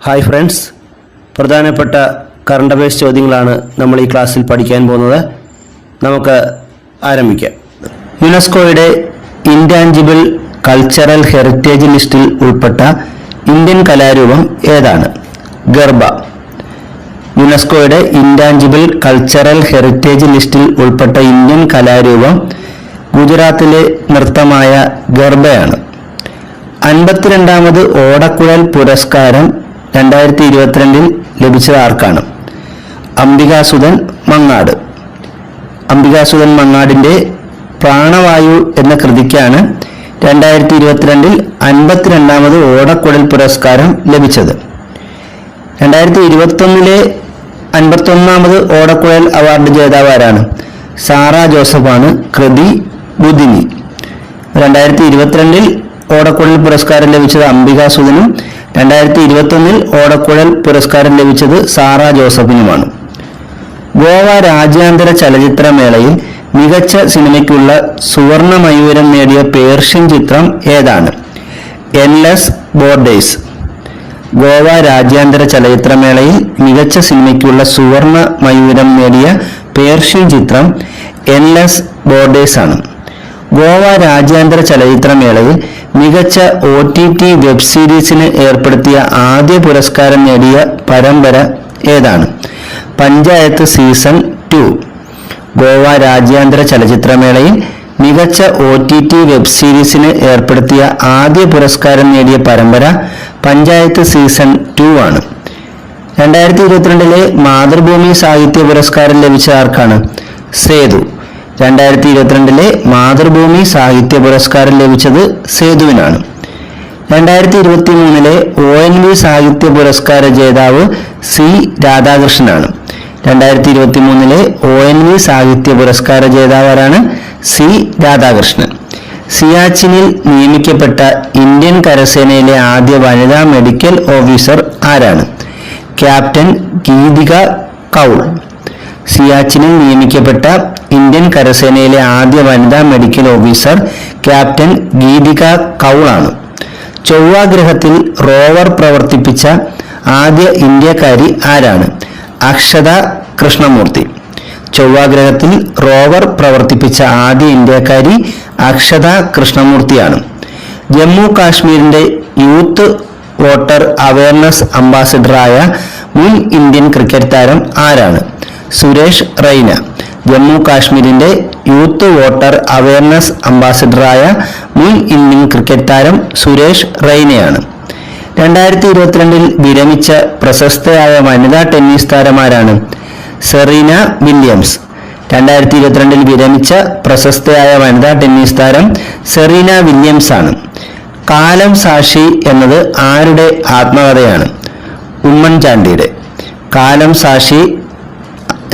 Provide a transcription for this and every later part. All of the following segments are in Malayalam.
ഹായ് ഫ്രണ്ട്സ്, പ്രധാനപ്പെട്ട കറണ്ട് അഫയേഴ്സ് ചോദ്യങ്ങളാണ് നമ്മൾ ഈ ക്ലാസ്സിൽ പഠിക്കാൻ പോകുന്നത്. നമുക്ക് ആരംഭിക്കാം. യുനെസ്കോയുടെ ഇൻടാഞ്ചിബിൾ കൾച്ചറൽ ഹെറിറ്റേജ് ലിസ്റ്റിൽ ഉൾപ്പെട്ട ഇന്ത്യൻ കലാരൂപം ഏതാണ്? ഗർഭ. യുനെസ്കോയുടെ ഇൻടാഞ്ചിബിൾ കൾച്ചറൽ ഹെറിറ്റേജ് ലിസ്റ്റിൽ ഉൾപ്പെട്ട ഇന്ത്യൻ കലാരൂപം ഗുജറാത്തിലെ നൃത്തമായ ഗർഭയാണ്. 52ാമത് ഓടക്കുഴൽ പുരസ്കാരം 2022 ലഭിച്ചത് ആർക്കാണ്? അംബികാസുധൻ മങ്ങാട്. അംബികാസുധൻ മങ്ങാടിന്റെ പ്രാണവായു എന്ന കൃതിക്കാണ് 2022 52ാമത് ഓടക്കുഴൽ പുരസ്കാരം ലഭിച്ചത്. 2021 51ാമത് ഓടക്കുഴൽ അവാർഡ് ജേതാവ് ആരാണ്? സാറ ജോസഫാണ്. കൃതി ബുധിനി. 2022 ഓടക്കുഴൽ പുരസ്കാരം ലഭിച്ചത് അംബികാസുധനും 2021 ഓടക്കുഴൽ പുരസ്കാരം ലഭിച്ചത് സാറ ജോസഫിനുമാണ്. ഗോവ രാജ്യാന്തര ചലച്ചിത്രമേളയിൽ മികച്ച സിനിമയ്ക്കുള്ള സുവർണ മയൂരം നേടിയ പേർഷ്യൻ ചിത്രം ഏതാണ്? Endless borders. ഗോവ രാജ്യാന്തര ചലച്ചിത്രമേളയിൽ മികച്ച സിനിമയ്ക്കുള്ള സുവർണ മയൂരം നേടിയ പേർഷ്യൻ ചിത്രം എൻലെസ് ബോർഡേഴ്സ് ആണ്. ഗോവ രാജ്യാന്തര ചലച്ചിത്രമേളയിൽ മികച്ച OTT വെബ് സീരീസിന് ഏർപ്പെടുത്തിയ ആദ്യ പുരസ്കാരം നേടിയ പരമ്പര ഏതാണ്? പഞ്ചായത്ത് സീസൺ 2. ഗോവ രാജ്യാന്തര ചലച്ചിത്രമേളയിൽ മികച്ച OTT വെബ് സീരീസിന് ഏർപ്പെടുത്തിയ ആദ്യ പുരസ്കാരം നേടിയ പരമ്പര പഞ്ചായത്ത് സീസൺ 2 ആണ്. 2022 മാതൃഭൂമി സാഹിത്യ പുരസ്കാരം ലഭിച്ച ആർക്കാണ്? സേതു. 2022 മാതൃഭൂമി സാഹിത്യ പുരസ്കാരം ലഭിച്ചത് സേതുവിനാണ്. 2023 ONV സാഹിത്യ പുരസ്കാര ജേതാവ് C രാധാകൃഷ്ണനാണ്. 2023 ONV സാഹിത്യ പുരസ്കാര ജേതാവാരാണ്? C രാധാകൃഷ്ണൻ. സിയാച്ചിനിൽ നിയമിക്കപ്പെട്ട ഇന്ത്യൻ കരസേനയിലെ ആദ്യ വനിതാ മെഡിക്കൽ ഓഫീസർ ആരാണ്? ക്യാപ്റ്റൻ ഗീതിക കൗൾ. സിയാച്ചിനിൽ നിയമിക്കപ്പെട്ട ഇന്ത്യൻ കരസേനയിലെ ആദ്യ വനിതാ medical officer captain Geethika Kaul ആണ്. ചൊവ്വാഗ്രഹത്തിൽ റോവർ പ്രവർത്തിപ്പിച്ച ആദ്യ ഇന്ത്യക്കാരി ആരാണ്? അക്ഷത കൃഷ്ണമൂർത്തി. ചൊവ്വാഗ്രഹത്തിൽ റോവർ പ്രവർത്തിപ്പിച്ച ആദ്യ ഇന്ത്യക്കാരി അക്ഷത കൃഷ്ണമൂർത്തിയാണ്. ജമ്മു കാശ്മീരിന്റെ യൂത്ത് വോട്ടർ അവയർനെസ് അംബാസിഡറായ മുൻ ഇന്ത്യൻ ക്രിക്കറ്റ് താരം ആരാണ്? സുരേഷ് റെയ്ന. ജമ്മു കാശ്മീരിന്റെ യൂത്ത് വോട്ടർ അവയർനെസ് അംബാസിഡറായ മുൻ ഇന്ത്യൻ ക്രിക്കറ്റ് താരം സുരേഷ് റെയ്നയാണ്. 2022 വിരമിച്ച പ്രശസ്തയായ വനിതാ ടെന്നീസ് താരമാരാണ്? Serena Williams. 2022 വിരമിച്ച പ്രശസ്തയായ വനിതാ ടെന്നീസ് താരം സെറീന വില്യംസ് ആണ്. കാലം സാക്ഷി എന്നത് ആരുടെ ആത്മകഥയാണ്? ഉമ്മൻചാണ്ടിയുടെ. കാലം സാക്ഷി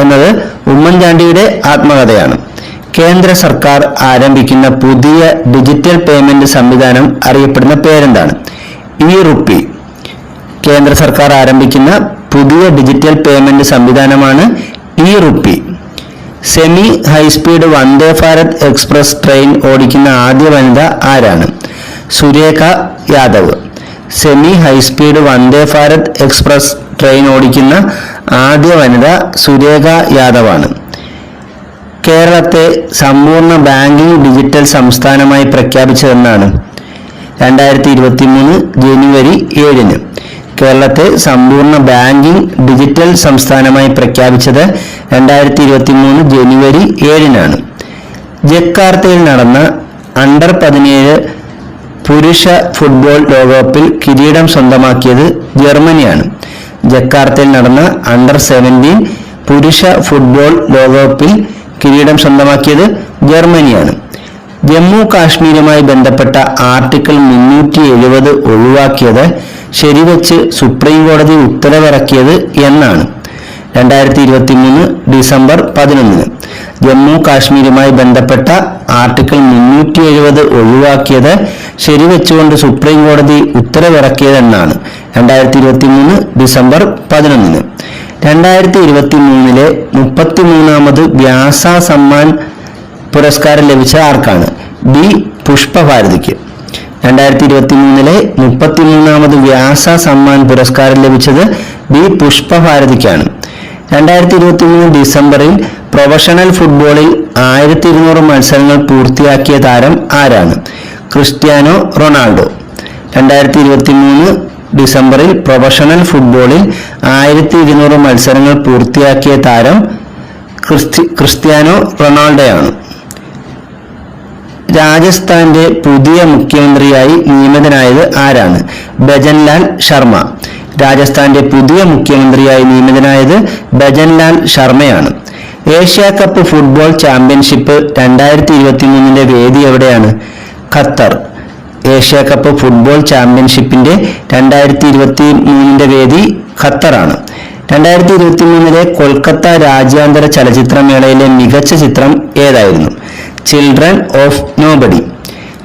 എന്നത് ഉമ്മൻചാണ്ടിയുടെ ആത്മകഥയാണ്. കേന്ദ്ര സർക്കാർ ആരംഭിക്കുന്ന പുതിയ ഡിജിറ്റൽ പേയ്മെന്റ് സംവിധാനം അറിയപ്പെടുന്ന പേരെന്താണ്? ഇ-റുപ്പി. കേന്ദ്ര സർക്കാർ ആരംഭിക്കുന്ന പുതിയ ഡിജിറ്റൽ പേയ്മെന്റ് സംവിധാനമാണ് E-rupee. Semi high speed Vande Bharat express train ഓടിക്കുന്ന ആദ്യ വനിത ആരാണ്? Surekha Yadav. Semi high speed Vande Bharat express train ഓടിക്കുന്ന ആദ്യ വനിത സുരേഖ യാദവാണ്. കേരളത്തെ സമ്പൂർണ്ണ ബാങ്കിംഗ് ഡിജിറ്റൽ സംസ്ഥാനമായി പ്രഖ്യാപിച്ചതെന്നാണ്? 2023 ജനുവരി 7. കേരളത്തെ സമ്പൂർണ്ണ ബാങ്കിംഗ് ഡിജിറ്റൽ സംസ്ഥാനമായി പ്രഖ്യാപിച്ചത് 2023 ജനുവരി 7 ജക്കാർത്തയിൽ നടന്ന അണ്ടർ 17 പുരുഷ ഫുട്ബോൾ ലോകകപ്പിൽ കിരീടം സ്വന്തമാക്കിയത് ജർമ്മനിയാണ്. ജക്കാർത്തയിൽ നടന്ന അണ്ടർ 17 പുരുഷ ഫുട്ബോൾ ലോകകപ്പിൽ കിരീടം സ്വന്തമാക്കിയത് ജർമ്മനിയാണ്. ജമ്മു കാശ്മീരുമായി ബന്ധപ്പെട്ട ആർട്ടിക്കിൾ 370 ഒഴിവാക്കിയത് ശരിവെച്ച് സുപ്രീം കോടതി ഉത്തരവിറക്കിയത് എന്നാണ്? 2023 ഡിസംബർ 11. ജമ്മു കാശ്മീരുമായി ബന്ധപ്പെട്ട ആർട്ടിക്കിൾ 370 ഒഴിവാക്കിയത് ശരിവെച്ചുകൊണ്ട് സുപ്രീം കോടതി ഉത്തരവിറക്കിയതെന്നാണ്? 2023 ഡിസംബർ 11. 2023 33ാമത് വ്യാസ സമ്മാൻ പുരസ്കാരം ലഭിച്ച ആർക്കാണ്? ബി പുഷ്പഭാരതിക്ക്. 2023 33ാമത് വ്യാസ സമ്മാൻ പുരസ്കാരം ലഭിച്ചത് ബി പുഷ്പഭാരതിക്കാണ്. 2023 ഡിസംബറിൽ പ്രൊഫഷണൽ ഫുട്ബോളിൽ 1200 മത്സരങ്ങൾ പൂർത്തിയാക്കിയ താരം ആരാണ്? Cristiano Ronaldo. 2023 ഡിസംബറിൽ പ്രൊഫഷണൽ ഫുട്ബോളിൽ 1200 മത്സരങ്ങൾ പൂർത്തിയാക്കിയ താരം ക്രിസ്ത്യാനോ റൊണാൾഡോയാണ്. രാജസ്ഥാന്റെ പുതിയ മുഖ്യമന്ത്രിയായി നിയമിതനായത് ആരാണ്? ഭജൻലാൽ ശർമ്മ. രാജസ്ഥാന്റെ പുതിയ മുഖ്യമന്ത്രിയായി നിയമിതനായത് ഭജൻലാൽ ശർമ്മയാണ്. ഏഷ്യ കപ്പ് ഫുട്ബോൾ ചാമ്പ്യൻഷിപ്പ് 2023 വേദി എവിടെയാണ്? ഖത്തർ. ഏഷ്യ കപ്പ് ഫുട്ബോൾ ചാമ്പ്യൻഷിപ്പിന്റെ 2023 വേദി ഖത്തറാണ്. 2023 കൊൽക്കത്ത രാജ്യാന്തര ചലച്ചിത്രമേളയിലെ മികച്ച ചിത്രം ഏതായിരുന്നു? Children of nobody.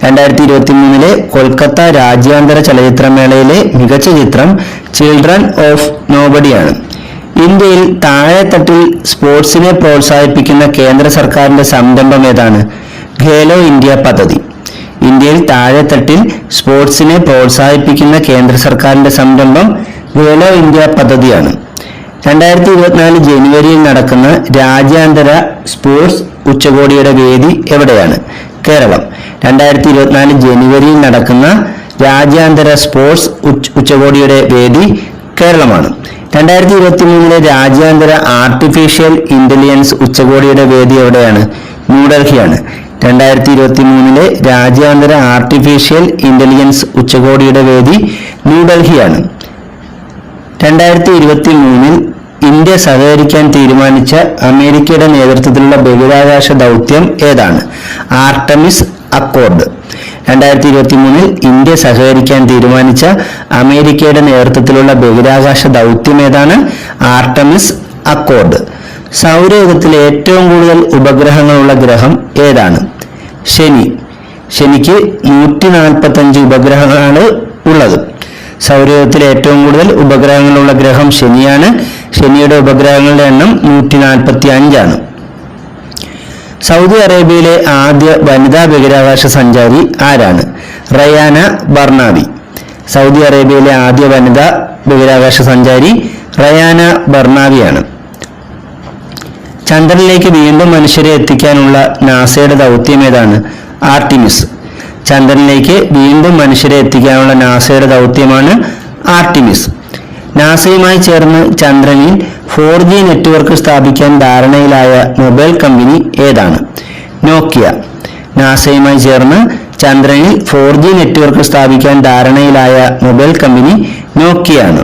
2023 കൊൽക്കത്ത രാജ്യാന്തര ചലച്ചിത്രമേളയിലെ മികച്ച ചിത്രം ചിൽഡ്രൻ ഓഫ് നോബഡിയാണ്. ഇന്ത്യയിൽ താഴെത്തട്ടിൽ സ്പോർട്സിനെ പ്രോത്സാഹിപ്പിക്കുന്ന കേന്ദ്ര സർക്കാരിന്റെ സംരംഭം ഏതാണ്? ഖേലോ ഇന്ത്യ പദ്ധതി. ഇന്ത്യയിൽ താഴെത്തട്ടിൽ സ്പോർട്സിനെ പ്രോത്സാഹിപ്പിക്കുന്ന കേന്ദ്ര സർക്കാരിന്റെ സംരംഭം ഖേലോ ഇന്ത്യ പദ്ധതിയാണ്. 2024 ജനുവരിയിൽ നടക്കുന്ന രാജ്യാന്തര സ്പോർട്സ് ഉച്ചകോടിയുടെ വേദി എവിടെയാണ്? കേരളം. 2024 ജനുവരിയിൽ നടക്കുന്ന രാജ്യാന്തര സ്പോർട്സ് ഉച്ചകോടിയുടെ വേദി കേരളമാണ്. 2023 രാജ്യാന്തര ആർട്ടിഫിഷ്യൽ ഇന്റലിജൻസ് ഉച്ചകോടിയുടെ വേദി എവിടെയാണ്? ന്യൂഡൽഹിയാണ്. 2023 രാജ്യാന്തര ആർട്ടിഫിഷ്യൽ ഇന്റലിജൻസ് ഉച്ചകോടിയുടെ വേദി ന്യൂഡൽഹിയാണ്. 2023 ഇന്ത്യ സഹകരിക്കാൻ തീരുമാനിച്ച അമേരിക്കയുടെ നേതൃത്വത്തിലുള്ള ബഹിരാകാശ ദൗത്യം ഏതാണ്? Artemis Accord. 2023 ഇന്ത്യ സഹകരിക്കാൻ തീരുമാനിച്ച അമേരിക്കയുടെ നേതൃത്വത്തിലുള്ള ബഹിരാകാശ ദൗത്യം ഏതാണ്? Artemis Accord. സൗരയൂഥത്തിലെ ഏറ്റവും കൂടുതൽ ഉപഗ്രഹങ്ങളുള്ള ഗ്രഹം ഏതാണ്? ശനി. ശനിക്ക് 145 ഉപഗ്രഹങ്ങളാണ് ഉള്ളത്. സൗരയൂഥത്തിലെ ഏറ്റവും കൂടുതൽ ഉപഗ്രഹങ്ങളുള്ള ഗ്രഹം ശനിയാണ്. ശനിയുടെ ഉപഗ്രഹങ്ങളുടെ എണ്ണം 145 ആണ്. സൗദി അറേബ്യയിലെ ആദ്യ വനിതാ ബഹിരാകാശ സഞ്ചാരി ആരാണ്? റയാന ബർണാബി. സൗദി അറേബ്യയിലെ ആദ്യ വനിതാ ബഹിരാകാശ സഞ്ചാരി റയാന ബർണാബിയാണ്. ചന്ദ്രനിലേക്ക് വീണ്ടും മനുഷ്യരെ എത്തിക്കാനുള്ള നാസയുടെ ദൗത്യം ഏതാണ്? ആർട്ടിമിസ്. ചന്ദ്രനിലേക്ക് വീണ്ടും മനുഷ്യരെ എത്തിക്കാനുള്ള നാസയുടെ ദൗത്യമാണ് ആർട്ടിമിസ്. നാസയുമായി ചേർന്ന് ചന്ദ്രനിൽ 4G നെറ്റ്വർക്ക് സ്ഥാപിക്കാൻ ധാരണയിലായ മൊബൈൽ കമ്പനി ഏതാണ്? നോക്കിയ. നാസയുമായി ചേർന്ന് ചന്ദ്രനിൽ 4G നെറ്റ്വർക്ക് സ്ഥാപിക്കാൻ ധാരണയിലായ മൊബൈൽ കമ്പനി നോക്കിയാണ്.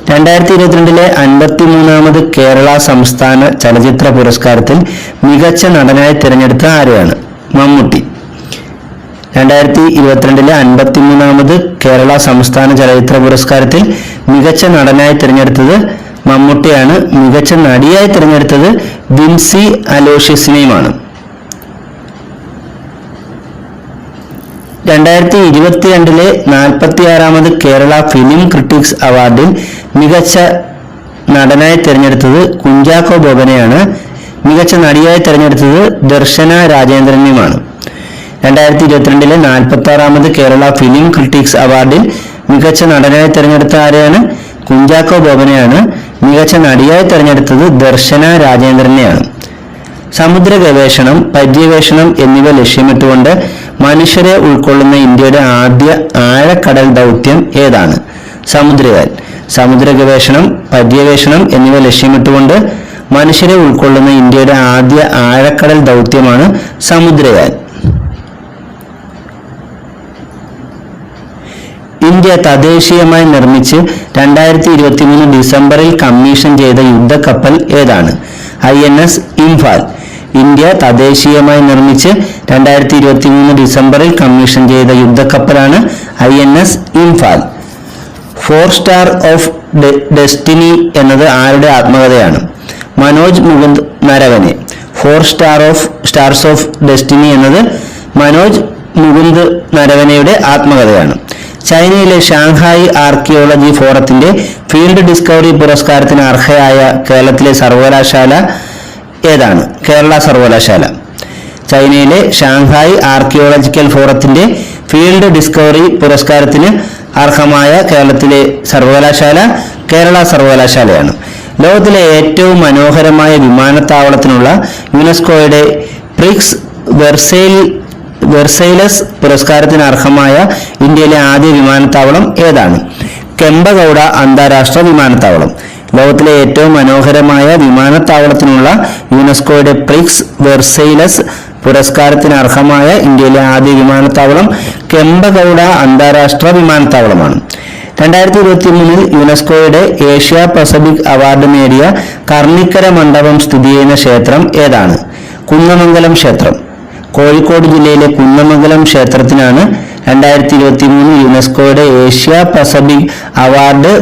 2022 53ാമത് കേരള സംസ്ഥാന ചലച്ചിത്ര പുരസ്കാരത്തിൽ മികച്ച നടനായി തിരഞ്ഞെടുത്ത ആരെയാണ്? മമ്മൂട്ടി. 2022 53ാമത് കേരള സംസ്ഥാന ചലച്ചിത്ര പുരസ്കാരത്തിൽ മികച്ച നടനായി തിരഞ്ഞെടുത്തത് മമ്മൂട്ടിയാണ്. മികച്ച നടിയായി തിരഞ്ഞെടുത്തത് വിൻസി അലോഷ്യസിനെയുമാണ്. 2022 46ാമത് കേരള ഫിലിം ക്രിട്ടിക്സ് അവാർഡിൽ മികച്ച നടനായി തിരഞ്ഞെടുത്തത് കുഞ്ചാക്കോ ബോബനെയാണ്. മികച്ച നടിയായി തിരഞ്ഞെടുത്തത് ദർശന രാജേന്ദ്രനെയുമാണ്. 2022 46ാമത് കേരള ഫിലിം ക്രിട്ടിക്സ് അവാർഡിൽ മികച്ച നടനായി തിരഞ്ഞെടുത്ത ആരെയാണ്? കുഞ്ചാക്കോ ബോബനെയാണ്. മികച്ച നടിയായി തിരഞ്ഞെടുത്തത് ദർശന രാജേന്ദ്രനെയാണ്. സമുദ്ര ഗവേഷണം, പര്യവേഷണം എന്നിവ ലക്ഷ്യമിട്ടുകൊണ്ട് മനുഷ്യരെ ഉൾക്കൊള്ളുന്ന ഇന്ത്യയുടെ ആദ്യ ആഴക്കടൽ ദൗത്യം ഏതാണ്? സമുദ്രയാൻ. സമുദ്ര ഗവേഷണം, പര്യവേഷണം എന്നിവ ലക്ഷ്യമിട്ടുകൊണ്ട് മനുഷ്യരെ ഉൾക്കൊള്ളുന്ന ഇന്ത്യയുടെ ആദ്യ ആഴക്കടൽ ദൗത്യമാണ് സമുദ്രയാൻ. ഇന്ത്യ തദ്ദേശീയമായി നിർമ്മിച്ച് 2023 ഡിസംബറിൽ കമ്മീഷൻ ചെയ്ത യുദ്ധക്കപ്പൽ ഏതാണ്? INS ഇംഫാൽ. ഇന്ത്യ തദ്ദേശീയമായി നിർമ്മിച്ച് 2023 ഡിസംബറിൽ കമ്മീഷൻ ചെയ്ത യുദ്ധക്കപ്പലാണ് INS Imphal. 4 star of destiny എന്നത് ആരുടെ ആത്മകഥയാണ്? Manoj Mukund Naravane. 4 stars of destiny എന്നത് മനോജ് മുകുന്ദ് നരവനെയുടെ ആത്മകഥയാണ്. ചൈനയിലെ ഷാങ്ഹായ് ആർക്കിയോളജി ഫോറത്തിന്റെ ഫീൽഡ് ഡിസ്കവറി പുരസ്കാരത്തിന് അർഹയായ കേരളത്തിലെ സർവകലാശാല ഏതാണ്? കേരള സർവകലാശാല. ചൈനയിലെ ഷാങ്ഹായ് ആർക്കിയോളജിക്കൽ ഫോറത്തിന്റെ ഫീൽഡ് ഡിസ്കവറി പുരസ്കാരത്തിന് അർഹമായ കേരളത്തിലെ സർവകലാശാല കേരള സർവകലാശാലയാണ്. ലോകത്തിലെ ഏറ്റവും മനോഹരമായ വിമാനത്താവളത്തിനുള്ള യുനെസ്കോയുടെ പ്രിക്സ് വെർസൈലസ് പുരസ്കാരത്തിന് അർഹമായ ഇന്ത്യയിലെ ആദ്യ വിമാനത്താവളം ഏതാണ്? കെമ്പഗൌഡ അന്താരാഷ്ട്ര വിമാനത്താവളം. ലോകത്തിലെ ഏറ്റവും മനോഹരമായ വിമാനത്താവളത്തിനുള്ള യുനെസ്കോയുടെ പ്രിക്സ് വെർസൈലസ് പുരസ്കാരത്തിന് അർഹമായ ഇന്ത്യയിലെ ആദ്യ വിമാനത്താവളം കെമ്പഗൌഡ അന്താരാഷ്ട്ര വിമാനത്താവളമാണ്. 2023 യുനെസ്കോയുടെ ഏഷ്യ പസഫിക് അവാർഡ് നേടിയ കർണിക്കര മണ്ഡപം സ്ഥിതി ചെയ്യുന്ന ക്ഷേത്രം ഏതാണ്? കുന്നമംഗലം ക്ഷേത്രം. കോഴിക്കോട് ജില്ലയിലെ കുന്നമംഗലം ക്ഷേത്രത്തിനാണ് 2023 യുനെസ്കോയുടെ ഏഷ്യ പസഫിക് അവാർഡ്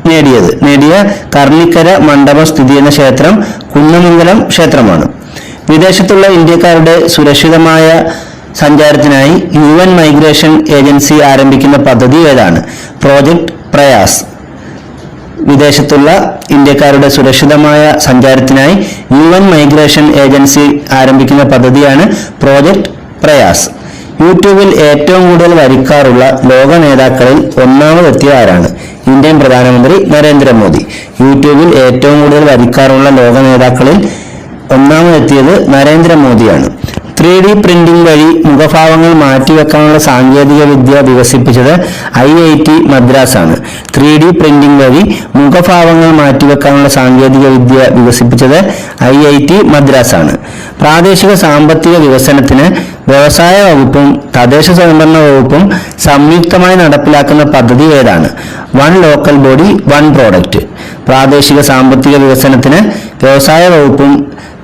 നേടിയ കർണിക്കര മണ്ഡപം സ്ഥിതി ചെയ്യുന്ന ക്ഷേത്രം കുന്നമംഗലം ക്ഷേത്രമാണ്. വിദേശത്തുള്ള ഇന്ത്യക്കാരുടെ സുരക്ഷിതമായ സഞ്ചാരത്തിനായി UN മൈഗ്രേഷൻ ഏജൻസി ആരംഭിക്കുന്ന പദ്ധതി ഏതാണ്? പ്രോജക്ട് പ്രയാസ്. വിദേശത്തുള്ള ഇന്ത്യക്കാരുടെ സുരക്ഷിതമായ സഞ്ചാരത്തിനായി UN മൈഗ്രേഷൻ ഏജൻസി ആരംഭിക്കുന്ന പദ്ധതിയാണ് പ്രോജക്ട് പ്രയാസ്. യൂട്യൂബിൽ ഏറ്റവും കൂടുതൽ വരിക്കാറുള്ള ലോക നേതാക്കളിൽ ഒന്നാമതെത്തിയ ആരാണ്? ഇന്ത്യൻ പ്രധാനമന്ത്രി നരേന്ദ്രമോദി. യൂട്യൂബിൽ ഏറ്റവും കൂടുതൽ വരിക്കാറുള്ള ലോക നേതാക്കളിൽ ഒന്നാമതെത്തിയത് നരേന്ദ്രമോദിയാണ്. 3D പ്രിന്റിംഗ് വഴി മുഖഭാവങ്ങൾ മാറ്റിവെക്കാനുള്ള സാങ്കേതിക വിദ്യ വികസിപ്പിച്ചത് IIT മദ്രാസ് ആണ്. 3D പ്രിന്റിംഗ് വഴി മുഖഭാവങ്ങൾ മാറ്റിവെക്കാനുള്ള സാങ്കേതിക വിദ്യ വികസിപ്പിച്ചത് IIT മദ്രാസ് ആണ്. പ്രാദേശിക സാമ്പത്തിക വികസനത്തിന് വ്യവസായ വകുപ്പും തദ്ദേശ സ്വയംഭരണ വകുപ്പും സംയുക്തമായി നടപ്പിലാക്കുന്ന പദ്ധതി ഏതാണ്? One local body one product. പ്രാദേശിക സാമ്പത്തിക വികസനത്തിന് വ്യവസായ വകുപ്പും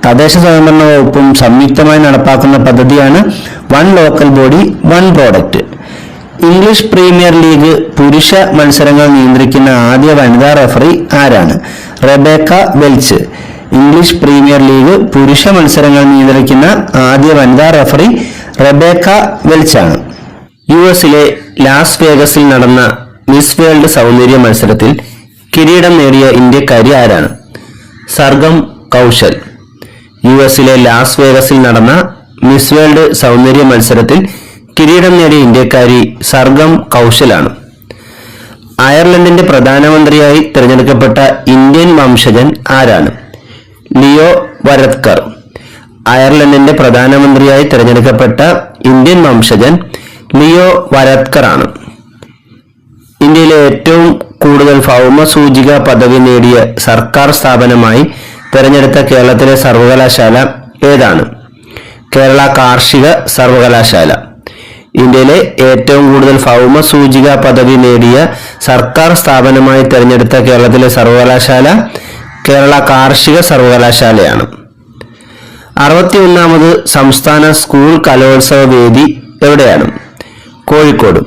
തദ്ദേശ സ്വയംഭരണ വകുപ്പും സംയുക്തമായി നടപ്പാക്കുന്ന പദ്ധതിയാണ് one local body one product. English premier league പുരുഷ മത്സരങ്ങൾ നിയന്ത്രിക്കുന്ന ആദ്യ വനിതാ റഫറി ആരാണ്? Rebecca Welch. English premier league പുരുഷ മത്സരങ്ങൾ നിയന്ത്രിക്കുന്ന ആദ്യ വനിതാ റഫറി റെബേക്ക വെൽച്ചാണ്. US-ലെ ലാസ് വേഗസിൽ നടന്ന മിസ് വേൾഡ് സൗന്ദര്യ മത്സരത്തിൽ കിരീടം നേടിയ ഇന്ത്യക്കാരി ആരാണ്? സർഗം കൗശൽ. US-ലെ ലാസ് വേഗസിൽ നടന്ന മിസ് വേൾഡ് സൗന്ദര്യ മത്സരത്തിൽ കിരീടം നേടിയ ഇന്ത്യക്കാരി സർഗം കൗശലാണ്. അയർലൻഡിന്റെ പ്രധാനമന്ത്രിയായി തിരഞ്ഞെടുക്കപ്പെട്ട ഇന്ത്യൻ വംശജൻ ആരാണ്? ലിയോ വരദ്കർ. അയർലൻഡിന്റെ പ്രധാനമന്ത്രിയായി തിരഞ്ഞെടുക്കപ്പെട്ട ഇന്ത്യൻ വംശജൻ ലിയോ വരദ്കർ ആണ്. ഇന്ത്യയിലെ ഏറ്റവും കൂടുതൽ ഭൗമസൂചിക പദവി നേടിയ സർക്കാർ സ്ഥാപനമായി തിരഞ്ഞെടുത്ത കേരളത്തിലെ സർവകലാശാല ഏതാണ്? കേരള കാർഷിക സർവകലാശാല. ഇന്ത്യയിലെ ഏറ്റവും കൂടുതൽ ഭൗമസൂചിക പദവി നേടിയ സർക്കാർ സ്ഥാപനമായി തിരഞ്ഞെടുത്ത കേരളത്തിലെ സർവകലാശാല കേരള കാർഷിക സർവകലാശാലയാണ്. 61ാമത് സംസ്ഥാന സ്കൂൾ കലോത്സവ വേദി എവിടെയാണ്? കോഴിക്കോട്.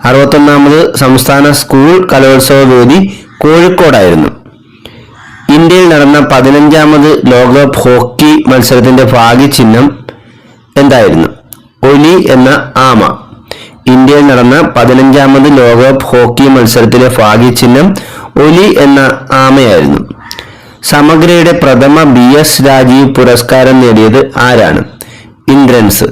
61ാമത് സംസ്ഥാന സ്കൂൾ കലോത്സവ വേദി കോഴിക്കോടായിരുന്നു. ഇന്ത്യയിൽ നടന്ന 15ാമത് ലോകകപ്പ് ഹോക്കി മത്സരത്തിന്റെ ഭാഗ്യചിഹ്നം എന്തായിരുന്നു? ഒലി എന്ന ആമ. ഇന്ത്യയിൽ നടന്ന 15ാമത് ലോകകപ്പ് ഹോക്കി മത്സരത്തിലെ ഭാഗ്യചിഹ്നം ഒലി എന്ന ആമയായിരുന്നു. സമഗ്രയുടെ പ്രഥമ BS രാജീവ് പുരസ്കാരം നേടിയത് ആരാണ്? ഇന്ദ്രൻസ്.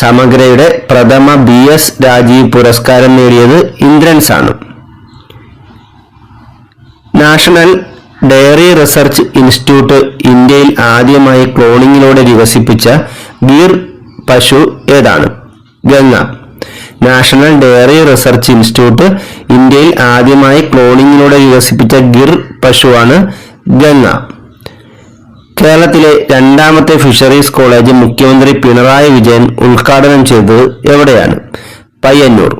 സമഗ്രയുടെ പ്രഥമ BS രാജീവ് പുരസ്കാരം നേടിയത് ഇന്ദ്രൻസ് ആണ്. നാഷണൽ ഡയറി റിസർച്ച് ഇൻസ്റ്റിറ്റ്യൂട്ട് ഇന്ത്യയിൽ ആദ്യമായി ക്ലോണിങ്ങിലൂടെ വികസിപ്പിച്ച ഗിർ പശു ഏതാണ്? Ganga. National dairy research institute ഇന്ത്യയിൽ ആദ്യമായി ക്ലോണിങ്ങിലൂടെ വികസിപ്പിച്ച ഗിർ പശുവാണ് ഗംഗ. കേരളത്തിലെ രണ്ടാമത്തെ ഫിഷറീസ് കോളേജ് മുഖ്യമന്ത്രി പിണറായി വിജയൻ ഉദ്ഘാടനം ചെയ്തത് എവിടെയാണ്? പയ്യന്നൂർ.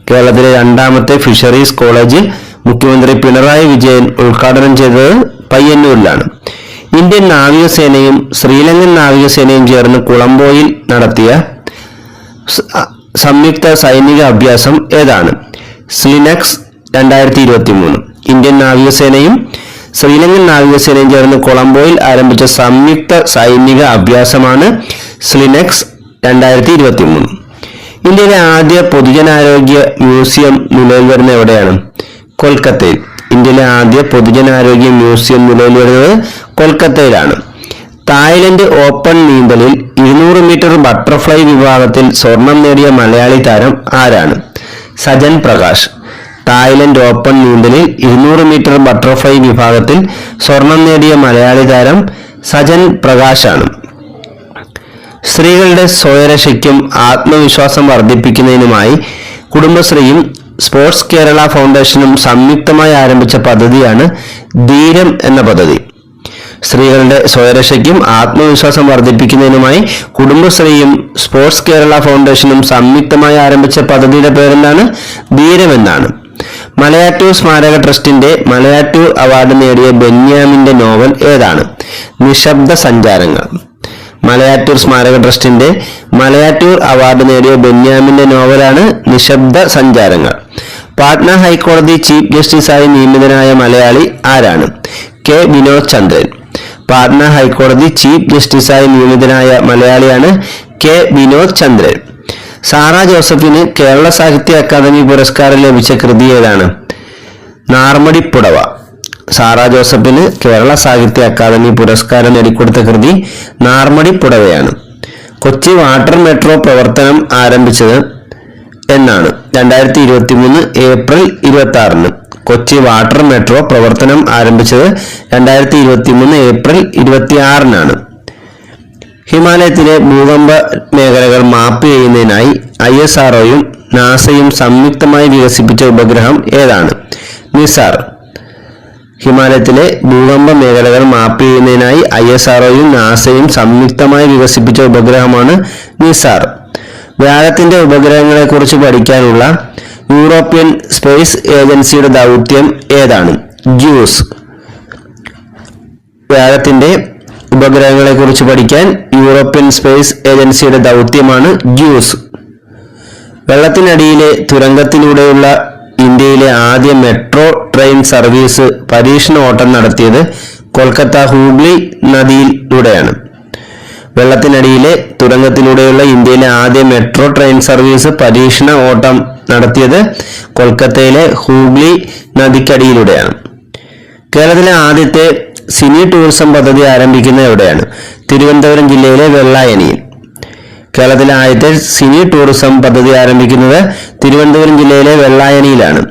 കേരളത്തിലെ രണ്ടാമത്തെ ഫിഷറീസ് കോളേജ് മുഖ്യമന്ത്രി പിണറായി വിജയൻ ഉദ്ഘാടനം ചെയ്തത് പയ്യന്നൂരിലാണ്. ഇന്ത്യൻ നാവികസേനയും ശ്രീലങ്കൻ നാവികസേനയും ചേർന്ന് കൊളംബോയിൽ നടത്തിയ സംയുക്ത സൈനിക അഭ്യാസം ഏതാണ്? സ്ലിനക്സ് 2023. ഇന്ത്യൻ നാവികസേനയും ശ്രീലങ്കൻ നാവികസേനയും ചേർന്ന് കൊളംബോയിൽ ആരംഭിച്ച സംയുക്ത സൈനിക അഭ്യാസമാണ് സ്ലിനക്സ് 2023. ഇന്ത്യയിലെ ആദ്യ പൊതുജനാരോഗ്യ മ്യൂസിയം നിലവിൽ വരുന്ന എവിടെയാണ്? കൊൽക്കത്തയിൽ. ഇന്ത്യയിലെ ആദ്യ പൊതുജനാരോഗ്യ മ്യൂസിയം നിലവിൽ വരുന്നത് കൊൽക്കത്തയിലാണ്. തായ്ലൻഡ് ഓപ്പൺ നീന്തലിൽ 200 മീറ്റർ ബട്ടർഫ്ലൈ വിഭാഗത്തിൽ സ്വർണം നേടിയ മലയാളി താരം ആരാണ്? സജൻ പ്രകാശ്. തായ്ലൻഡ് ഓപ്പൺ നീന്തലിൽ 200 മീറ്റർ ബട്ടർഫ്ലൈ വിഭാഗത്തിൽ സ്വർണം നേടിയ മലയാളി താരം സജൻ പ്രകാശാണ്. സ്ത്രീകളുടെ സ്വയരക്ഷയ്ക്കും ആത്മവിശ്വാസം വർദ്ധിപ്പിക്കുന്നതിനുമായി കുടുംബശ്രീയും സ്പോർട്സ് കേരള ഫൗണ്ടേഷനും സംയുക്തമായി ആരംഭിച്ച പദ്ധതിയാണ് ധീരം എന്ന പദ്ധതി. സ്ത്രീകളുടെ സ്വയരക്ഷയ്ക്കും ആത്മവിശ്വാസം വർദ്ധിപ്പിക്കുന്നതിനുമായി കുടുംബശ്രീയും സ്പോർട്സ് കേരള ഫൗണ്ടേഷനും സംയുക്തമായി ആരംഭിച്ച പദ്ധതിയുടെ പേരെന്താണ്? ധീരം എന്നാണ്. മലയാറ്റൂർ സ്മാരക ട്രസ്റ്റിന്റെ മലയാറ്റൂർ അവാർഡ് നേടിയ ബെന്യാമിന്റെ നോവൽ ഏതാണ്? നിശബ്ദ സഞ്ചാരങ്ങൾ. മലയാറ്റൂർ സ്മാരക ട്രസ്റ്റിന്റെ മലയാറ്റൂർ അവാർഡ് നേടിയ ബെന്യാമിന്റെ നോവലാണ് നിശബ്ദ സഞ്ചാരങ്ങൾ. പാട്ന ഹൈക്കോടതി ചീഫ് ജസ്റ്റിസായി നിയമിതനായ മലയാളി ആരാണ്? കെ വിനോദ് ചന്ദ്രൻ. പാട്ന ഹൈക്കോടതി ചീഫ് ജസ്റ്റിസായി നിയമിതനായ മലയാളിയാണ് കെ വിനോദ് ചന്ദ്രൻ. സാറ ജോസഫിന് കേരള സാഹിത്യ അക്കാദമി പുരസ്കാരം ലഭിച്ച കൃതി ഏതാണ്? നാർമടിപ്പുടവ. സാറ ജോസഫിന് കേരള സാഹിത്യ അക്കാദമി പുരസ്കാരം നേടിക്കൊടുത്ത കൃതി നാർമടിപ്പുടവയാണ്. കൊച്ചി വാട്ടർ മെട്രോ പ്രവർത്തനം ആരംഭിച്ചത് എന്നാണ്? 2023 ഏപ്രിൽ 26. കൊച്ചി വാട്ടർ മെട്രോ പ്രവർത്തനം ആരംഭിച്ചത് 2023 ഏപ്രിൽ 26. ഹിമാലയത്തിലെ ഭൂകമ്പ മേഖലകൾ മാപ്പ് ചെയ്യുന്നതിനായി ISROയും നാസയും സംയുക്തമായി വികസിപ്പിച്ച ഉപഗ്രഹം ഏതാണ്? നിസാർ. ഹിമാലയത്തിലെ ഭൂകമ്പ മേഖലകൾ മാപ്പ് ചെയ്യുന്നതിനായി ISROയും നാസയും സംയുക്തമായി വികസിപ്പിച്ച ഉപഗ്രഹമാണ് നിസാർ. വ്യാഴത്തിന്റെ ഉപഗ്രഹങ്ങളെക്കുറിച്ച് പഠിക്കാനുള്ള യൂറോപ്യൻ സ്പേസ് ഏജൻസിയുടെ ദൗത്യം ഏതാണ്? ജ്യൂസ്. വ്യാഴത്തിന്റെ ഉപഗ്രഹങ്ങളെക്കുറിച്ച് പഠിക്കാൻ യൂറോപ്യൻ സ്പേസ് ഏജൻസിയുടെ ദൗത്യമാണ് ജ്യൂസ്. വെള്ളത്തിനടിയിലെ തുരങ്കത്തിലൂടെയുള്ള ഇന്ത്യയിലെ ആദ്യ മെട്രോ ട്രെയിൻ സർവീസ് പരീക്ഷണ ഓട്ടം നടത്തിയത് കൊൽക്കത്ത ഹൂഗ്ലി നദിയിലൂടെയാണ്. വെള്ളത്തിനടിയിലെ തുരങ്കത്തിലൂടെയുള്ള ഇന്ത്യയിലെ ആദ്യ മെട്രോ ട്രെയിൻ സർവീസ് പരീക്ഷണ ഓട്ടം നടത്തിയത് കൊൽക്കത്തയിലെ ഹൂഗ്ലി നദിക്കടിയിലൂടെയാണ്. കേരളത്തിലെ ആദ്യത്തെ സിനി ടൂറിസം പദ്ധതി ആരംഭിക്കുന്നത് എവിടെയാണ്? തിരുവനന്തപുരം ജില്ലയിലെ വെള്ളായണിയിൽ. കേരളത്തിലെ ആദ്യത്തെ സിനി ടൂറിസം പദ്ധതി ആരംഭിക്കുന്നത് തിരുവനന്തപുരം ജില്ലയിലെ വെള്ളായണിയിലാണ്.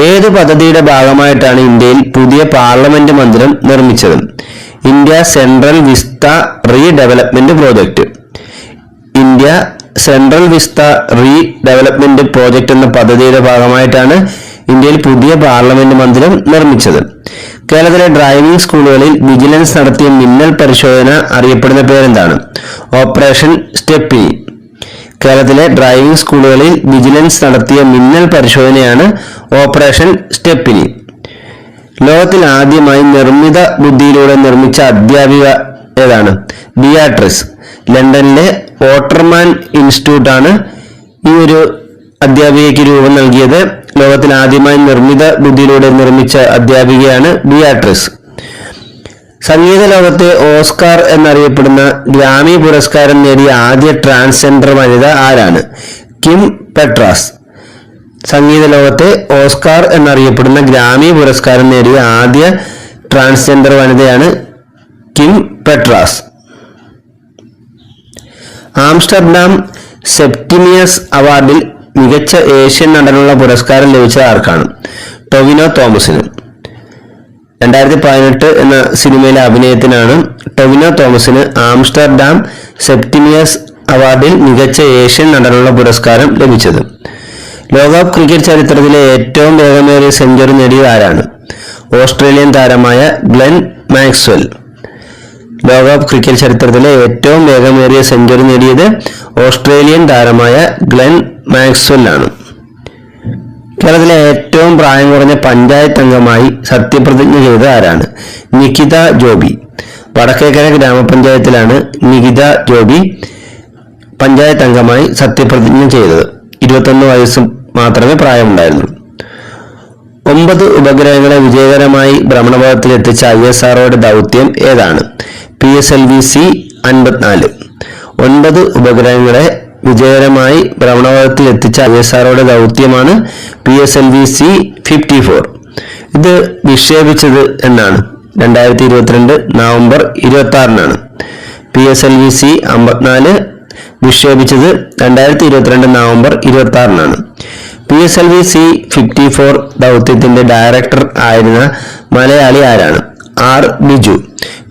ഏത് പദ്ധതിയുടെ ഭാഗമായിട്ടാണ് ഇന്ത്യയിൽ പുതിയ പാർലമെന്റ് മന്ദിരം നിർമ്മിച്ചത്? India central Vista redevelopment project. India central Vista redevelopment project എന്ന പദ്ധതിയുടെ ഭാഗമായിട്ടാണ് ഇന്ത്യയിൽ പുതിയ പാർലമെന്റ് മന്ദിരം നിർമ്മിച്ചത്. കേരളത്തിലെ ഡ്രൈവിംഗ് സ്കൂളുകളിൽ വിജിലൻസ് നടത്തിയ മിന്നൽ പരിശോധന അറിയപ്പെടുന്ന പേരെന്താണ്? Operation stepney. കേരളത്തിലെ ഡ്രൈവിംഗ് സ്കൂളുകളിൽ വിജിലൻസ് നടത്തിയ മിന്നൽ പരിശോധനയാണ് ഓപ്പറേഷൻ സ്റ്റെപ്പിനി. ലോകത്തിൽ ആദ്യമായി നിർമ്മിത ബുദ്ധിയിലൂടെ നിർമ്മിച്ച അധ്യാപിക ഏതാണ്? ബിയാട്രിസ്. ലണ്ടനിലെ ഓട്ടർമാൻ ഇൻസ്റ്റിറ്റ്യൂട്ടാണ് ഈ ഒരു അധ്യാപികയ്ക്ക് രൂപം നൽകിയത്. ലോകത്തിൽ ആദ്യമായി നിർമ്മിത ബുദ്ധിയിലൂടെ നിർമ്മിച്ച അധ്യാപികയാണ് ബിയാട്രിസ്. സംഗീത ലോകത്തെ ഓസ്കാർ എന്നറിയപ്പെടുന്ന ഗ്രാമി പുരസ്കാരം നേടിയ ആദ്യ ട്രാൻസ്ജെൻഡർ വനിത ആരാണ്? കിം പെട്രാസ്. സംഗീത ലോകത്തെ ഓസ്കാർ എന്നറിയപ്പെടുന്ന ഗ്രാമി പുരസ്കാരം നേടിയ ആദ്യ ട്രാൻസ്ജെൻഡർ വനിതയാണ് കിം പെട്രാസ്. ആംസ്റ്റർഡാം സെപ്റ്റിമിയസ് അവാർഡിൽ മികച്ച ഏഷ്യൻ നടനുള്ള പുരസ്കാരം ലഭിച്ചത് ആർക്കാണ്? ടൊവിനോ തോമസിന്. 2018 എന്ന സിനിമയിലെ അഭിനയത്തിനാണ് ടൊവിനോ തോമസിന് ആംസ്റ്റർഡാം സെപ്റ്റിമിയസ് അവാർഡിൽ മികച്ച ഏഷ്യൻ നടനുള്ള പുരസ്കാരം ലഭിച്ചത്. ലോകകപ്പ് ക്രിക്കറ്റ് ചരിത്രത്തിലെ ഏറ്റവും വേഗമേറിയ സെഞ്ചുറി നേടിയത് ആരാണ്? ഓസ്ട്രേലിയൻ താരമായ ഗ്ലെൻ മാക്സ്വെൽ. ലോകകപ്പ് ക്രിക്കറ്റ് ചരിത്രത്തിലെ ഏറ്റവും വേഗമേറിയ സെഞ്ചുറി നേടിയത് ഓസ്ട്രേലിയൻ താരമായ ഗ്ലെൻ മാക്സ്വെൽ ആണ്. കേരളത്തിലെ ഏറ്റവും പ്രായം കുറഞ്ഞ പഞ്ചായത്ത് അംഗമായി സത്യപ്രതിജ്ഞ ചെയ്തത് ആരാണ്? നികിത ജോബി. വടക്കേക്കര ഗ്രാമപഞ്ചായത്തിലാണ് നികിത ജോബി പഞ്ചായത്ത് അംഗമായി സത്യപ്രതിജ്ഞ ചെയ്തത്. 21 വയസ്സ് മാത്രമേ പ്രായമുണ്ടായിരുന്നുള്ളൂ. 9 ഉപഗ്രഹങ്ങളെ വിജയകരമായി ഭ്രമണപഥത്തിലെത്തിച്ച ISROയുടെ ദൗത്യം ഏതാണ്? PSLV-C-54. 9 ഉപഗ്രഹങ്ങളെ വിജയകരമായി ഭ്രമണപഥത്തിലെത്തിച്ച ISROയുടെ ദൗത്യമാണ് PSLV-C-54. ഇത് വിക്ഷേപിച്ചത് എന്നാണ്? 2022 നവംബർ 26-നാണ്. PSLV-C 54 വിക്ഷേപിച്ചത് 2022 November 26-നാണ്. PSLV-C 54 ദൗത്യത്തിന്റെ ഡയറക്ടർ ആയിരുന്ന മലയാളി ആരാണ്? R. ബിജു.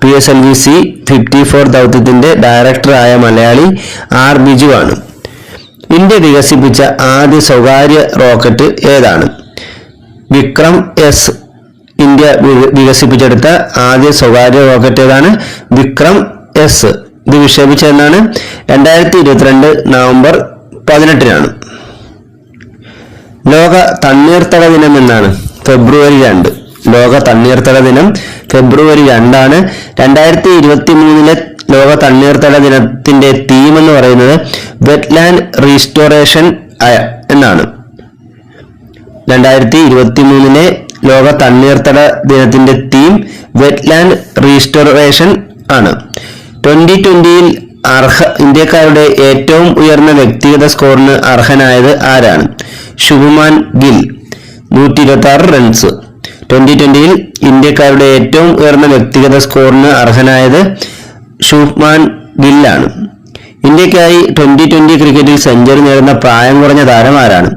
PSLV-C 54 ദൗത്യത്തിന്റെ ഡയറക്ടറായ മലയാളി R. ബിജു ആണ്. ഇന്ത്യ വികസിപ്പിച്ച ആദ്യ സ്വകാര്യ റോക്കറ്റ് ഏതാണ്? വിക്രം എസ്. ഇന്ത്യ വികസിപ്പിച്ചെടുത്ത ആദ്യ സ്വകാര്യ റോക്കറ്റ് ഏതാണ്? വിക്രം എസ്. ഇത് വിക്ഷേപിച്ചതെന്നാണ് 2022 നവംബർ 18-നാണ്. ലോക തണ്ണീർത്തട ദിനം എന്നാണ്? ഫെബ്രുവരി 2. ലോക തണ്ണീർത്തട ദിനം ഫെബ്രുവരി 2-ആണ്. 2023 ലോക തണ്ണീർത്തട ദിനത്തിന്റെ തീം എന്ന് പറയുന്നത് വെറ്റ്ലാൻഡ് റീസ്റ്റോറേഷൻ എന്നാണ്. 2023 ലോക തണ്ണീർത്തട ദിനത്തിന്റെ തീം വെറ്റ്ലാൻഡ് റീസ്റ്റോറേഷൻ ആണ്. 2020 ഇന്ത്യക്കാരുടെ ഏറ്റവും ഉയർന്ന വ്യക്തിഗത സ്കോറിന് അർഹനായത് ആരാണ്? ശുഭ്മാൻ ഗിൽ 126 റൺസ്. 2020 ഇന്ത്യക്കാരുടെ ഏറ്റവും ഉയർന്ന വ്യക്തിഗത സ്കോറിന് അർഹനായത് ശുഭ്മാൻ ഗില്ലാണ്. ഇന്ത്യക്കായി 2020 ക്രിക്കറ്റിൽ സെഞ്ചുറി നേടുന്ന പ്രായം കുറഞ്ഞ താരം ആരാണ്?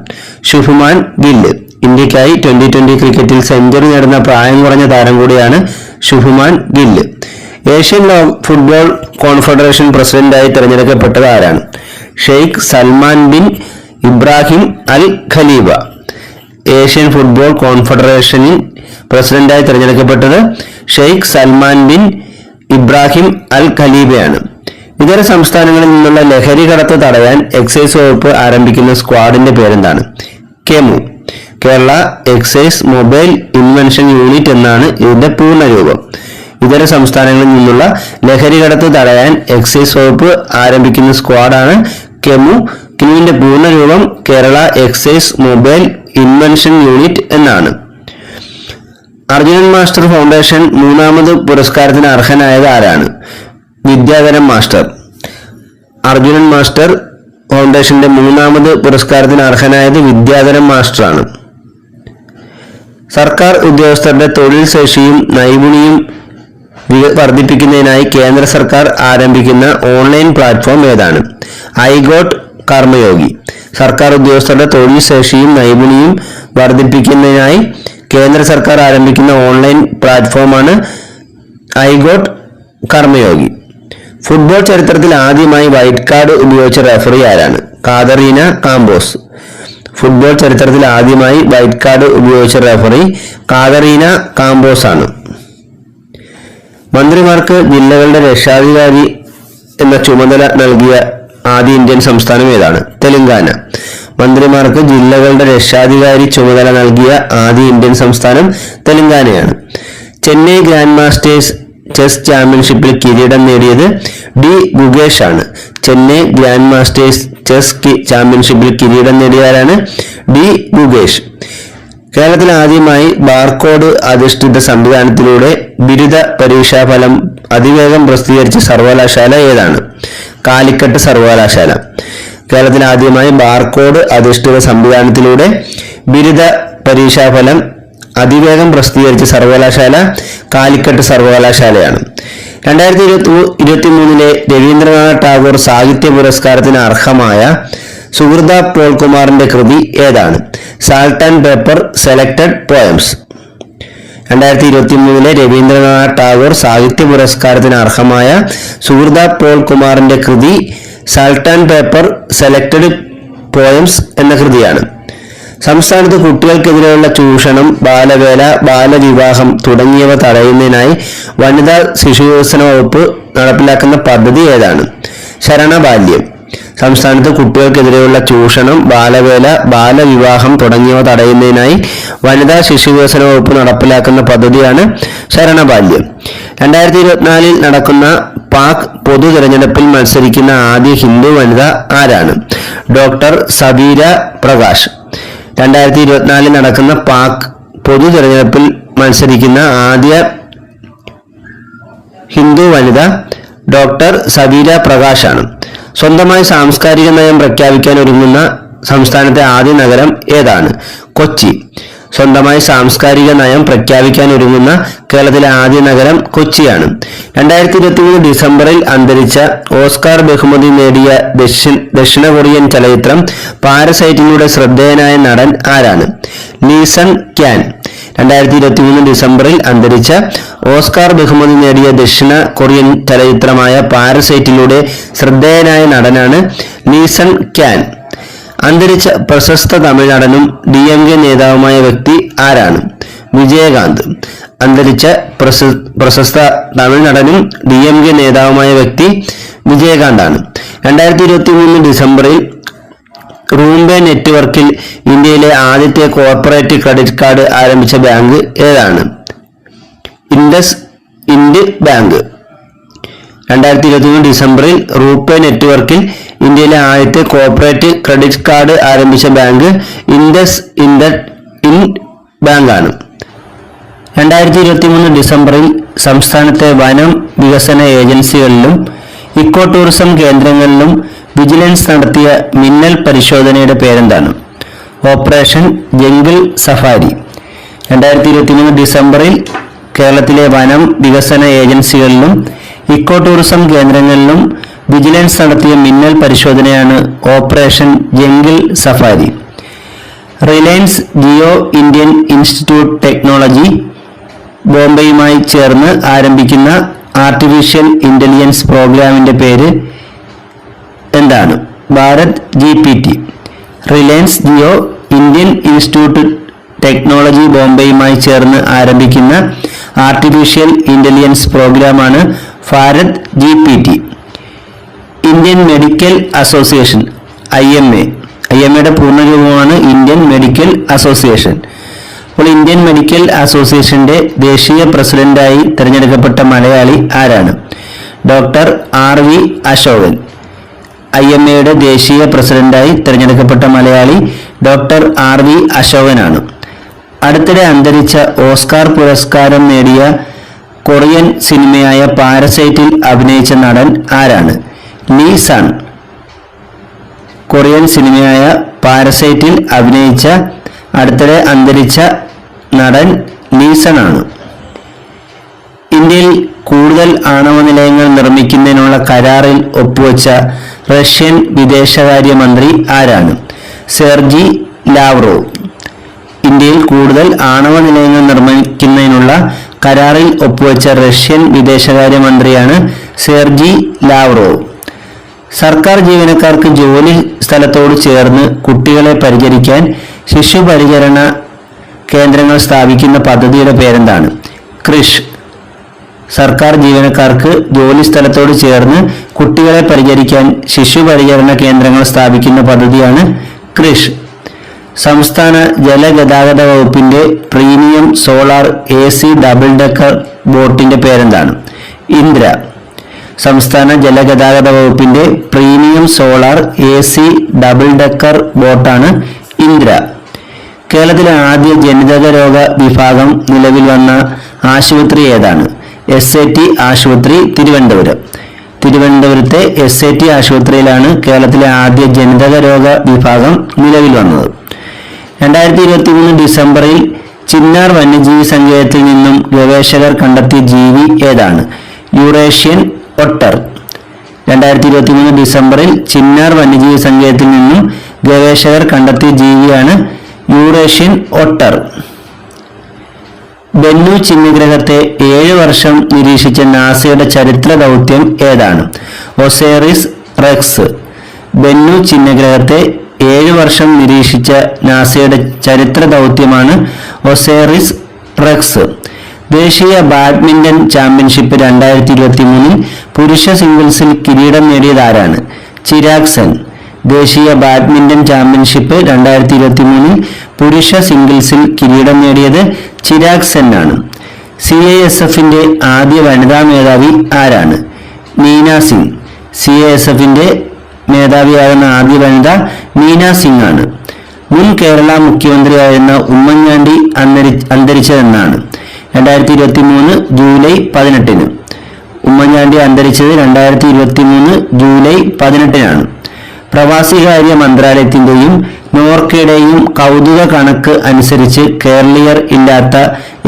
ശുഭ്മാൻ ഗിൽ. ഇന്ത്യക്കായി 2020 ക്രിക്കറ്റിൽ സെഞ്ചുറി നേടുന്ന പ്രായം കുറഞ്ഞ താരം കൂടിയാണ് Shubman Gill. Asian football confederation പ്രസിഡന്റായി തിരഞ്ഞെടുക്കപ്പെട്ടത് ആരാണ്? ഷെയ്ഖ് സൽമാൻ ബിൻ ഇബ്രാഹിം അൽ ഖലീഫ. ഏഷ്യൻ ഫുട്ബോൾ കോൺഫെഡറേഷനിൽ പ്രസിഡന്റായി തിരഞ്ഞെടുക്കപ്പെട്ടത് ഷെയ്ഖ് സൽമാൻ ബിൻ ഇബ്രാഹിം അൽ ഖലീഫയാണ്. ഇതര സംസ്ഥാനങ്ങളിൽ നിന്നുള്ള ലഹരി കടത്ത് തടയാൻ എക്സൈസ് വകുപ്പ് ആരംഭിക്കുന്ന സ്ക്വാഡിന്റെ പേരെന്താണ്? KEMU. Kerala excise mobile invention unit എന്നാണ് ഇതിന്റെ പൂർണ്ണരൂപം. ഇതര സംസ്ഥാനങ്ങളിൽ നിന്നുള്ള ലഹരി കടത്ത് തടയാൻ എക്സൈസ് വകുപ്പ് ആരംഭിക്കുന്ന സ്ക്വാഡാണ് കെമു. കെമുവിന്റെ പൂർണ്ണരൂപം Kerala excise mobile invention unit എന്നാണ്. അർജുനൻ മാസ്റ്റർ ഫൗണ്ടേഷൻ 3ാമത് പുരസ്കാരത്തിന് അർഹനായത് ആരാണ്? വിദ്യാധരൻ മാസ്റ്റർ. അർജുനൻ മാസ്റ്റർ ഫൗണ്ടേഷന്റെ 3ാമത് പുരസ്കാരത്തിന് അർഹനായത് വിദ്യാധരൻ മാസ്റ്ററാണ്. സർക്കാർ ഉദ്യോഗസ്ഥരുടെ തൊഴിൽ ശേഷിയും നൈപുണ്യവും വർദ്ധിപ്പിക്കുന്നതിനായി കേന്ദ്ര സർക്കാർ ആരംഭിക്കുന്ന ഓൺലൈൻ പ്ലാറ്റ്ഫോം ഏതാണ്? ഐഗോട്ട് കർമ്മയോഗി. സർക്കാർ ഉദ്യോഗസ്ഥരുടെ തൊഴിൽ ശേഷിയും നൈപുണ്യവും വർദ്ധിപ്പിക്കുന്നതിനായി കേന്ദ്ര സർക്കാർ ആരംഭിക്കുന്ന ഓൺലൈൻ പ്ലാറ്റ്ഫോമാണ് ഐഗോട്ട് കർമ്മയോഗി. ഫുട്ബോൾ ചരിത്രത്തിൽ ആദ്യമായി വൈറ്റ് കാർഡ് ഉപയോഗിച്ച റഫറി ആരാണ്? കാതറീന കാമ്പോസ്. ഫുട്ബോൾ ചരിത്രത്തിൽ ആദ്യമായി വൈറ്റ് കാർഡ് ഉപയോഗിച്ച റഫറി കാതറീന കാമ്പോസ് ആണ്. മന്ത്രിമാർക്ക് ജില്ലകളുടെ രക്ഷാധികാരി എന്ന ചുമതല നൽകിയ ആദ്യ ഇന്ത്യൻ സംസ്ഥാനം ഏതാണ്? തെലങ്കാന. മന്ത്രിമാർക്ക് ജില്ലകളുടെ രക്ഷാധികാരി ചുമതല നൽകിയ ആദ്യ ഇന്ത്യൻ സംസ്ഥാനം തെലങ്കാനയാണ്. ചെന്നൈ ഗ്രാൻഡ് മാസ്റ്റേഴ്സ് ചെസ് ചാമ്പ്യൻഷിപ്പിൽ കിരീടം നേടിയത് ഡി ഗുഗേഷ് ആണ്. ചെന്നൈ ഗ്രാൻഡ് മാസ്റ്റേഴ്സ് ചെസ് ചാമ്പ്യൻഷിപ്പിൽ കിരീടം നേടിയവരാണ് ഡി ഗുഗേഷ്. കേരളത്തിൽ ആദ്യമായി ബാർകോഡ് അധിഷ്ഠിത സംവിധാനത്തിലൂടെ ബിരുദ പരീക്ഷാഫലം അതിവേഗം പ്രസിദ്ധീകരിച്ച സർവകലാശാല ഏതാണ്? കാലിക്കട്ട് സർവകലാശാല. കേരളത്തിൽ ആദ്യമായി ബാർകോഡ് അധിഷ്ഠിത സംവിധാനത്തിലൂടെ ബിരുദ പരീക്ഷാഫലം അതിവേഗം പ്രസിദ്ധീകരിച്ച സർവകലാശാല കാലിക്കട്ട് സർവകലാശാലയാണ്. 2023 രവീന്ദ്രനാഥ് ടാഗോർ സാഹിത്യ പുരസ്കാരത്തിന് അർഹമായ സുഹൃത പോൾകുമാറിന്റെ കൃതി ഏതാണ്? Salt and pepper selected poems. 2023 Rabindranath Tagore സാഹിത്യ പുരസ്കാരത്തിന് അർഹമായ സുഹൃത പോൾകുമാറിന്റെ കൃതി salt and pepper selected poems എന്ന കൃതിയാണ്. സംസ്ഥാനത്ത് കുട്ടികൾക്കെതിരെയുള്ള ചൂഷണം, ബാലവേല, ബാലവിവാഹം തുടങ്ങിയവ തടയുന്നതിനായി വനിതാ ശിശുവികസന വകുപ്പ് നടപ്പിലാക്കുന്ന പദ്ധതി ഏതാണ്? ശരണബാല്യം. സംസ്ഥാനത്ത് കുട്ടികൾക്കെതിരെയുള്ള ചൂഷണം, ബാലവേല, ബാലവിവാഹം തുടങ്ങിയവ തടയുന്നതിനായി വനിതാ ശിശുവികസന വകുപ്പ് നടപ്പിലാക്കുന്ന പദ്ധതിയാണ് ശരണബാല്യം. 2024 നടക്കുന്ന പാക് പൊതു തെരഞ്ഞെടുപ്പിൽ മത്സരിക്കുന്ന ആദ്യ ഹിന്ദു വനിത ആരാണ്? ഡോക്ടർ സബീര പ്രകാശ്. 2024 നടക്കുന്ന പാക് പൊതു തെരഞ്ഞെടുപ്പിൽ മത്സരിക്കുന്ന ആദ്യ ഹിന്ദു വനിത ഡോക്ടർ സബീര പ്രകാശ് ആണ്. സ്വന്തമായി സാംസ്കാരിക നയം പ്രഖ്യാപിക്കാൻ ഒരുങ്ങുന്ന സംസ്ഥാനത്തെ ആദ്യ നഗരം ഏതാണ്? കൊച്ചി. സ്വന്തമായി സാംസ്കാരിക നയം പ്രഖ്യാപിക്കാൻ ഒരുങ്ങുന്ന കേരളത്തിലെ ആദ്യ നഗരം കൊച്ചിയാണ്. 2023 ഡിസംബറിൽ അന്തരിച്ച ഓസ്കാർ ബഹുമതി നേടിയ ദക്ഷിണ കൊറിയൻ ചലച്ചിത്രം പാരസൈറ്റിലൂടെ ശ്രദ്ധേയനായ നടൻ ആരാണ്? Lee sun can. 2023 ഡിസംബറിൽ അന്തരിച്ച ഓസ്കാർ ബഹുമതി നേടിയ ദക്ഷിണ കൊറിയൻ ചലച്ചിത്രമായ പാരസൈറ്റിലൂടെ ശ്രദ്ധേയനായ നടനാണ് ലീ സൺ ക്യാൻ. അന്തരിച്ച പ്രശസ്ത തമിഴ് നടനും DMK നേതാവുമായ വ്യക്തി ആരാണ്? വിജയകാന്ത്. അന്തരിച്ച പ്രശസ്ത തമിഴ് നടനും DMK നേതാവുമായ വ്യക്തി വിജയകാന്താണ്. 2023 ഡിസംബറിൽ റൂംബേ നെറ്റ്വർക്കിൽ ഇന്ത്യയിലെ ആദ്യത്തെ കോർപ്പറേറ്റ് ക്രെഡിറ്റ് കാർഡ് ആരംഭിച്ച ബാങ്ക് ഏതാണ്? ഇൻഡസ് ഇൻഡ് ബാങ്ക്. 2023 ഡിസംബറിൽ റൂപേ നെറ്റ്വർക്കിൽ ഇന്ത്യയിലെ ആദ്യത്തെ കോർപ്പറേറ്റ് ക്രെഡിറ്റ് കാർഡ് ആരംഭിച്ച ബാങ്ക് ഇൻഡസ് ഇൻഡ് ബാങ്ക് ആണ്. 2023 ഡിസംബറിൽ സംസ്ഥാനത്തെ വനം വികസന ഏജൻസികളിലും ഇക്കോ ടൂറിസം കേന്ദ്രങ്ങളിലും വിജിലൻസ് നടത്തിയ മിന്നൽ പരിശോധനയുടെ പേരെന്താണ്? Operation jungle safari. 2023 ഡിസംബറിൽ കേരളത്തിലെ വനം വികസന ഏജൻസികളിലും ഇക്കോ ടൂറിസം കേന്ദ്രങ്ങളിലും വിജിലൻസ് നടത്തിയ മിന്നൽ പരിശോധനയാണ് operation jungle safari. Reliance Jio Indian institute technology ബോംബെയുമായി ചേർന്ന് ആരംഭിക്കുന്ന ആർട്ടിഫിഷ്യൽ ഇന്റലിജൻസ് പ്രോഗ്രാമിന്റെ പേര് എന്താണ്? Bharat GPT. Reliance Jio Indian institute technology ബോംബെയുമായി ചേർന്ന് ആരംഭിക്കുന്ന ആർട്ടിഫിഷ്യൽ ഇന്റലിജൻസ് പ്രോഗ്രാമാണ് Bharat GPT. Indian medical association IMA പൂർണ്ണരൂപമാണ് ഇന്ത്യൻ മെഡിക്കൽ അസോസിയേഷൻ. അപ്പോൾ ഇന്ത്യൻ മെഡിക്കൽ അസോസിയേഷന്റെ ദേശീയ പ്രസിഡന്റായി തിരഞ്ഞെടുക്കപ്പെട്ട മലയാളി ആരാണ്? Doctor RV Ashokan. IMAയുടെ ദേശീയ പ്രസിഡന്റായി തിരഞ്ഞെടുക്കപ്പെട്ട മലയാളി ഡോക്ടർ RV അശോകനാണ്. അടുത്തിടെ അന്തരിച്ച ഓസ്കാർ പുരസ്കാരം നേടിയ കൊറിയൻ സിനിമയായ പാരസൈറ്റിൽ അഭിനയിച്ച നടൻ ആരാണ്? Lee Sun. കൊറിയൻ സിനിമയായ പാരസൈറ്റിൽ അഭിനയിച്ച അടുത്തിടെ അന്തരിച്ച നടൻ ലീ സൺ ആണ്. ഇന്ത്യയിൽ കൂടുതൽ ആണവ നിലയങ്ങൾ നിർമ്മിക്കുന്നതിനുള്ള കരാറിൽ ഒപ്പുവെച്ച റഷ്യൻ വിദേശകാര്യമന്ത്രി ആരാണ്? Sergey Lavrov. ഇന്ത്യയിൽ കൂടുതൽ ആണവ നിലയങ്ങൾ നിർമ്മിക്കുന്നതിനുള്ള കരാറിൽ ഒപ്പുവെച്ച റഷ്യൻ വിദേശകാര്യമന്ത്രിയാണ് സെർജി ലാവ്റോവ്. സർക്കാർ ജീവനക്കാർക്ക് ജോലി സ്ഥലത്തോട് ചേർന്ന് കുട്ടികളെ പരിചരിക്കാൻ ശിശുപരിചരണ കേന്ദ്രങ്ങൾ സ്ഥാപിക്കുന്ന പദ്ധതിയുടെ പേരെന്താണ്? ക്രിഷ്. സർക്കാർ ജീവനക്കാർക്ക് ജോലി സ്ഥലത്തോട് ചേർന്ന് കുട്ടികളെ പരിചരിക്കാൻ ശിശുപരിചരണ കേന്ദ്രങ്ങൾ സ്ഥാപിക്കുന്ന പദ്ധതിയാണ് ക്രിഷ്. സംസ്ഥാന ജലഗതാഗത വകുപ്പിന്റെ premium solar AC double decker ബോട്ടിന്റെ പേരെന്താണ്? ഇന്ദ്ര. സംസ്ഥാന ജലഗതാഗത വകുപ്പിന്റെ premium solar AC double decker ബോട്ടാണ് ഇന്ദ്ര. കേരളത്തിലെ ആദ്യ ജനിതക രോഗ വിഭാഗം നിലവിൽ വന്ന ആശുപത്രി ഏതാണ്? SAT ആശുപത്രി, തിരുവനന്തപുരം. തിരുവനന്തപുരത്തെ SAT ആശുപത്രിയിലാണ് കേരളത്തിലെ ആദ്യ ജനിതക രോഗ വിഭാഗം നിലവിൽ വന്നത്. 2023 ഡിസംബറിൽ ചിന്നാർ വന്യജീവി സങ്കേതത്തിൽ നിന്നും ഗവേഷകർ കണ്ടെത്തിയ ജീവി ഏതാണ്? Eurasian otter. 2023 ഡിസംബറിൽ ചിന്നാർ വന്യജീവി സങ്കേതത്തിൽ നിന്നും ഗവേഷകർ കണ്ടെത്തിയ ജീവിയാണ് യൂറേഷ്യൻ ഒട്ടർ. ബെന്നു ചിഹ്നഗ്രഹത്തെ 7 വർഷം നിരീക്ഷിച്ച നാസയുടെ ചരിത്ര ദൗത്യം ഏതാണ്? ഒസേറിസ് റെക്സ്. ബെന്നു ചിഹ്നഗ്രഹത്തെ 7 വർഷം നിരീക്ഷിച്ച നാസയുടെ ചരിത്ര ദൗത്യമാണ് ഒസേറിസ് റെക്സ്. ദേശീയ ബാഡ്മിന്റൺ ചാമ്പ്യൻഷിപ്പ് 2023 പുരുഷ സിംഗിൾസിൽ കിരീടം നേടിയത് ആരാണ്? ചിരാഗ് സെൻ. ദേശീയ ബാഡ്മിന്റൺ ചാമ്പ്യൻഷിപ്പ് 2023 പുരുഷ സിംഗിൾസിൽ കിരീടം നേടിയത് ചിരാഗ് സെൻ ആണ്. CISFന്റെ ആദ്യ വനിതാ മേധാവി ആരാണ്? നീന സിംഗ്. CISFന്റെ മേധാവിയാകുന്ന ആദ്യ വനിത നീന സിംഗ് ആണ്. മുൻ കേരള മുഖ്യമന്ത്രിയായിരുന്ന ഉമ്മൻചാണ്ടി അന്തരിച്ചതെന്നാണ്? 2023 ജൂലൈ 18. ഉമ്മൻചാണ്ടി അന്തരിച്ചത് 2023 ജൂലൈ 18 പ്രവാസികാര്യ മന്ത്രാലയത്തിന്റെയും നോർക്കയുടെയും കൗതുക കണക്ക് അനുസരിച്ച് കേരളീയർ ഇല്ലാത്ത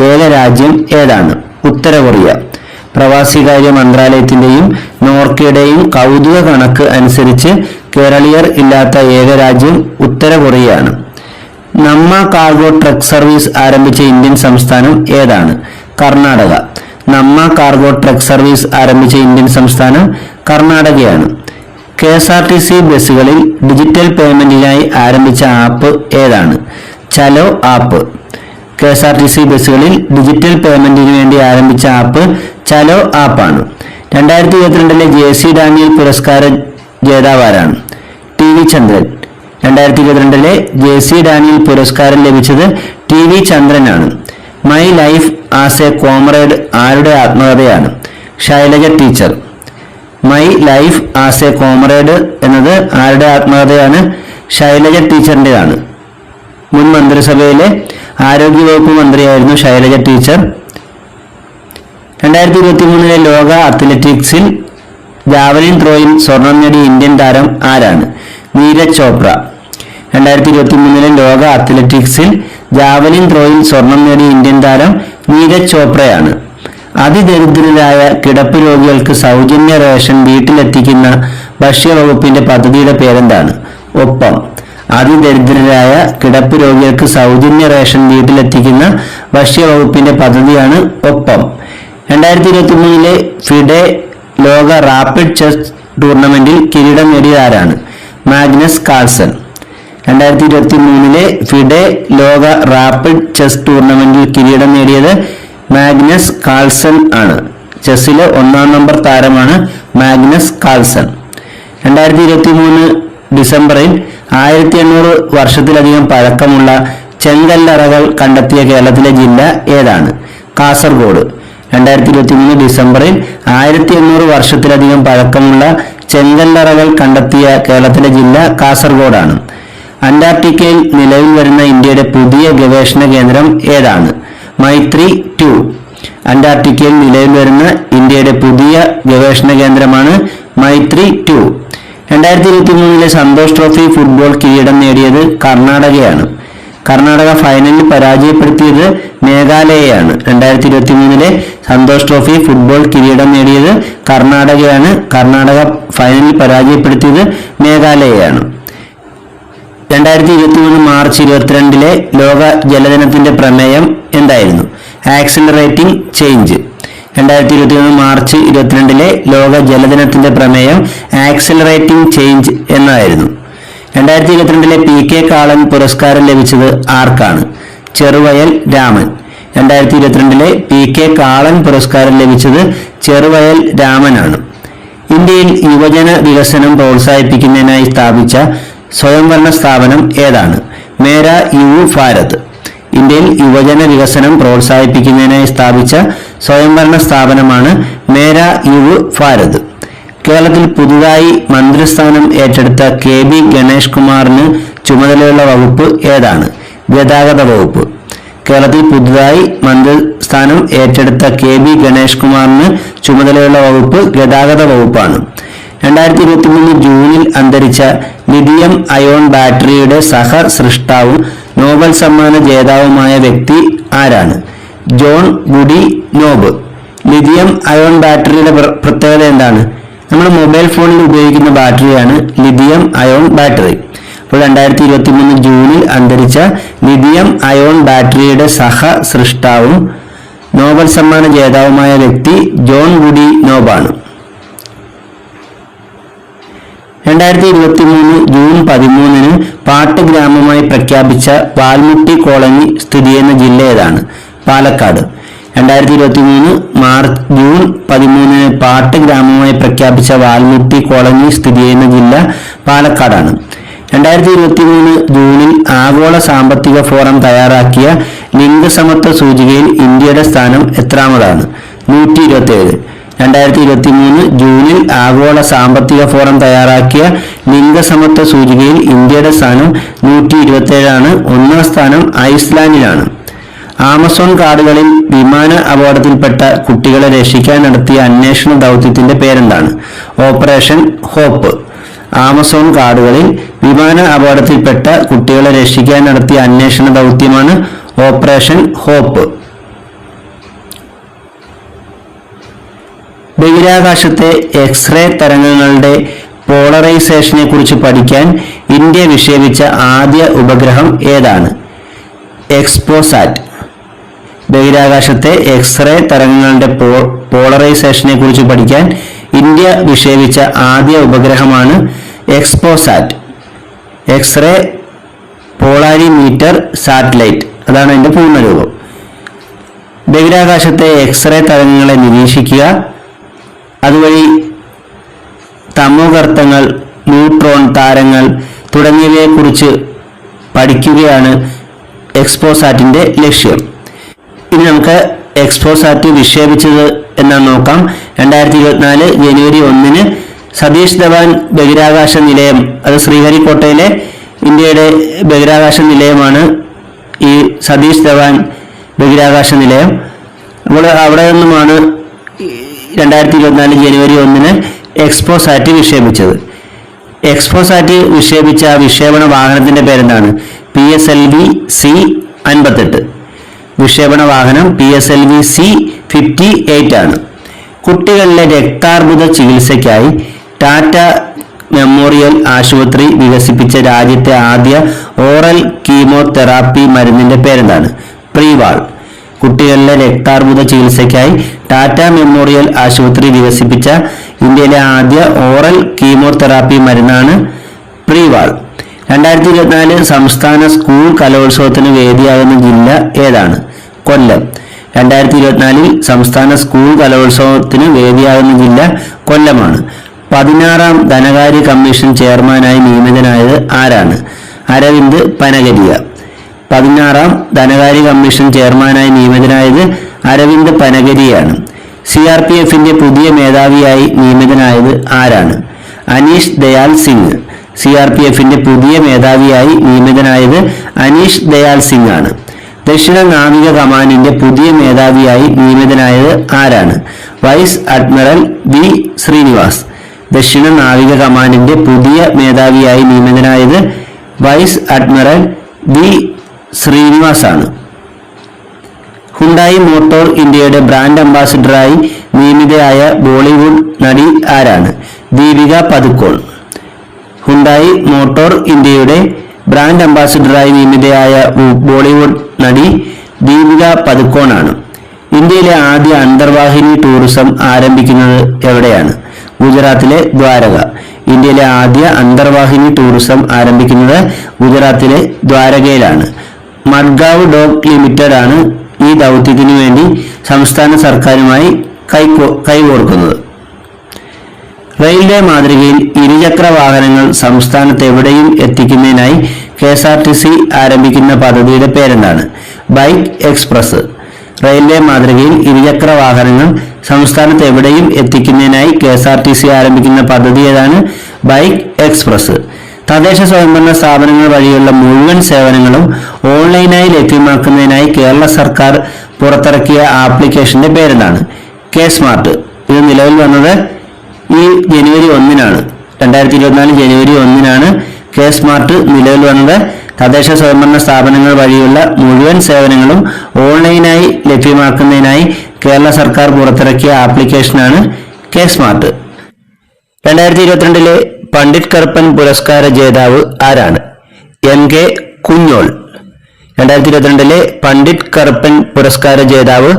ഏക രാജ്യം ഏതാണ്? ഉത്തര കൊറിയ. പ്രവാസികാര്യ മന്ത്രാലയത്തിന്റെയും നോർക്കയുടെയും കൗതുക കണക്ക് അനുസരിച്ച് കേരളീയർ ഇല്ലാത്ത ഏക രാജ്യം ഉത്തര കൊറിയയാണ്. നമ്മ കാർഗോ ട്രക്ക് സർവീസ് ആരംഭിച്ച ഇന്ത്യൻ സംസ്ഥാനം ഏതാണ്? കർണാടക. നമ്മ കാർഗോ ട്രക്ക് സർവീസ് ആരംഭിച്ച ഇന്ത്യൻ സംസ്ഥാനം കർണാടകയാണ്. KSRTC ബസ്സുകളിൽ ഡിജിറ്റൽ പേയ്മെന്റിനായി ആരംഭിച്ച ആപ്പ് ഏതാണ്? ചലോ ആപ്പ്. KSRTC ബസ്സുകളിൽ ഡിജിറ്റൽ പേയ്മെന്റിന് വേണ്ടി ആരംഭിച്ച ആപ്പ് ചലോ ആപ്പാണ്. 2022 JC ഡാനിയൽ പുരസ്കാര ജേതാവാരാണ്? TV ചന്ദ്രൻ. 2022 JC ഡാനിയൽ പുരസ്കാരം ലഭിച്ചത് TV ചന്ദ്രനാണ്. My life as a comrade ആരുടെ ആത്മകഥയാണ്? Shailaja teacher. My life as a comrade എന്നത് ആരുടെ ആത്മകഥയാണ്? ശൈലജ ടീച്ചറിൻ്റെതാണ്. മുൻ മന്ത്രിസഭയിലെ ആരോഗ്യവകുപ്പ് മന്ത്രിയായിരുന്നു ശൈലജ ടീച്ചർ. 2023 ലോക അത്ലറ്റിക്സിൽ ജാവലിൻ ത്രോയിൽ സ്വർണം നേടിയ ഇന്ത്യൻ താരം ആരാണ്? നീരജ് ചോപ്ര. 2023 ലോക അത്ലറ്റിക്സിൽ ജാവലിൻ ത്രോയിൽ സ്വർണം നേടിയ ഇന്ത്യൻ താരം നീരജ് ചോപ്രയാണ്. അതിദരിദ്രരായ കിടപ്പ് രോഗികൾക്ക് സൗജന്യ റേഷൻ വീട്ടിലെത്തിക്കുന്ന ഭക്ഷ്യവകുപ്പിന്റെ പദ്ധതിയുടെ പേരെന്താണ്? ഒപ്പം. അതിദരിദ്രരായ കിടപ്പ് രോഗികൾക്ക് സൗജന്യ റേഷൻ വീട്ടിലെത്തിക്കുന്ന ഭക്ഷ്യവകുപ്പിന്റെ പദ്ധതിയാണ് ഒപ്പം. 2023 ഫിഡെ ലോക റാപ്പിഡ് ചെസ് ടൂർണമെന്റിൽ കിരീടം നേടിയ ആരാണ്? Magnus Carlsen. 2023 ഫിഡെ ലോക റാപ്പിഡ് ചെസ് ടൂർണമെന്റിൽ കിരീടം നേടിയത് മാഗ്നസ് കാൾസൺ ആണ്. ചെസ്സിലെ 1-ാം നമ്പർ താരമാണ് മാഗ്നസ് കാൾസൺ. 2023 ഡിസംബറിൽ 1800 വർഷത്തിലധികം പഴക്കമുള്ള ചെങ്കല്ലറകൾ കണ്ടെത്തിയ കേരളത്തിലെ ജില്ല ഏതാണ്? കാസർഗോഡ്. 2023 ഡിസംബറിൽ 1800 വർഷത്തിലധികം പഴക്കമുള്ള ചെങ്കല്ലറകൾ കണ്ടെത്തിയ കേരളത്തിലെ ജില്ല കാസർഗോഡാണ്. അന്റാർട്ടിക്കയിൽ നിലവിൽ വരുന്ന ഇന്ത്യയുടെ പുതിയ ഗവേഷണ കേന്ദ്രം ഏതാണ്? മൈത്രി 2. അന്റാർട്ടിക്കയിൽ നിലവിൽ വരുന്ന ഇന്ത്യയുടെ പുതിയ ഗവേഷണ കേന്ദ്രമാണ് മൈത്രി 2. 2023 സന്തോഷ് ട്രോഫി ഫുട്ബോൾ കിരീടം നേടിയത് കർണാടകയാണ്. കർണാടക ഫൈനലിൽ പരാജയപ്പെടുത്തിയത് മേഘാലയയാണ്. 2023 സന്തോഷ് ട്രോഫി ഫുട്ബോൾ കിരീടം നേടിയത് കർണാടകയാണ്. കർണാടക ഫൈനലിൽ പരാജയപ്പെടുത്തിയത് മേഘാലയയാണ്. 2023 മാർച്ച് 22 ലോക ജലദിനത്തിന്റെ പ്രമേയം എന്തായിരുന്നു? Accelerating change. 2023 മാർച്ച് 22 ലോക ജലദിനത്തിന്റെ പ്രമേയം ആക്സിലറേറ്റിംഗ് ചേഞ്ച് എന്നായിരുന്നു. 2022 PK കാളൻ പുരസ്കാരം ലഭിച്ചത് ആർക്കാണ്? ചെറുവയൽ രാമൻ. 2022 PK കാളൻ പുരസ്കാരം ലഭിച്ചത് ചെറുവയൽ രാമനാണ്. ഇന്ത്യയിൽ യുവജന വികസനം പ്രോത്സാഹിപ്പിക്കുന്നതിനായി സ്ഥാപിച്ച സ്വയംഭരണ സ്ഥാപനം ഏതാണ്? മേരാ യുവ ഭാരത്. ഇന്ത്യയിൽ യുവജന വികസനം പ്രോത്സാഹിപ്പിക്കുന്നതിനായി സ്ഥാപിച്ച സ്വയംഭരണ സ്ഥാപനമാണ് മേരാ യുവ ഭാരത്. കേരളത്തിൽ പുതുതായി മന്ത്രിസ്ഥാനം ഏറ്റെടുത്ത KB ഗണേഷ് കുമാറിന് ചുമതലയുള്ള വകുപ്പ് ഏതാണ്? ഗതാഗത വകുപ്പ്. കേരളത്തിൽ പുതുതായി മന്ത്രിസ്ഥാനം ഏറ്റെടുത്ത KB ഗണേഷ് കുമാറിന് ചുമതലയുള്ള വകുപ്പ് ഗതാഗത വകുപ്പാണ്. 2023 ജൂണിൽ അന്തരിച്ച ലിഥിയം അയോൺ ബാറ്ററിയുടെ സഹ സൃഷ്ടാവും നോബൽ സമ്മാന ജേതാവുമായ വ്യക്തി ആരാണ്? John Gudi knob. Lithium ion ബാറ്ററിയുടെ പ്രത്യേകത എന്താണ്? നമ്മൾ മൊബൈൽ ഫോണിൽ ഉപയോഗിക്കുന്ന ബാറ്ററിയാണ് ലിഥിയം അയോൺ ബാറ്ററി. അപ്പോൾ 2023 ജൂണിൽ അന്തരിച്ച ലിഥിയം അയോൺ ബാറ്ററിയുടെ സഹ സൃഷ്ടാവും നോബൽ സമ്മാന ജേതാവുമായ വ്യക്തി ജോൺ ഗുഡി നോബാണ്. 2023 ജൂൺ 13 പാട്ടുഗ്രാമമായി പ്രഖ്യാപിച്ച വാൽമുട്ടി കോളനി സ്ഥിതി ചെയ്യുന്ന ജില്ല ഏതാണ്? പാലക്കാട്. 2023 ജൂൺ 13 പാട്ടുഗ്രാമമായി പ്രഖ്യാപിച്ച വാൽമുട്ടി കോളനി സ്ഥിതി ചെയ്യുന്ന ജില്ല പാലക്കാടാണ്. 2023 ജൂണിൽ ആഗോള സാമ്പത്തിക ഫോറം തയ്യാറാക്കിയ ലിംഗസമത്വ സൂചികയിൽ ഇന്ത്യയുടെ സ്ഥാനം എത്രാമതാണ്? 127. 2023 ജൂണിൽ ആഗോള സാമ്പത്തിക ഫോറം തയ്യാറാക്കിയ ലിംഗസമത്വ സൂചികയിൽ ഇന്ത്യയുടെ സ്ഥാനം 127ആണ്. 1-ാം സ്ഥാനം ഐസ്ലാൻഡിലാണ്. ആമസോൺ കാടുകളിൽ വിമാന അപകടത്തിൽപ്പെട്ട കുട്ടികളെ രക്ഷിക്കാൻ നടത്തിയ അന്വേഷണ ദൗത്യത്തിന്റെ പേരെന്താണ്? Operation hope. ആമസോൺ കാടുകളിൽ വിമാന അപകടത്തിൽപ്പെട്ട കുട്ടികളെ രക്ഷിക്കാൻ നടത്തിയ അന്വേഷണ ദൗത്യമാണ് ഓപ്പറേഷൻ ഹോപ്പ്. ബഹിരാകാശത്തെ എക്സ്റേ തരംഗങ്ങളുടെ പോളറൈസേഷനെ കുറിച്ച് പഠിക്കാൻ ഇന്ത്യ വിക്ഷേപിച്ച ആദ്യ ഉപഗ്രഹം ഏതാണ്? എക്സ്പോസാറ്റ്. ബഹിരാകാശത്തെ എക്സ്റേ തരംഗങ്ങളുടെ പോളറൈസേഷനെ കുറിച്ച് പഠിക്കാൻ ഇന്ത്യ വിക്ഷേപിച്ച ആദ്യ ഉപഗ്രഹമാണ് എക്സ്പോസാറ്റ്. എക്സ്റേ പോളാരിമീറ്റർ സാറ്റലൈറ്റ്, അതാണ് അതിന്റെ പൂർണ്ണരൂപം. ബഹിരാകാശത്തെ എക്സ്റേ തരംഗങ്ങളെ നിരീക്ഷിക്കുക, അതുവഴി തമോഗർത്തങ്ങൾ, ന്യൂട്രോൺ താരങ്ങൾ തുടങ്ങിയവയെക്കുറിച്ച് പഠിക്കുകയാണ് എക്സ്പോസാറ്റിന്റെ ലക്ഷ്യം. ഇനി നമുക്ക് എക്സ്പോസാറ്റ് വിക്ഷേപിച്ചത് എന്നാണ് നോക്കാം. 2024 ജനുവരി 1 സതീഷ് ധവാൻ ബഹിരാകാശ നിലയം, അത് ശ്രീഹരിക്കോട്ടയിലെ ഇന്ത്യയുടെ ബഹിരാകാശ നിലയമാണ് ഈ സതീഷ് ധവാൻ ബഹിരാകാശ നിലയം. അപ്പോൾ അവിടെ നിന്നുമാണ് 2024 ജനുവരി 1 എക്സ്പോസാറ്റ് വിക്ഷേപിച്ചത്. എക്സ്പോസാറ്റ് വിക്ഷേപിച്ച വിക്ഷേപണ വാഹനത്തിന്റെ പേരെന്താണ്? PSLV-C-58. വിക്ഷേപണ വാഹനം PSLV-C-58 ആണ്. കുട്ടികളിലെ രക്താർബുദ ചികിത്സയ്ക്കായി ടാറ്റ മെമ്മോറിയൽ ആശുപത്രി വികസിപ്പിച്ച രാജ്യത്തെ ആദ്യ ഓറൽ കീമോതെറാപ്പി മരുന്നിന്റെ പേരെന്താണ്? പ്രീവാൾ. കുട്ടികളിലെ രക്താർബുദ ചികിത്സയ്ക്കായി ടാറ്റ മെമ്മോറിയൽ ആശുപത്രി വികസിപ്പിച്ച ഇന്ത്യയിലെ ആദ്യ ഓറൽ കീമോതെറാപ്പി മരുന്നാണ് പ്രീവാൾ. 2024 സംസ്ഥാന സ്കൂൾ കലോത്സവത്തിന് വേദിയാകുന്ന ജില്ല ഏതാണ്? കൊല്ലം. 2024 സംസ്ഥാന സ്കൂൾ കലോത്സവത്തിന് വേദിയാകുന്ന ജില്ല കൊല്ലമാണ്. 16ാം ധനകാര്യ കമ്മീഷൻ ചെയർമാനായി നിയമിതനായത് ആരാണ്? അരവിന്ദ് പനഗരിയ. 16ാം ധനകാര്യ കമ്മീഷൻ ചെയർമാനായി നിയമിതനായത് അരവിന്ദ് പനഗരിയാണ്. CRPFന്റെ പുതിയ മേധാവിയായി നിയമിതനായത് ആരാണ്? അനീഷ് ദയാൽ സിംഗ്. CRPFന്റെ പുതിയ മേധാവിയായി നിയമിതനായത് അനീഷ് ദയാൽ സിംഗ് ആണ്. ദക്ഷിണ നാവിക കമാൻഡിന്റെ പുതിയ മേധാവിയായി നിയമിതനായത് ആരാണ്? Vice admiral V Srinivas. ദക്ഷിണ നാവിക കമാൻഡിന്റെ പുതിയ മേധാവിയായി നിയമിതനായത് വൈസ് അഡ്മിറൽ വി ശ്രീനിവാസ് ആണ്. ഹുണ്ടായി മോട്ടോർ ഇന്ത്യയുടെ ബ്രാൻഡ് അംബാസിഡറായി നിയമിതയായ ബോളിവുഡ് നടി ആരാണ്? ദീപിക പദുക്കോൺ. ഹുണ്ടായി മോട്ടോർ ഇന്ത്യയുടെ ബ്രാൻഡ് അംബാസിഡറായി നിയമിതയായ ബോളിവുഡ് നടി ദീപിക പദുക്കോൺ ആണ്. ഇന്ത്യയിലെ ആദ്യ അന്തർവാഹിനി ടൂറിസം ആരംഭിക്കുന്നത് എവിടെയാണ്? ഗുജറാത്തിലെ ദ്വാരക. ഇന്ത്യയിലെ ആദ്യ അന്തർവാഹിനി ടൂറിസം ആരംഭിക്കുന്നത് ഗുജറാത്തിലെ ദ്വാരകയിലാണ്. മഡ്ഗാവ് ഡോക്ക് ലിമിറ്റഡ് ആണ് ഈ ദൗത്യത്തിനു വേണ്ടി സംസ്ഥാന സർക്കാരുമായി കൈകോർക്കുന്നത്. റെയിൽവേ മാതൃകയിൽ ഇരുചക്ര വാഹനങ്ങൾ സംസ്ഥാനത്ത് എവിടെയും എത്തിക്കുന്നതിനായി KSRTC ആരംഭിക്കുന്ന പദ്ധതിയുടെ പേരെന്താണ്? Bike express. റെയിൽവേ മാതൃകയിൽ ഇരുചക്ര വാഹനങ്ങൾ സംസ്ഥാനത്ത് എവിടെയും എത്തിക്കുന്നതിനായി KSRTC ആരംഭിക്കുന്ന പദ്ധതി ഏതാണ്? Bike express. തദ്ദേശ സ്വയംഭരണ സ്ഥാപനങ്ങൾ വഴിയുള്ള മുഴുവൻ സേവനങ്ങളും ഓൺലൈനായി ലഭ്യമാക്കുന്നതിനായി കേരള സർക്കാർ പുറത്തിറക്കിയ ആപ്ലിക്കേഷന്റെ പേരെന്താണ്? K-സ്മാർട്ട്. ഇത് നിലവിൽ വന്നത് ഈ ജനുവരി 1 2024 ജനുവരി 1 K-സ്മാർട്ട് നിലവിൽ വന്നത്. തദ്ദേശ സ്വയംഭരണ സ്ഥാപനങ്ങൾ വഴിയുള്ള മുഴുവൻ സേവനങ്ങളും ഓൺലൈനായി ലഭ്യമാക്കുന്നതിനായി കേരള സർക്കാർ പുറത്തിറക്കിയ ആപ്ലിക്കേഷനാണ് K-സ്മാർട്ട്. 2022 പണ്ഡിറ്റ് കറുപ്പൻ പുരസ്കാര ജേതാവ് ആരാണ്? MK കുഞ്ഞോൾ. 2022 പണ്ഡിറ്റ് കറുപ്പൻ പുരസ്കാര ജേതാവ്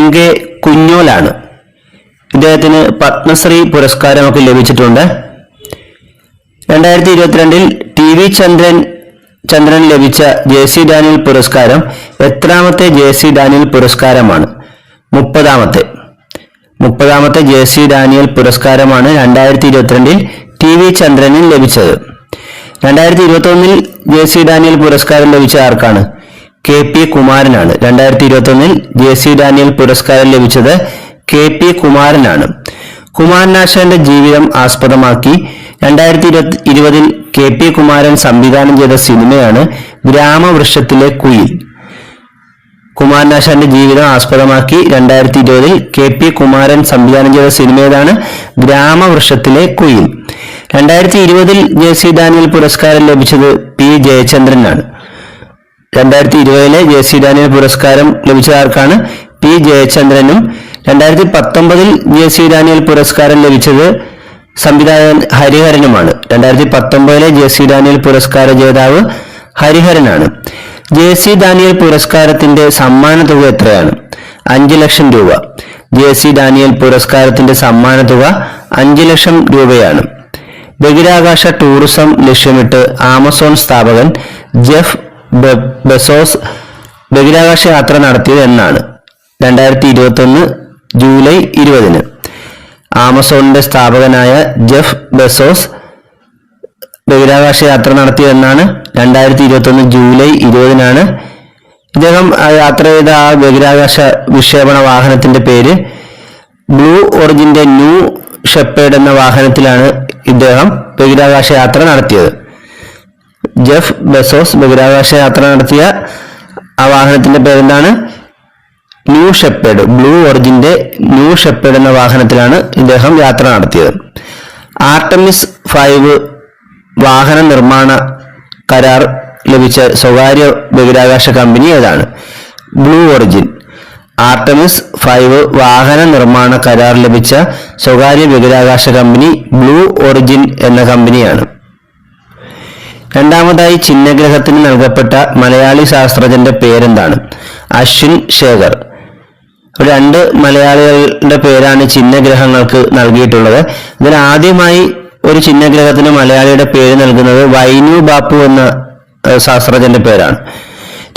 MK കുഞ്ഞോലാണ്. ഇദ്ദേഹത്തിന് പത്മശ്രീ പുരസ്കാരമൊക്കെ ലഭിച്ചിട്ടുണ്ട്. 2022 TV ചന്ദ്രൻ ലഭിച്ച JC ഡാനിയൽ പുരസ്കാരം എത്രാമത്തെ JC ഡാനിയൽ പുരസ്കാരമാണ്? 30ാമത്തെ JC ഡാനിയൽ പുരസ്കാരമാണ് 2022 TV ചന്ദ്രനിൽ ലഭിച്ചത്. 2021 JC ഡാനിയൽ പുരസ്കാരം ലഭിച്ച ആർക്കാണ്? KP കുമാരനാണ്. 2021 JC ഡാനിയൽ പുരസ്കാരം ലഭിച്ചത് KP കുമാരനാണ്. കുമാരനാശാന്റെ ജീവിതം ആസ്പദമാക്കി 2020 KP കുമാരൻ സംവിധാനം ചെയ്ത സിനിമയാണ് ഗ്രാമവൃക്ഷത്തിലെ കുയിൽ. കുമാരനാശാന്റെ ജീവിതം ആസ്പദമാക്കി 2020 KP കുമാരൻ സംവിധാനം ചെയ്ത സിനിമ ഏതാണ്? ഗ്രാമവൃക്ഷത്തിലെ കുയിൽ. 2020 JC ഡാനിയൽ പുരസ്കാരം ലഭിച്ചത് P ജയചന്ദ്രനാണ്. 2020 JC ഡാനിയൽ പുരസ്കാരം ലഭിച്ച ആർക്കാണ്? P ജയചന്ദ്രനും. 2019 JC ഡാനിയൽ പുരസ്കാരം ലഭിച്ചത് സംവിധായകൻ ഹരിഹരനുമാണ്. 2019 JC ഡാനിയൽ പുരസ്കാര ജേതാവ് ഹരിഹരനാണ്. JC ഡാനിയൽ പുരസ്കാരത്തിന്റെ സമ്മാന തുക എത്രയാണ്? 5 ലക്ഷം രൂപ. JC ഡാനിയൽ പുരസ്കാരത്തിന്റെ സമ്മാന തുക 5 ലക്ഷം രൂപയാണ്. ബഹിരാകാശ ടൂറിസം ലക്ഷ്യമിട്ട് ആമസോൺ സ്ഥാപകൻ ജെഫ് ബെസോസ് ബഹിരാകാശ യാത്ര നടത്തിയത് എന്നാണ്? 2021 ജൂലൈ 20. ആമസോണിന്റെ സ്ഥാപകനായ ജെഫ് ബെസോസ് ബഹിരാകാശ യാത്ര നടത്തിയതെന്നാണ്? 2021 ജൂലൈ 20. ഇദ്ദേഹം യാത്ര ചെയ്ത ആ ബഹിരാകാശ വിക്ഷേപണ വാഹനത്തിന്റെ പേര് ബ്ലൂ ഒറിജിന്റെ ന്യൂ ഷെപ്പേർഡ് എന്ന വാഹനത്തിലാണ് ഇദ്ദേഹം ബഹിരാകാശ യാത്ര നടത്തിയത്. ജെഫ് ബെസോസ് ബഹിരാകാശ യാത്ര നടത്തിയ ആ വാഹനത്തിന്റെ പേരെന്താണ്? New shepherd. ബ്ലൂ ഒറിജിന്റെ ന്യൂ ഷെപ്പേർഡ് എന്ന വാഹനത്തിലാണ് ഇദ്ദേഹം യാത്ര നടത്തിയത്. ആർടെമിസ് 5 വാഹന നിർമ്മാണ കരാർ ലഭിച്ച സ്വകാര്യ ബഹിരാകാശ കമ്പനി ഏതാണ്? Blue origin. ആർടെമിസ് 5 വാഹന നിർമ്മാണ കരാർ ലഭിച്ച സ്വകാര്യ ബഹിരാകാശ കമ്പനി ബ്ലൂ ഒറിജിൻ എന്ന കമ്പനിയാണ്. രണ്ടാമതായി ചിഹ്നഗ്രഹത്തിന് നൽകപ്പെട്ട മലയാളി ശാസ്ത്രജ്ഞന്റെ പേരെന്താണ്? അശ്വിൻ ശേഖർ. 2 മലയാളികളുടെ പേരാണ് ചിഹ്നഗ്രഹങ്ങൾക്ക് നൽകിയിട്ടുള്ളത്. ഇതിൽ ആദ്യമായി ഒരു ചിഹ്നഗ്രഹത്തിന് മലയാളിയുടെ പേര് നൽകുന്നത് വൈനു ബാപ്പു എന്ന ശാസ്ത്രജ്ഞന്റെ പേരാണ്.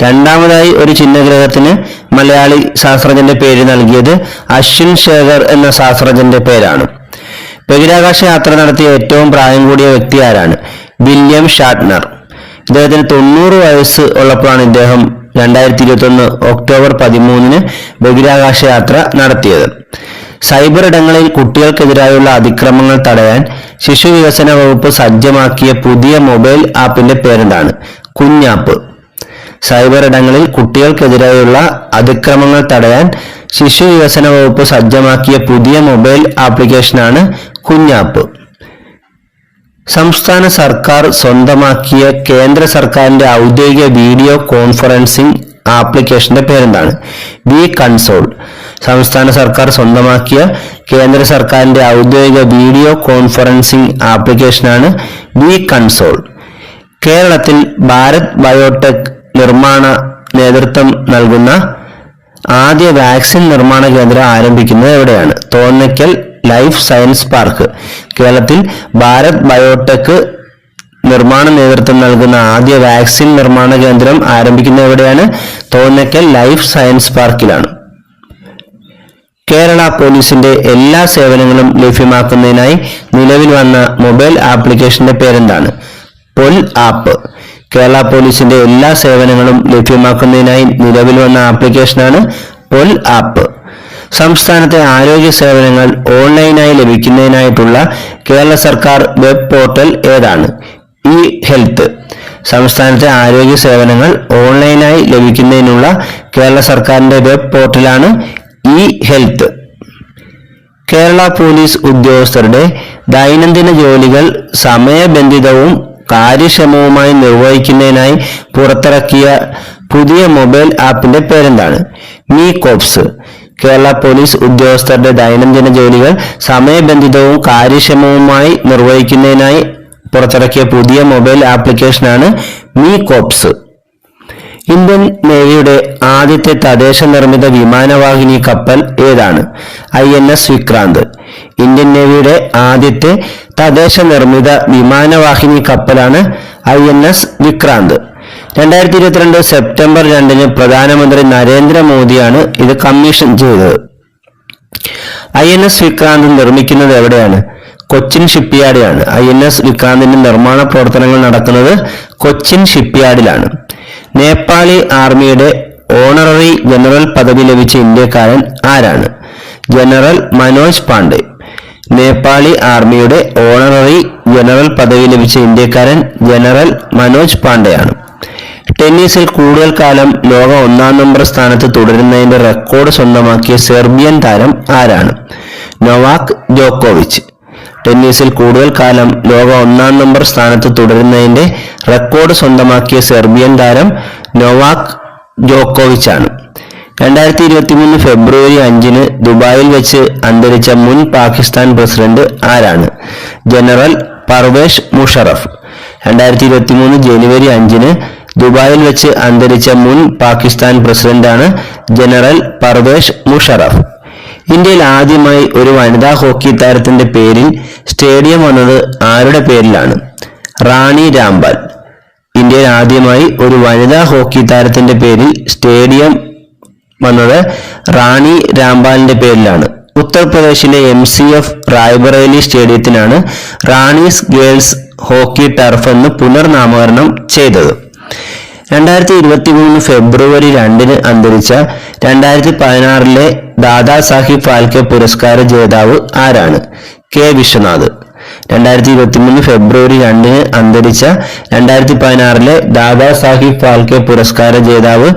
രണ്ടാമതായി ഒരു ചിഹ്നഗ്രഹത്തിന് മലയാളി ശാസ്ത്രജ്ഞന്റെ പേര് നൽകിയത് അശ്വിൻ ശേഖർ എന്ന ശാസ്ത്രജ്ഞന്റെ പേരാണ്. ബഹിരാകാശ യാത്ര നടത്തിയ ഏറ്റവും പ്രായം കൂടിയ വ്യക്തി ആരാണ്? വില്യം ഷാറ്റ്നർ. ഇദ്ദേഹത്തിന് 90 വയസ്സ് ഉള്ളപ്പോഴാണ് ഇദ്ദേഹം 2021 ഒക്ടോബർ 13 ബഹിരാകാശ യാത്ര നടത്തിയത്. സൈബർ ഇടങ്ങളിൽ കുട്ടികൾക്കെതിരായുള്ള അതിക്രമങ്ങൾ തടയാൻ ശിശു വികസന വകുപ്പ് സജ്ജമാക്കിയ പുതിയ മൊബൈൽ ആപ്പിന്റെ പേരെന്താണ്? കുഞ്ഞാപ്പ്. സൈബർ ഇടങ്ങളിൽ കുട്ടികൾക്കെതിരായുള്ള അതിക്രമങ്ങൾ തടയാൻ ശിശു വികസന വകുപ്പ് സജ്ജമാക്കിയ പുതിയ മൊബൈൽ ആപ്ലിക്കേഷനാണ് കുഞ്ഞാപ്പ്. സംസ്ഥാന സർക്കാർ സ്വന്തമാക്കിയ കേന്ദ്ര സർക്കാരിന്റെ ഔദ്യോഗിക വീഡിയോ കോൺഫറൻസിംഗ് ആപ്ലിക്കേഷന്റെ പേരെന്താണ്? V console. സംസ്ഥാന സർക്കാർ സ്വന്തമാക്കിയ കേന്ദ്ര സർക്കാരിന്റെ ഔദ്യോഗിക വീഡിയോ കോൺഫറൻസിംഗ് ആപ്ലിക്കേഷനാണ് വി കൺസോൾ. കേരളത്തിൽ ഭാരത് ബയോടെക് നിർമ്മാണ നേതൃത്വം നൽകുന്ന ആദ്യ വാക്സിൻ നിർമ്മാണ കേന്ദ്രം ആരംഭിക്കുന്നത് എവിടെയാണ്? Thonnakkal life science park. കേരളത്തിൽ ഭാരത് ബയോടെക് നിർമ്മാണ നേതൃത്വം നൽകുന്ന ആദ്യ വാക്സിൻ നിർമ്മാണ കേന്ദ്രം ആരംഭിക്കുന്നത് എവിടെയാണ്? തോന്നയ്ക്കൽ ലൈഫ് സയൻസ് പാർക്കിലാണ്. കേരള പോലീസിന്റെ എല്ലാ സേവനങ്ങളും ലഭ്യമാക്കുന്നതിനായി നിലവിൽ വന്ന മൊബൈൽ ആപ്ലിക്കേഷന്റെ പേരെന്താണ്? പൊൽ ആപ്പ്. കേരള പോലീസിന്റെ എല്ലാ സേവനങ്ങളും ലഭ്യമാക്കുന്നതിനായി നിലവിൽ വന്ന ആപ്ലിക്കേഷനാണ് പൊൽ ആപ്പ്. സംസ്ഥാനത്തെ ആരോഗ്യ സേവനങ്ങൾ ഓൺലൈനായി ലഭിക്കുന്നതിനായിട്ടുള്ള കേരള സർക്കാർ വെബ് പോർട്ടൽ ഏതാണ്? E health. സംസ്ഥാനത്തെ ആരോഗ്യ സേവനങ്ങൾ ഓൺലൈനായി ലഭിക്കുന്നതിനുള്ള കേരള സർക്കാരിന്റെ വെബ് പോർട്ടലാണ് ഇ ഹെൽത്ത്. കേരള പോലീസ് ഉദ്യോഗസ്ഥരുടെ ദൈനംദിന ജോലികൾ സമയബന്ധിതവും കാര്യക്ഷമവുമായി നിർവഹിക്കുന്നതിനായി പുറത്തിറക്കിയ പുതിയ മൊബൈൽ ആപ്പിന്റെ പേരെന്താണ്? Me corps. കേരള പോലീസ് ഉദ്യോഗസ്ഥരുടെ ദൈനംദിന ജോലികൾ സമയബന്ധിതവും കാര്യക്ഷമവുമായി നിർവഹിക്കുന്നതിനായി പുറത്തിറക്കിയ പുതിയ മൊബൈൽ ആപ്ലിക്കേഷനാണ് മീ കോപ്സ്. ഇന്ത്യൻ നേവിയുടെ ആദ്യത്തെ തദ്ദേശ നിർമ്മിത വിമാനവാഹിനി കപ്പൽ ഏതാണ്? INS വിക്രാന്ത്. ഇന്ത്യൻ നേവിയുടെ ആദ്യത്തെ തദ്ദേശ നിർമ്മിത വിമാനവാഹിനി കപ്പലാണ് INS വിക്രാന്ത്. 2022 സെപ്റ്റംബർ 2 പ്രധാനമന്ത്രി നരേന്ദ്രമോദിയാണ് ഇത് കമ്മീഷൻ ചെയ്തത്. INS വിക്രാന്ത് നിർമ്മിക്കുന്നത് എവിടെയാണ്? കൊച്ചിൻ ഷിപ്പ്യാർഡിലാണ്. INS വിക്രാന്തിന്റെ നിർമ്മാണ പ്രവർത്തനങ്ങൾ നടക്കുന്നത് കൊച്ചിൻ ഷിപ്പ്യാർഡിലാണ്. നേപ്പാളി ആർമിയുടെ ഓണററി ജനറൽ പദവി ലഭിച്ച ഇന്ത്യക്കാരൻ ആരാണ്? ജനറൽ മനോജ് പാണ്ഡെ. നേപ്പാളി ആർമിയുടെ ഓണററി ജനറൽ പദവി ലഭിച്ച ഇന്ത്യക്കാരൻ ജനറൽ മനോജ് പാണ്ഡെയാണ്. ടെന്നീസിൽ കൂടുതൽ കാലം ലോക 1-ാം നമ്പർ സ്ഥാനത്ത് തുടരുന്നതിന്റെ റെക്കോർഡ് സ്വന്തമാക്കിയ സെർബിയൻ താരം ആരാണ്? നൊവാക് ജോക്കോവിച്ച്. ടെന്നീസിൽ കൂടുതൽ കാലം ലോക 1-ാം നമ്പർ സ്ഥാനത്ത് തുടരുന്നതിന്റെ റെക്കോർഡ് സ്വന്തമാക്കിയ സെർബിയൻ താരം നൊവാക് ജോക്കോവിച്ച് ആണ്. 2023 ഫെബ്രുവരി 5 ദുബായിൽ വെച്ച് അന്തരിച്ച മുൻ പാകിസ്ഥാൻ പ്രസിഡന്റ് ആരാണ്? ജനറൽ പർവേസ് മുഷറഫ്. 2023 ജനുവരി 5 ദുബായിൽ വെച്ച് അന്തരിച്ച മുൻ പാകിസ്ഥാൻ പ്രസിഡന്റാണ് ജനറൽ പർവേസ് മുഷറഫ്. ഇന്ത്യയിൽ ആദ്യമായി ഒരു വനിതാ ഹോക്കി താരത്തിന്റെ പേരിൽ സ്റ്റേഡിയം വന്നത് ആരുടെ പേരിലാണ്? റാണി രാംപാൽ. ഇന്ത്യയിൽ ആദ്യമായി ഒരു വനിതാ ഹോക്കി താരത്തിന്റെ പേരിൽ സ്റ്റേഡിയം വന്നത് റാണി രാംപാലിന്റെ പേരിലാണ്. ഉത്തർപ്രദേശിലെ MCF റായ്ബറേലി സ്റ്റേഡിയത്തിനാണ് റാണീസ് ഗേൾസ് ഹോക്കി ടർഫ് എന്ന് പുനർനാമകരണം ചെയ്തത്. 2023 ഫെബ്രുവരി 2 അന്തരിച്ച 2016 ദാദാ സാഹിബ് ഫാൽക്കെ പുരസ്കാര ജേതാവ് ആരാണ്? കെ വിശ്വനാഥ്. 2023 ഫെബ്രുവരി 2 അന്തരിച്ച 2016 ദാദാ സാഹിബ് ഫാൽക്കെ പുരസ്കാര ജേതാവ്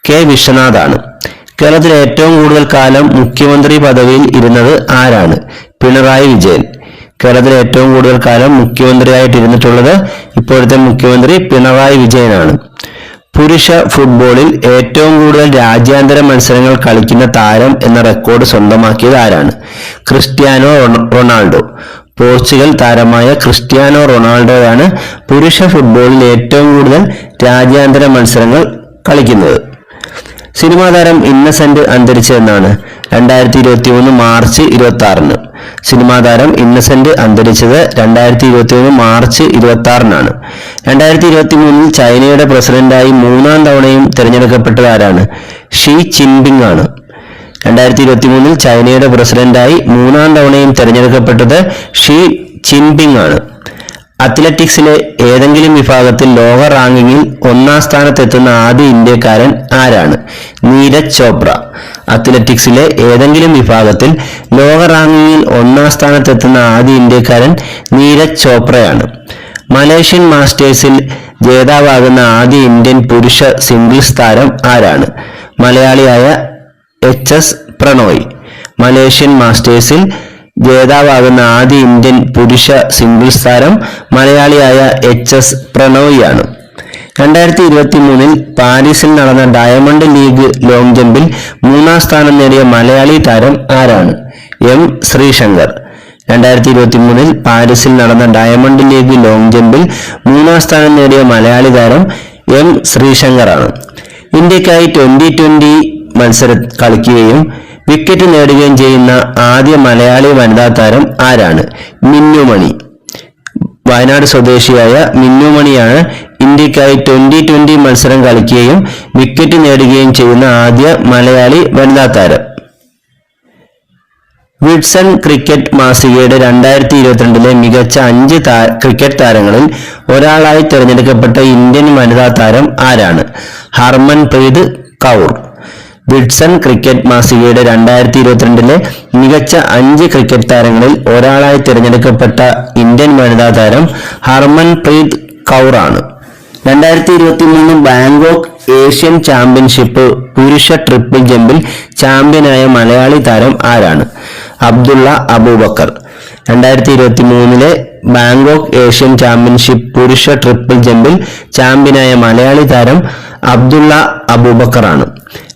കെ വിശ്വനാഥ് ആണ്. കേരളത്തിൽ ഏറ്റവും കൂടുതൽ കാലം മുഖ്യമന്ത്രി പദവിയിൽ ഇരുന്നത് ആരാണ്? പിണറായി വിജയൻ. കേരളത്തിൽ ഏറ്റവും കൂടുതൽ കാലം മുഖ്യമന്ത്രിയായിട്ടിരുന്നിട്ടുള്ളത് ഇപ്പോഴത്തെ മുഖ്യമന്ത്രി പിണറായി വിജയനാണ്. പുരുഷ ഫുട്ബോളിൽ ഏറ്റവും കൂടുതൽ രാജ്യാന്തര മത്സരങ്ങൾ കളിക്കുന്ന താരം എന്ന റെക്കോർഡ് സ്വന്തമാക്കിയത് ആരാണ്? Cristiano Ronaldo. പോർച്ചുഗൽ താരമായ ക്രിസ്ത്യാനോ റൊണാൾഡോയാണ് പുരുഷ ഫുട്ബോളിൽ ഏറ്റവും കൂടുതൽ രാജ്യാന്തര മത്സരങ്ങൾ കളിക്കുന്നത്. സിനിമാ താരം ഇന്നസെന്റ് അന്തരിച്ചതെന്നാണ്? 2023 മാർച്ച് 26. സിനിമാ താരം ഇന്നസെന്റ് അന്തരിച്ചത് 2023 മാർച്ച് 26 2023 ചൈനയുടെ പ്രസിഡന്റായി 3-ാം തവണയും തിരഞ്ഞെടുക്കപ്പെട്ടത് ആരാണ്? ഷീ ജിൻപിങ് ആണ്. 2023 ചൈനയുടെ പ്രസിഡന്റായി 3-ാം തവണയും തിരഞ്ഞെടുക്കപ്പെട്ടത് ഷീ ജിൻപിങ് ആണ്. അത്ലറ്റിക്സിലെ ഏതെങ്കിലും വിഭാഗത്തിൽ ലോക റാങ്കിങ്ങിൽ 1-ാം സ്ഥാനത്തെത്തുന്ന ആദ്യ ഇന്ത്യക്കാരൻ ആരാണ്? നീരജ് ചോപ്ര. അത്ലറ്റിക്സിലെ ഏതെങ്കിലും വിഭാഗത്തിൽ ലോക റാങ്കിങ്ങിൽ 1-ാം സ്ഥാനത്തെത്തുന്ന ആദ്യ ഇന്ത്യക്കാരൻ നീരജ് ചോപ്രയാണ്. മലേഷ്യൻ മാസ്റ്റേഴ്സിൽ ജേതാവാകുന്ന ആദ്യ ഇന്ത്യൻ പുരുഷ സിംഗിൾസ് താരം ആരാണ്? മലയാളിയായ HS പ്രണോയ്. മലേഷ്യൻ മാസ്റ്റേഴ്സിൽ ജേതാവാകുന്ന ആദ്യ ഇന്ത്യൻ പുരുഷ സിംഗിൾസ് താരം മലയാളിയായ HS പ്രണോയ് ആണ്. 2023 പാരീസിൽ നടന്ന ഡയമണ്ട് ലീഗ് ലോങ് ജമ്പിൽ 3-ാം സ്ഥാനം നേടിയ മലയാളി താരം ആരാണ്? M ശ്രീശങ്കർ. 2023 പാരീസിൽ നടന്ന ഡയമണ്ട് ലീഗ് ലോങ് ജമ്പിൽ 3-ാം സ്ഥാനം നേടിയ മലയാളി താരം M ശ്രീശങ്കർ ആണ്. ഇന്ത്യക്കായി T20 മത്സരം കളിക്കുകയും വിക്കറ്റ് നേടുകയും ചെയ്യുന്ന ആദ്യ മലയാളി വനിതാ താരം ആരാണ്? മിന്നുമണി. വയനാട് സ്വദേശിയായ മിന്നുമണിയാണ് ഇന്ത്യക്കായി T20 മത്സരം കളിക്കുകയും വിക്കറ്റ് നേടുകയും ചെയ്യുന്ന ആദ്യ മലയാളി വനിതാ താരം. വിഡ്സൺ ക്രിക്കറ്റ് മാസികയുടെ 2022 മികച്ച 5 ക്രിക്കറ്റ് താരങ്ങളിൽ ഒരാളായി തിരഞ്ഞെടുക്കപ്പെട്ട ഇന്ത്യൻ വനിതാ താരം ആരാണ്? ഹർമൻപ്രീത് കൗർ. വിഡ്സൺ ക്രിക്കറ്റ് മാസികയുടെ 2022 മികച്ച 5 ക്രിക്കറ്റ് താരങ്ങളിൽ ഒരാളായി തിരഞ്ഞെടുക്കപ്പെട്ട ഇന്ത്യൻ വനിതാ താരം ഹർമൻപ്രീത് കൗർ ആണ്. 2023 ബാങ്കോക്ക് ഏഷ്യൻ ചാമ്പ്യൻഷിപ്പ് പുരുഷ ട്രിപ്പിൾ ജമ്പിൽ ചാമ്പ്യനായ മലയാളി താരം ആരാണ്? Abdulla Aboobacker. 2023 Bangkok Asian championship പുരുഷ ട്രിപ്പിൾ ജമ്പിൽ ചാമ്പ്യനായ മലയാളി താരം അബ്ദുള്ള അബൂബക്കർ ആണ്.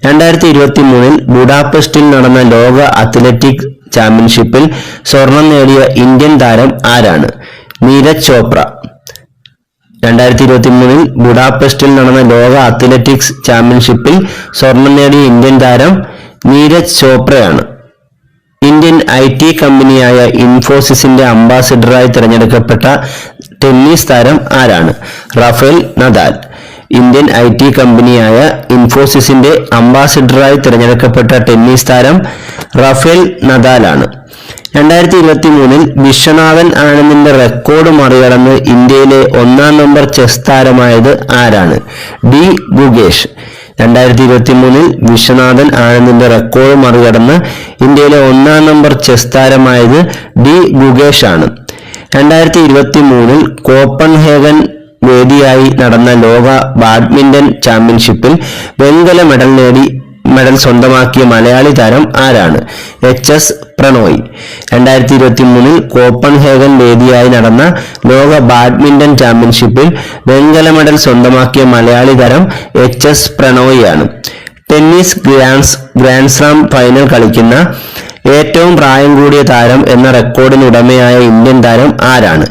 2023 ബുഡാപെസ്റ്റിൽ നടന്ന ലോക അത്ലറ്റിക് ചാമ്പ്യൻഷിപ്പിൽ സ്വർണം നേടിയ ഇന്ത്യൻ താരം ആരാണ്? നീരജ് ചോപ്ര. 2023 ബുഡാപെസ്റ്റിൽ നടന്ന ലോക അത്ലറ്റിക്സ് ചാമ്പ്യൻഷിപ്പിൽ സ്വർണം നേടിയ ഇന്ത്യൻ താരം നീരജ് ചോപ്രയാണ്. ഇന്ത്യൻ IT കമ്പനിയായ ഇൻഫോസിസിന്റെ അംബാസിഡറായി തിരഞ്ഞെടുക്കപ്പെട്ട ടെന്നീസ് താരം ആരാണ്? Rafael Nadal. ഇന്ത്യൻ IT കമ്പനിയായ ഇൻഫോസിസിന്റെ അംബാസിഡറായി തിരഞ്ഞെടുക്കപ്പെട്ട ടെന്നീസ് താരം റഫേൽ നദാൽ ആണ്. 2023 വിശ്വനാഥൻ ആനന്ദിന്റെ റെക്കോർഡ് മറികടന്ന് ഇന്ത്യയിലെ 1-ാം നമ്പർ ചെസ് താരമായത് ആരാണ്? D ഗുകേഷ്. 2023 വിശ്വനാഥൻ ആനന്ദിന്റെ റെക്കോർഡ് മറികടന്ന് ഇന്ത്യയിലെ 1-ാം നമ്പർ ചെസ് താരമായത് D ഗുകേഷ് ആണ്. 2023 കോപ്പൻഹേഗൻ വേദിയായി നടന്ന ലോക ബാഡ്മിന്റൺ ചാമ്പ്യൻഷിപ്പിൽ വെങ്കല മെഡൽ നേടി മെഡൽ സ്വന്തമാക്കിയ മലയാളി താരം ആരാണ്? HS പ്രണോയ്. 2023 കോപ്പൻഹേഗൻ വേദിയായി നടന്ന ലോക ബാഡ്മിന്റൺ ചാമ്പ്യൻഷിപ്പിൽ വെങ്കല മെഡൽ സ്വന്തമാക്കിയ മലയാളി താരം HS പ്രണോയ് ആണ്. ടെന്നീസ് ഗ്രാൻഡ് സ്ലാം ഫൈനൽ കളിക്കുന്ന ഏറ്റവും പ്രായം കൂടിയ താരം എന്ന റെക്കോർഡിന് ഉടമയായ ഇന്ത്യൻ താരം ആരാണ്?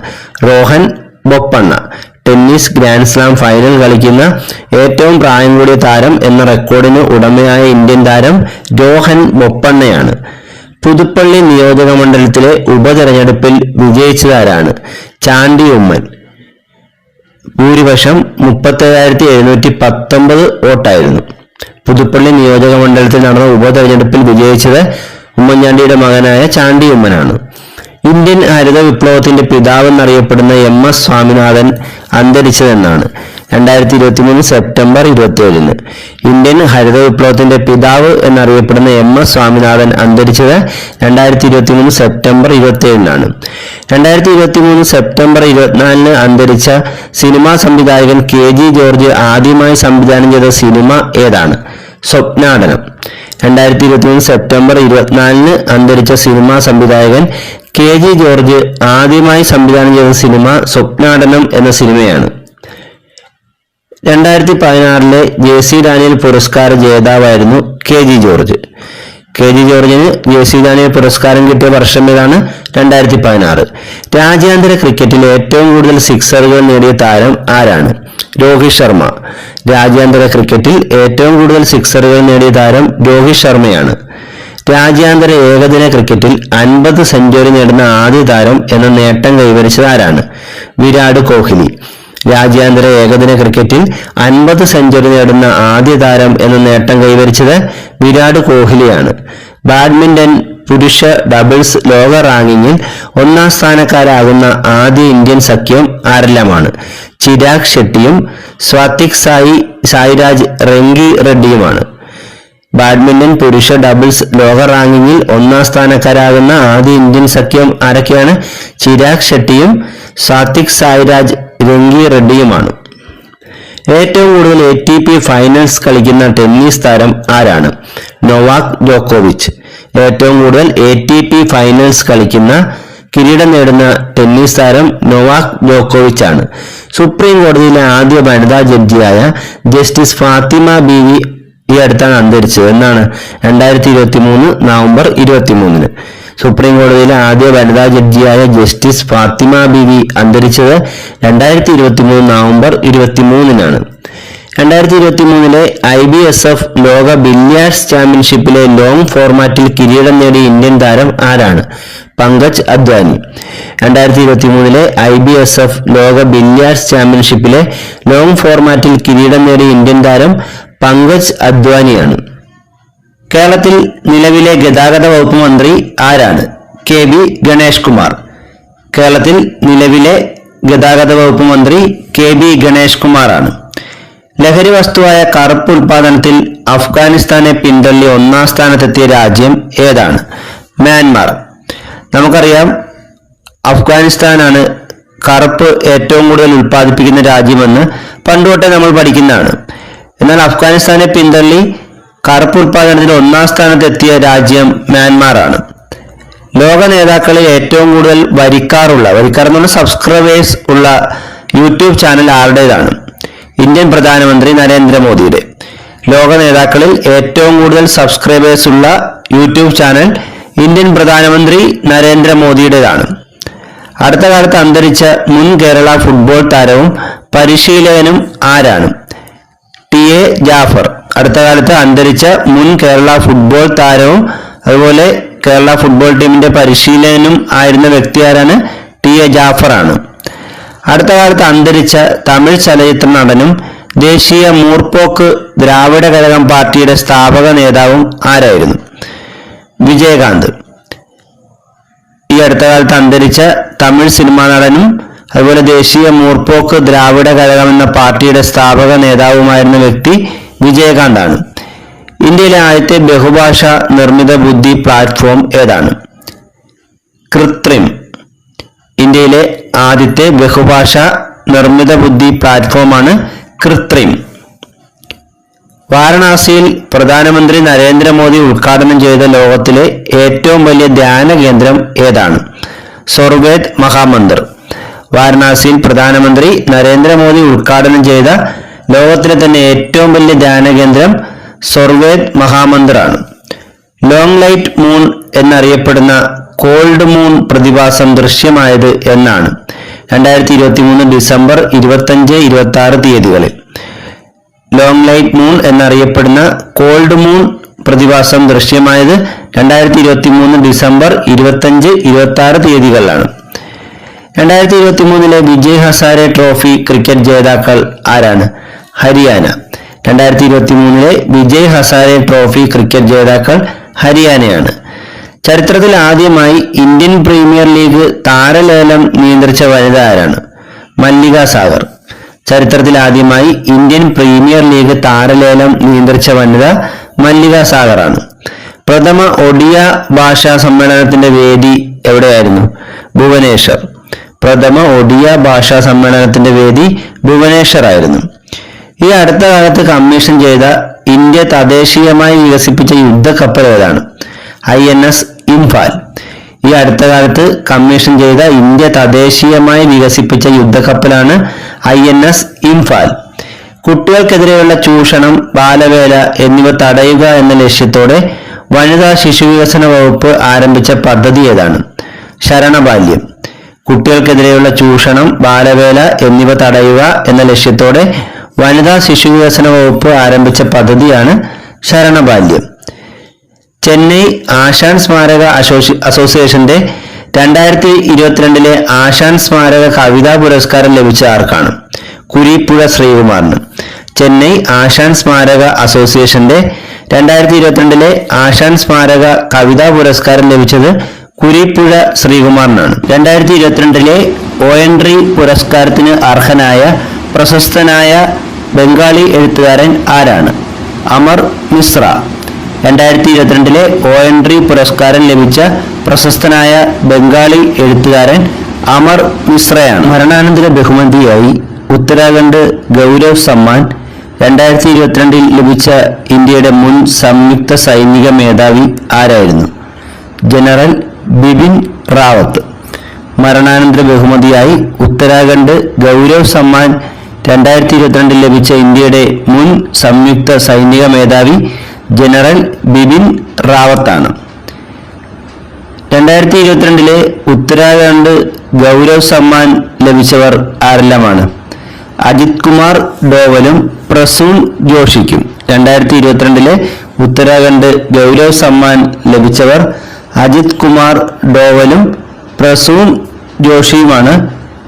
Rohan Bopanna. Tennis grand slam final കളിക്കുന്ന ഏറ്റവും പ്രായം കൂടിയ താരം എന്ന റെക്കോർഡിന് ഉടമയായ ഇന്ത്യൻ താരം രോഹൻ ബൊപ്പണ്ണയാണ്. പുതുപ്പള്ളി നിയോജക മണ്ഡലത്തിലെ ഉപതെരഞ്ഞെടുപ്പിൽ വിജയിച്ചതാരാണ്? ചാണ്ടി ഉമ്മൻ. ഭൂരിപക്ഷം 37,719 വോട്ടായിരുന്നു. പുതുപ്പള്ളി നിയോജക മണ്ഡലത്തിൽ നടന്ന ഉപതെരഞ്ഞെടുപ്പിൽ വിജയിച്ചത് ഉമ്മൻചാണ്ടിയുടെ മകനായ ചാണ്ടി ഉമ്മനാണ്. ഇന്ത്യൻ ഹരിത വിപ്ലവത്തിന്റെ പിതാവെന്നറിയപ്പെടുന്ന MS സ്വാമിനാഥൻ അന്തരിച്ചതെന്നാണ്? 2023 സെപ്റ്റംബർ 27. ഇന്ത്യൻ ഹരിത വിപ്ലവത്തിന്റെ പിതാവ് എന്നറിയപ്പെടുന്ന MS സ്വാമിനാഥൻ അന്തരിച്ചത് 2023 സെപ്റ്റംബർ 27. 2023 സെപ്റ്റംബർ 24 അന്തരിച്ച സിനിമാ സംവിധായകൻ KG ജോർജ് ആദ്യമായി സംവിധാനം ചെയ്ത സിനിമ ഏതാണ്? സ്വപ്നാടനം. 2023 സെപ്റ്റംബർ 24 അന്തരിച്ച സിനിമാ സംവിധായകൻ KG ജോർജ് ആദ്യമായി സംവിധാനം ചെയ്ത സിനിമ സ്വപ്നാടനം എന്ന സിനിമയാണ്. 2016 JC ഡാനിയൽ പുരസ്കാര ജേതാവായിരുന്നു KG ജോർജ്. KG ജോർജിന് JC ഡാനിയൽ പുരസ്കാരം കിട്ടിയ വർഷം ഏതാണ്? 2016. രാജ്യാന്തര ക്രിക്കറ്റിൽ ഏറ്റവും കൂടുതൽ സിക്സറുകൾ നേടിയ താരം ആരാണ്? രോഹിത് ശർമ്മ. രാജ്യാന്തര ക്രിക്കറ്റിൽ ഏറ്റവും കൂടുതൽ സിക്സറുകൾ നേടിയ താരം രോഹിത് ശർമ്മയാണ്. രാജ്യാന്തര ഏകദിന ക്രിക്കറ്റിൽ 50 സെഞ്ചുറി നേടുന്ന ആദ്യ താരം എന്ന നേട്ടം കൈവരിച്ചത് ആരാണ്? വിരാട് കോഹ്ലി. രാജ്യാന്തര ഏകദിന ക്രിക്കറ്റിൽ 50 സെഞ്ചുറി നേടുന്ന ആദ്യ താരം എന്ന നേട്ടം കൈവരിച്ചത് വിരാട് കോഹ്ലിയാണ്. ബാഡ്മിന്റൺ പുരുഷ ഡബിൾസ് ലോക റാങ്കിങ്ങിൽ 1ാം സ്ഥാനക്കാരാകുന്ന ആദ്യ ഇന്ത്യൻ സഖ്യം ആരെല്ലാമാണ്? ചിരാഗ് ഷെട്ടിയും സ്വാതിക് സായിരാജ് റെങ്കി റെഡ്ഡിയുമാണ്. ബാഡ്മിന്റൺ പുരുഷ ഡബിൾസ് ലോക റാങ്കിങ്ങിൽ 1ാം സ്ഥാനക്കാരാകുന്ന ആദ്യ ഇന്ത്യൻ സഖ്യം ആരൊക്കെയാണ്? ചിരാഗ് ഷെട്ടിയും സ്വാതിക് സായിരാജ് റെങ്കി റെഡ്ഡിയുമാണ്. ഏറ്റവും കൂടുതൽ ATP ഫൈനൽസ് കളിക്കുന്ന ടെന്നീസ് താരം ആരാണ്? നൊവാക് ജോക്കോവിച്ച്. ഏറ്റവും കൂടുതൽ ATP ഫൈനൽസ് കളിക്കുന്ന കിരീടം നേടുന്ന ടെന്നീസ് താരം നൊവാക് ജോക്കോവിച്ച് ആണ്. സുപ്രീം കോടതിയിലെ ആദ്യ വനിതാ ജഡ്ജിയായ ജസ്റ്റിസ് ഫാത്തിമ ബീവി ഈ അടുത്താണ് അന്തരിച്ചത്. എന്നാണ്? 2023 നവംബർ 23. സുപ്രീം കോടതിയിലെ ആദ്യ വനിതാ ജഡ്ജിയായ ജസ്റ്റിസ് ഫാത്തിമ ബീവി അന്തരിച്ചത് 2023 നവംബർ 23. 2023 IBSF ലോക ബില്ലിയാർഡ്സ് ചാമ്പ്യൻഷിപ്പിലെ ലോങ് ഫോർമാറ്റിൽ കിരീടം നേടിയ ഇന്ത്യൻ താരം ആരാണ്? പങ്കജ് അദ്വാനി. 2023 IBSF ലോക ബില്ലിയാർഡ്സ് ചാമ്പ്യൻഷിപ്പിലെ ലോങ് ഫോർമാറ്റിൽ കിരീടം നേടിയ ഇന്ത്യൻ താരം പങ്കജ് അദ്വാനിയാണ്. കേരളത്തിൽ നിലവിലെ ഗതാഗത വകുപ്പ് മന്ത്രി ആരാണ്? KB ഗണേഷ് കുമാർ. കേരളത്തിൽ നിലവിലെ ഗതാഗത വകുപ്പ് മന്ത്രി KB ഗണേഷ് കുമാറാണ്. ലഹരി വസ്തുവായ കറുപ്പ് ഉൽപാദനത്തിൽ അഫ്ഗാനിസ്ഥാനെ പിന്തള്ളി 1ാം സ്ഥാനത്തെത്തിയ രാജ്യം ഏതാണ്? മ്യാൻമാർ. നമുക്കറിയാം അഫ്ഗാനിസ്ഥാനാണ് കറുപ്പ് ഏറ്റവും കൂടുതൽ ഉൽപ്പാദിപ്പിക്കുന്ന രാജ്യമെന്ന് പണ്ടുതൊട്ടേ നമ്മൾ പഠിക്കുന്നതാണ്. എന്നാൽ അഫ്ഗാനിസ്ഥാനെ പിന്തള്ളി കറുപ്പ് ഉൽപാദനത്തിൽ 1ാം സ്ഥാനത്തെത്തിയ രാജ്യം മ്യാൻമാർ ആണ്. ലോക നേതാക്കളിൽ ഏറ്റവും കൂടുതൽ വരിക്കാർ എന്നുള്ള സബ്സ്ക്രൈബേഴ്സ് ഉള്ള യൂട്യൂബ് ചാനൽ ആരുടേതാണ്? ഇന്ത്യൻ പ്രധാനമന്ത്രി നരേന്ദ്രമോദിയുടെ. ലോക നേതാക്കളിൽ ഏറ്റവും കൂടുതൽ സബ്സ്ക്രൈബേഴ്സ് ഉള്ള യൂട്യൂബ് ചാനൽ ഇന്ത്യൻ പ്രധാനമന്ത്രി നരേന്ദ്രമോദിയുടേതാണ്. അടുത്ത കാലത്ത് അന്തരിച്ച മുൻ കേരള ഫുട്ബോൾ താരവും പരിശീലകനും ആരാണ്? TA ജാഫർ. അടുത്ത കാലത്ത് അന്തരിച്ച മുൻ കേരള ഫുട്ബോൾ താരവും അതുപോലെ കേരള ഫുട്ബോൾ ടീമിന്റെ പരിശീലകനും ആയിരുന്ന വ്യക്തി ആരാണ്? TA ജാഫർ ആണ്. അടുത്ത കാലത്ത് അന്തരിച്ച തമിഴ് ചലച്ചിത്ര നടനും ദേശീയ മൂർപ്പോക്ക് ദ്രാവിഡ കഴകം പാർട്ടിയുടെ സ്ഥാപക നേതാവും ആരായിരുന്നു? വിജയകാന്ത്. ഈ അടുത്ത കാലത്ത് അന്തരിച്ച തമിഴ് സിനിമാ നടനും അതുപോലെ ദേശീയ മൂർപ്പോക്ക് ദ്രാവിഡ കഴകം എന്ന പാർട്ടിയുടെ സ്ഥാപക നേതാവുമായിരുന്ന വ്യക്തി വിജയകാന്താണ്. ഇന്ത്യയിലെ ആദ്യത്തെ ബഹുഭാഷ നിർമ്മിത ബുദ്ധി പ്ലാറ്റ്ഫോം ഏതാണ്? കൃത്രിം. ഇന്ത്യയിലെ ആദ്യത്തെ ബഹുഭാഷ നിർമ്മിത ബുദ്ധി പ്ലാറ്റ്ഫോമാണ് കൃത്രിം. വാരണാസിയിൽ പ്രധാനമന്ത്രി നരേന്ദ്രമോദി ഉദ്ഘാടനം ചെയ്ത ലോകത്തിലെ ഏറ്റവും വലിയ ധ്യാന കേന്ദ്രം ഏതാണ്? സ്വർവേദ് മഹാമന്ദിർ. വാരണാസിയിൽ പ്രധാനമന്ത്രി നരേന്ദ്രമോദി ഉദ്ഘാടനം ചെയ്ത ലോകത്തിലെ തന്നെ ഏറ്റവും വലിയ ധ്യാന കേന്ദ്രം സ്വർവേദ് മഹാമന്ദിർ ആണ്. ലോങ് ലൈറ്റ് മൂൺ എന്നറിയപ്പെടുന്ന കോൾഡ് മൂൺ പ്രതിഭാസം ദൃശ്യമായത് എന്നാണ്? 2023 ഡിസംബർ 25-26 തീയതികളിൽ. ലോങ് ലൈറ്റ് മൂൺ എന്നറിയപ്പെടുന്ന കോൾഡ് മൂൺ പ്രതിഭാസം ദൃശ്യമായത് 2023 December 25-26 തീയതികളിലാണ്. 2023 Vijay Hazare trophy cricket ജേതാക്കൾ ആരാണ്? ഹരിയാന. 2023 വിജയ് ഹസാരെ ട്രോഫി ക്രിക്കറ്റ് ജേതാക്കൾ ഹരിയാനയാണ്. ചരിത്രത്തിൽ ആദ്യമായി ഇന്ത്യൻ പ്രീമിയർ ലീഗ് താരലേലം നിയന്ത്രിച്ച വനിത ആരാണ്? മല്ലിക സാഗർ. ചരിത്രത്തിൽ ആദ്യമായി ഇന്ത്യൻ പ്രീമിയർ ലീഗ് താരലേലം നിയന്ത്രിച്ച വനിത മല്ലിക സാഗറാണ്. പ്രഥമ ഒഡിയ ഭാഷാ സമ്മേളനത്തിന്റെ വേദി എവിടെയായിരുന്നു? ഭുവനേശ്വർ. പ്രഥമ ഒഡിയ ഭാഷാ സമ്മേളനത്തിന്റെ വേദി ഭുവനേശ്വർ ആയിരുന്നു. ഈ അടുത്ത കാലത്ത് കമ്മീഷൻ ചെയ്ത ഇന്ത്യ തദ്ദേശീയമായി വികസിപ്പിച്ച യുദ്ധക്കപ്പൽ ഏതാണ്? INS ഇംഫാൽ. ഈ അടുത്ത കാലത്ത് കമ്മീഷൻ ചെയ്ത ഇന്ത്യ തദ്ദേശീയമായി വികസിപ്പിച്ച യുദ്ധക്കപ്പലാണ് INS ഇംഫാൽ. കുട്ടികൾക്കെതിരെയുള്ള ചൂഷണം, ബാലവേല എന്നിവ തടയുക എന്ന ലക്ഷ്യത്തോടെ വനിതാ ശിശുവികസന വകുപ്പ് ആരംഭിച്ച പദ്ധതി ഏതാണ്? ശരണബാല്യം. കുട്ടികൾക്കെതിരെയുള്ള ചൂഷണം, ബാലവേല എന്നിവ തടയുക എന്ന ലക്ഷ്യത്തോടെ വനിതാ ശിശുവികസന വകുപ്പ് ആരംഭിച്ച പദ്ധതിയാണ് ശരണബാല്യം. ചെന്നൈ ആശാൻ സ്മാരക അസോസിയേഷന്റെ 2022 ആശാൻ സ്മാരക കവിതാ പുരസ്കാരം ലഭിച്ച ആർക്കാണ്? കുരീപ്പുഴ ശ്രീകുമാറിന്. ചെന്നൈ ആശാൻ സ്മാരക അസോസിയേഷന്റെ 2022 ആശാൻ സ്മാരക കവിതാ പുരസ്കാരം ലഭിച്ചത് കുരീപ്പുഴ ശ്രീകുമാറിനാണ്. 2022 ONRI പുരസ്കാരത്തിന് അർഹനായ പ്രശസ്തനായ ബംഗാളി എഴുത്തുകാരൻ ആരാണ്? അമർ മിശ്ര. 2022 ONRI പുരസ്കാരം ലഭിച്ച പ്രശസ്തനായ ബംഗാളി എഴുത്തുകാരൻ അമർ മിശ്രയാണ്. മരണാനന്തര ബഹുമതിയായി ഉത്തരാഖണ്ഡ് ഗൗരവ് സമ്മാൻ 2022 ലഭിച്ച ഇന്ത്യയുടെ മുൻ സംയുക്ത സൈനിക മേധാവി ആരായിരുന്നു? ജനറൽ ബിപിൻ റാവത്ത്. മരണാനന്തര ബഹുമതിയായി ഉത്തരാഖണ്ഡ് ഗൗരവ് സമ്മാൻ 2022 ലഭിച്ച ഇന്ത്യയുടെ മുൻ സംയുക്ത സൈനിക മേധാവി ജനറൽ ബിപിൻ റാവത്താണ്. 2022 ഉത്തരാഖണ്ഡ് ഗൗരവ് സമ്മാൻ ലഭിച്ചവർ ആരെല്ലാമാണ്? അജിത് കുമാർ ഡോവലും പ്രസൂൺ ജോഷിക്കും. 2022 ഉത്തരാഖണ്ഡ് ഗൗരവ് സമ്മാൻ ലഭിച്ചവർ അജിത് കുമാർ ഡോവലും പ്രസൂൺ ജോഷിയുമാണ്.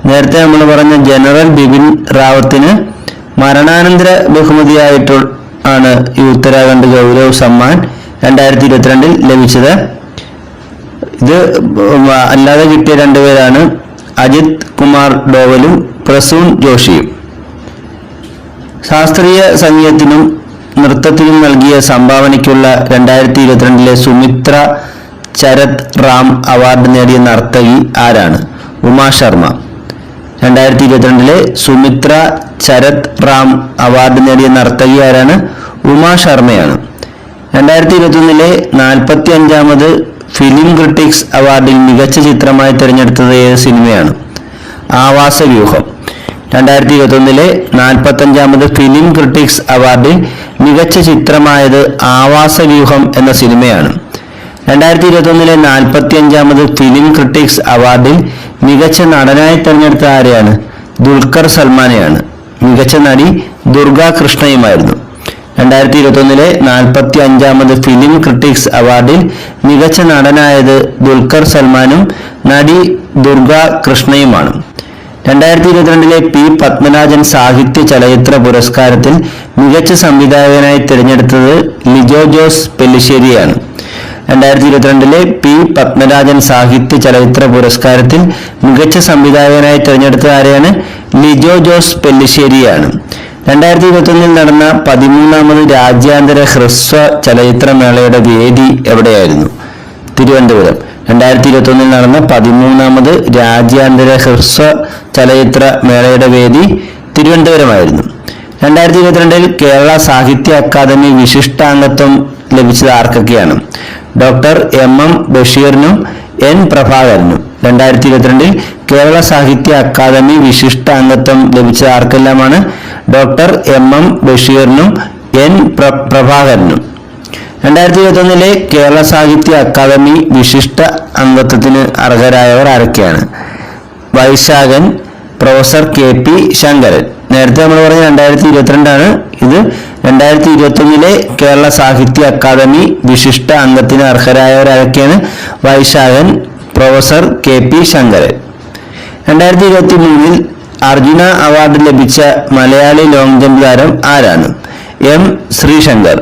നേരത്തെ നമ്മൾ പറഞ്ഞ ജനറൽ ബിപിൻ റാവത്തിന് മരണാനന്തര ബഹുമതിയായിട്ട് ആണ് ഈ ഉത്തരാഖണ്ഡ് ഗൗരവ് സമ്മാൻ 2022 ലഭിച്ചത്. ഇത് അല്ലാതെ കിട്ടിയ രണ്ടുപേരാണ് അജിത് കുമാർ ഡോവലും പ്രസൂൺ ജോഷിയും. ശാസ്ത്രീയ സംഗീതത്തിനും നൃത്തത്തിനും നൽകിയ സംഭാവനയ്ക്കുള്ള 2022 സുമിത്ര ചരത് റാം അവാർഡ് നേടിയ നർത്തകി ആരാണ്? ഉമാ ശർമ്മ. 2022 സുമിത്ര ചരത് റാം അവാർഡ് നേടിയ നർത്തകി ആരാണ്? ഉമാ ശർമ്മയാണ്. 2021 45ാമത് ഫിലിം ക്രിട്ടിക്സ് അവാർഡിൽ മികച്ച ചിത്രമായി തിരഞ്ഞെടുത്തത് ഏത് സിനിമയാണ്? ആവാസവ്യൂഹം. 2021 45ാമത് ഫിലിം ക്രിട്ടിക്സ് അവാർഡിൽ മികച്ച ചിത്രമായത് ആവാസവ്യൂഹം എന്ന സിനിമയാണ്. 2021 45ാമത് ഫിലിം ക്രിട്ടിക്സ് അവാർഡിൽ മികച്ച നടനായി തിരഞ്ഞെടുത്ത ആരെയാണ്? ദുൽഖർ സൽമാനെയാണ്. മികച്ച നടി ദുർഗ കൃഷ്ണയുമായിരുന്നു. 2021 45ാമത് ഫിലിം ക്രിട്ടിക്സ് അവാർഡിൽ മികച്ച നടനായത് ദുൽഖർ സൽമാനും നടി ദുർഗ കൃഷ്ണയുമാണ്. 2022 P. പത്മരാജൻ സാഹിത്യ ചലച്ചിത്ര പുരസ്കാരത്തിൽ മികച്ച സംവിധായകനായി തിരഞ്ഞെടുത്തത് ലിജോ ജോസ് പെല്ലിശ്ശേരിയാണ്. 2022 P. പത്മരാജൻ സാഹിത്യ ചലച്ചിത്ര പുരസ്കാരത്തിൽ മികച്ച സംവിധായകനായി തിരഞ്ഞെടുത്തത് ആരെയാണ്? ലിജോ ജോസ് പെല്ലിശ്ശേരിയാണ്. 2021 നടന്ന 13ാമത് രാജ്യാന്തര ഹ്രസ്വ ചലച്ചിത്രമേളയുടെ വേദി എവിടെയായിരുന്നു? തിരുവനന്തപുരം. 2021 നടന്ന 13ാമത് രാജ്യാന്തര ഹ്രസ്വ ചലച്ചിത്ര മേളയുടെ വേദി തിരുവനന്തപുരമായിരുന്നു. 2022 കേരള സാഹിത്യ അക്കാദമി വിശിഷ്ടാംഗത്വം ലഭിച്ചത് ആർക്കൊക്കെയാണ്? ഡോക്ടർ MM ബഷീറിനും N പ്രഭാകരനും. 2022 കേരള സാഹിത്യ അക്കാദമി വിശിഷ്ടാംഗത്വം ലഭിച്ചത് ആർക്കെല്ലാമാണ്? ഡോക്ടർ MM ബഷീറിനും N പ്രഭാകരനും. 2021 കേരള സാഹിത്യ അക്കാദമി വിശിഷ്ട അംഗത്വത്തിന് അർഹരായവർ ആരൊക്കെയാണ്? Vaisakhan, professor KP Sankaran. നേരത്തെ നമ്മൾ പറഞ്ഞ 2022 ആണ്. ഇത് 2021 കേരള സാഹിത്യ അക്കാദമി വിശിഷ്ട അംഗത്തിന് അർഹരായവർ ആരൊക്കെയാണ്? Vaisakhan, professor KP Sankaran. 2023 Arjuna award ലഭിച്ച മലയാളി ലോങ് ജമ്പ് താരം ആരാണ്? M ശ്രീശങ്കർ.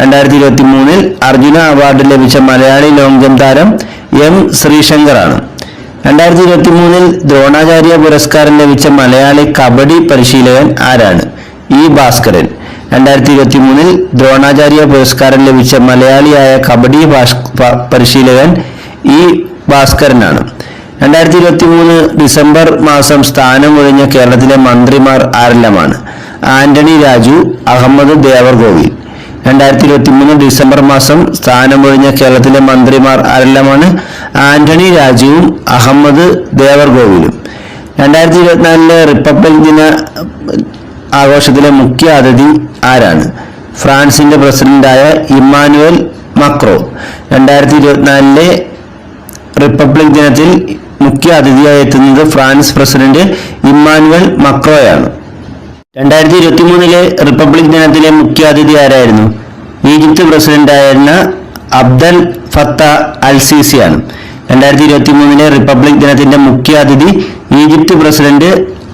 2023 അർജുന അവാർഡ് ലഭിച്ച മലയാളി ലോങ് ജമ്പ് താരം M ശ്രീശങ്കർ ആണ്. 2023 ദ്രോണാചാര്യ പുരസ്കാരം ലഭിച്ച മലയാളി കബഡി പരിശീലകൻ ആരാണ്? E ഭാസ്കരൻ. 2023 ദ്രോണാചാര്യ പുരസ്കാരം ലഭിച്ച മലയാളിയായ കബഡി പരിശീലകൻ E ഭാസ്കരനാണ്. 2023 ഡിസംബർ മാസം സ്ഥാനമൊഴിഞ്ഞ കേരളത്തിലെ മന്ത്രിമാർ ആരെല്ലാമാണ്? ആന്റണി രാജു, അഹമ്മദ് ദേവർകോവിൽ. 2023 ഡിസംബർ മാസം സ്ഥാനമൊഴിഞ്ഞ കേരളത്തിലെ മന്ത്രിമാർ ആരെല്ലാമാണ്? ആന്റണി രാജുവും അഹമ്മദ് ദേവർകോവിലും. 2024 റിപ്പബ്ലിക് ദിന ആഘോഷത്തിലെ മുഖ്യ അതിഥി ആരാണ്? ഫ്രാൻസിന്റെ പ്രസിഡന്റായ ഇമ്മാനുവൽ മക്രോ. 2024 റിപ്പബ്ലിക് ദിനത്തിൽ മുഖ്യ അതിഥിയായി എത്തുന്നത് ഫ്രാൻസ് പ്രസിഡന്റ് ഇമ്മാനുവൽ മക്രോയാണ്. 2023 റിപ്പബ്ലിക് ദിനത്തിലെ മുഖ്യ അതിഥി ആരായിരുന്നു? ഈജിപ്ത് പ്രസിഡന്റായിരുന്ന അബ്ദൽ ഫത്ത അൽ സിസി ആണ്. 2023 റിപ്പബ്ലിക് ദിനത്തിന്റെ മുഖ്യ അതിഥി Egypt president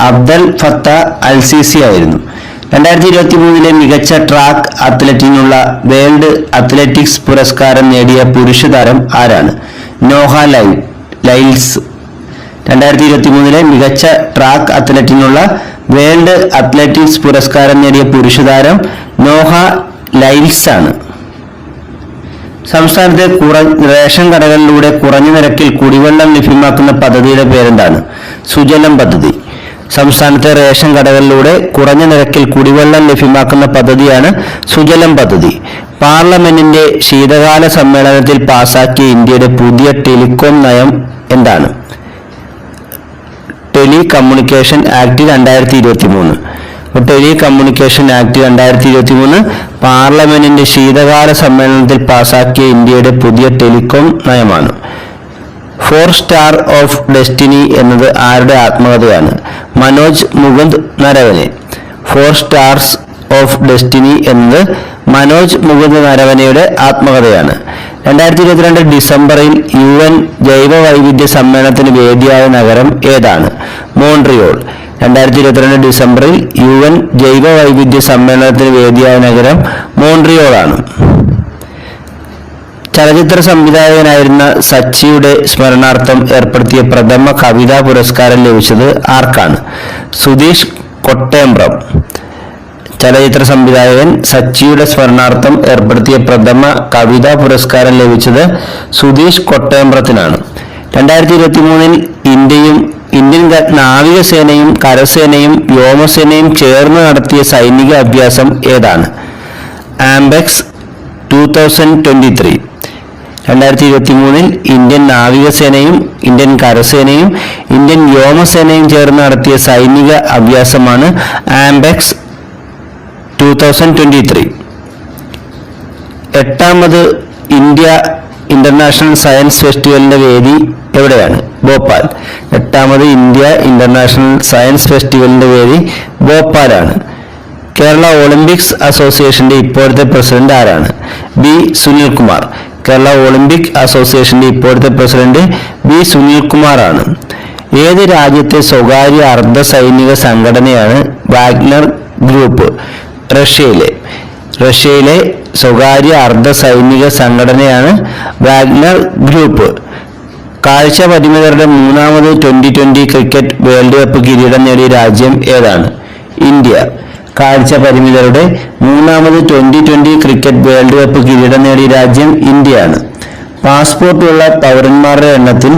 Abdel ഫത്ത al Sisi ആയിരുന്നു. 2023 മികച്ച ട്രാക്ക് അത്ലറ്റിനുള്ള വേൾഡ് അത്ലറ്റിക്സ് പുരസ്കാരം നേടിയ പുരുഷ താരം ആരാണ്? നോഹ ലൈൽസ്. 2023 മികച്ച ട്രാക്ക് അത്ലറ്റിനുള്ള വേൾഡ് അത്ലറ്റിക്സ് പുരസ്കാരം നേടിയ പുരുഷ താരം നോഹ ലൈൽസ് ആണ്. സംസ്ഥാനത്തെ റേഷൻ കടകളിലൂടെ കുറഞ്ഞ നിരക്കിൽ കുടിവെള്ളം ലഭ്യമാക്കുന്ന പദ്ധതിയുടെ പേരെന്താണ്? സുജലം പദ്ധതി. സംസ്ഥാനത്തെ റേഷൻ കടകളിലൂടെ കുറഞ്ഞ നിരക്കിൽ കുടിവെള്ളം ലഭ്യമാക്കുന്ന പദ്ധതിയാണ് സുജലം പദ്ധതി. പാർലമെന്റിന്റെ ശീതകാല സമ്മേളനത്തിൽ പാസാക്കിയ ഇന്ത്യയുടെ പുതിയ ടെലികോം നയം എന്താണ്? Tele communication act 2023. Tele communication act 2023 പാർലമെന്റിന്റെ ശീതകാല സമ്മേളനത്തിൽ പാസാക്കിയ ഇന്ത്യയുടെ പുതിയ ടെലികോം നയമാണ്. 4 സ്റ്റാർ ഓഫ് ഡെസ്റ്റിനി എന്നത് ആരുടെ ആത്മകഥയാണ്? Manoj Mukund Naravane. 4 stars of destiny എന്നത് മനോജ് മുകുന്ദ് നരവനയുടെ ആത്മകഥയാണ്. 2022 ഡിസംബറിൽ UN ജൈവ വൈവിധ്യ സമ്മേളനത്തിന് വേദിയായ നഗരം ഏതാണ്? മോൺട്രിയോൾ. 2022 ഡിസംബറിൽ UN ജൈവ വൈവിധ്യ സമ്മേളനത്തിന് വേദിയായ നഗരം മോൺട്രിയോൾ ആണ്. ചലച്ചിത്ര സംവിധായകനായിരുന്ന സച്ചിയുടെ സ്മരണാർത്ഥം ഏർപ്പെടുത്തിയ പ്രഥമ കവിതാ പുരസ്കാരം ലഭിച്ചത് ആർക്കാണ്? സുധീഷ് കൊട്ടേമ്പ്രം. ചലച്ചിത്ര സംവിധായകൻ സച്ചിയുടെ സ്മരണാർത്ഥം ഏർപ്പെടുത്തിയ പ്രഥമ കവിതാ പുരസ്കാരം ലഭിച്ചത് സുധീഷ് കൊട്ടേമ്പ്രത്തിനാണ്. 2023 ഇന്ത്യൻ നാവികസേനയും കരസേനയും വ്യോമസേനയും ചേർന്ന് നടത്തിയ സൈനിക അഭ്യാസം ഏതാണ്? ആംബെക്സ് 2023. 2023 ഇന്ത്യൻ നാവികസേനയും ഇന്ത്യൻ കരസേനയും ഇന്ത്യൻ വ്യോമസേനയും ചേർന്ന് നടത്തിയ സൈനിക അഭ്യാസമാണ് ആംബെക്സ് 2023. 8ാമത് ഇന്ത്യ ഇന്റർനാഷണൽ സയൻസ് ഫെസ്റ്റിവലിന്റെ വേദി എവിടെയാണ്? ഭോപ്പാൽ. 8ാമത് ഇന്ത്യ ഇന്റർനാഷണൽ സയൻസ് ഫെസ്റ്റിവലിന്റെ വേദി ഭോപ്പാലാണ്. കേരള ഒളിമ്പിക്സ് അസോസിയേഷന്റെ ഇപ്പോഴത്തെ പ്രസിഡന്റ് ആരാണ്? B സുനിൽകുമാർ. കേരള ഒളിമ്പിക് അസോസിയേഷന്റെ ഇപ്പോഴത്തെ പ്രസിഡന്റ് B സുനിൽകുമാർ ആണ്. ഏത് രാജ്യത്തെ സ്വകാര്യ അർദ്ധ സൈനിക സംഘടനയാണ് വാഗ്നർ ഗ്രൂപ്പ്? റഷ്യയിലെ സ്വകാര്യ അർദ്ധ സൈനിക സംഘടനയാണ് വാഗ്നർ ഗ്രൂപ്പ്. കാഴ്ച പരിമിതരുടെ 3ാമത് T20 ക്രിക്കറ്റ് വേൾഡ് കപ്പ് കിരീടം നേടിയ രാജ്യം ഏതാണ്? ഇന്ത്യ. കാഴ്ച പരിമിതരുടെ 3ാമത് T20 ക്രിക്കറ്റ് വേൾഡ് കപ്പ് കിരീടം നേടിയ രാജ്യം ഇന്ത്യയാണ്. പാസ്പോർട്ടുള്ള പൗരന്മാരുടെ എണ്ണത്തിൽ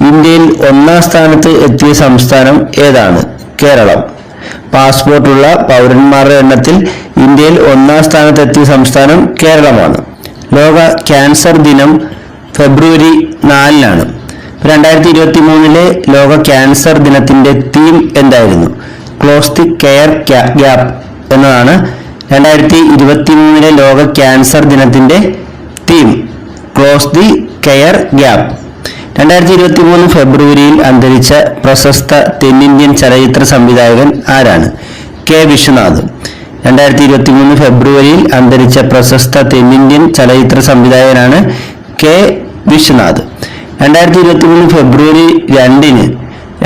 ഇന്ത്യയിൽ 1ാം സ്ഥാനത്ത് എത്തിയ സംസ്ഥാനം ഏതാണ്? കേരളം. പാസ്പോർട്ടുള്ള പൗരന്മാരുടെ എണ്ണത്തിൽ ഇന്ത്യയിൽ 1ാം സ്ഥാനത്തെത്തിയ സംസ്ഥാനം കേരളമാണ്. ലോക ക്യാൻസർ ദിനം ഫെബ്രുവരി 4-നാണ്. 2023 ലോക ക്യാൻസർ ദിനത്തിന്റെ തീം എന്തായിരുന്നു? ക്ലോസ് ദി കെയർ ഗ്യാപ്പ് എന്നതാണ് 2023 ലോക ക്യാൻസർ ദിനത്തിന്റെ theme. Close the care gap. 2023 ഫെബ്രുവരിയിൽ അന്തരിച്ച പ്രശസ്ത തെന്നിന്ത്യൻ ചലച്ചിത്ര സംവിധായകൻ ആരാണ്? കെ വിശ്വനാഥ്. 2023 ഫെബ്രുവരിയിൽ അന്തരിച്ച പ്രശസ്ത തെന്നിന്ത്യൻ ചലച്ചിത്ര സംവിധായകനാണ് കെ വിശ്വനാഥ്. 2023 ഫെബ്രുവരി 2-ന്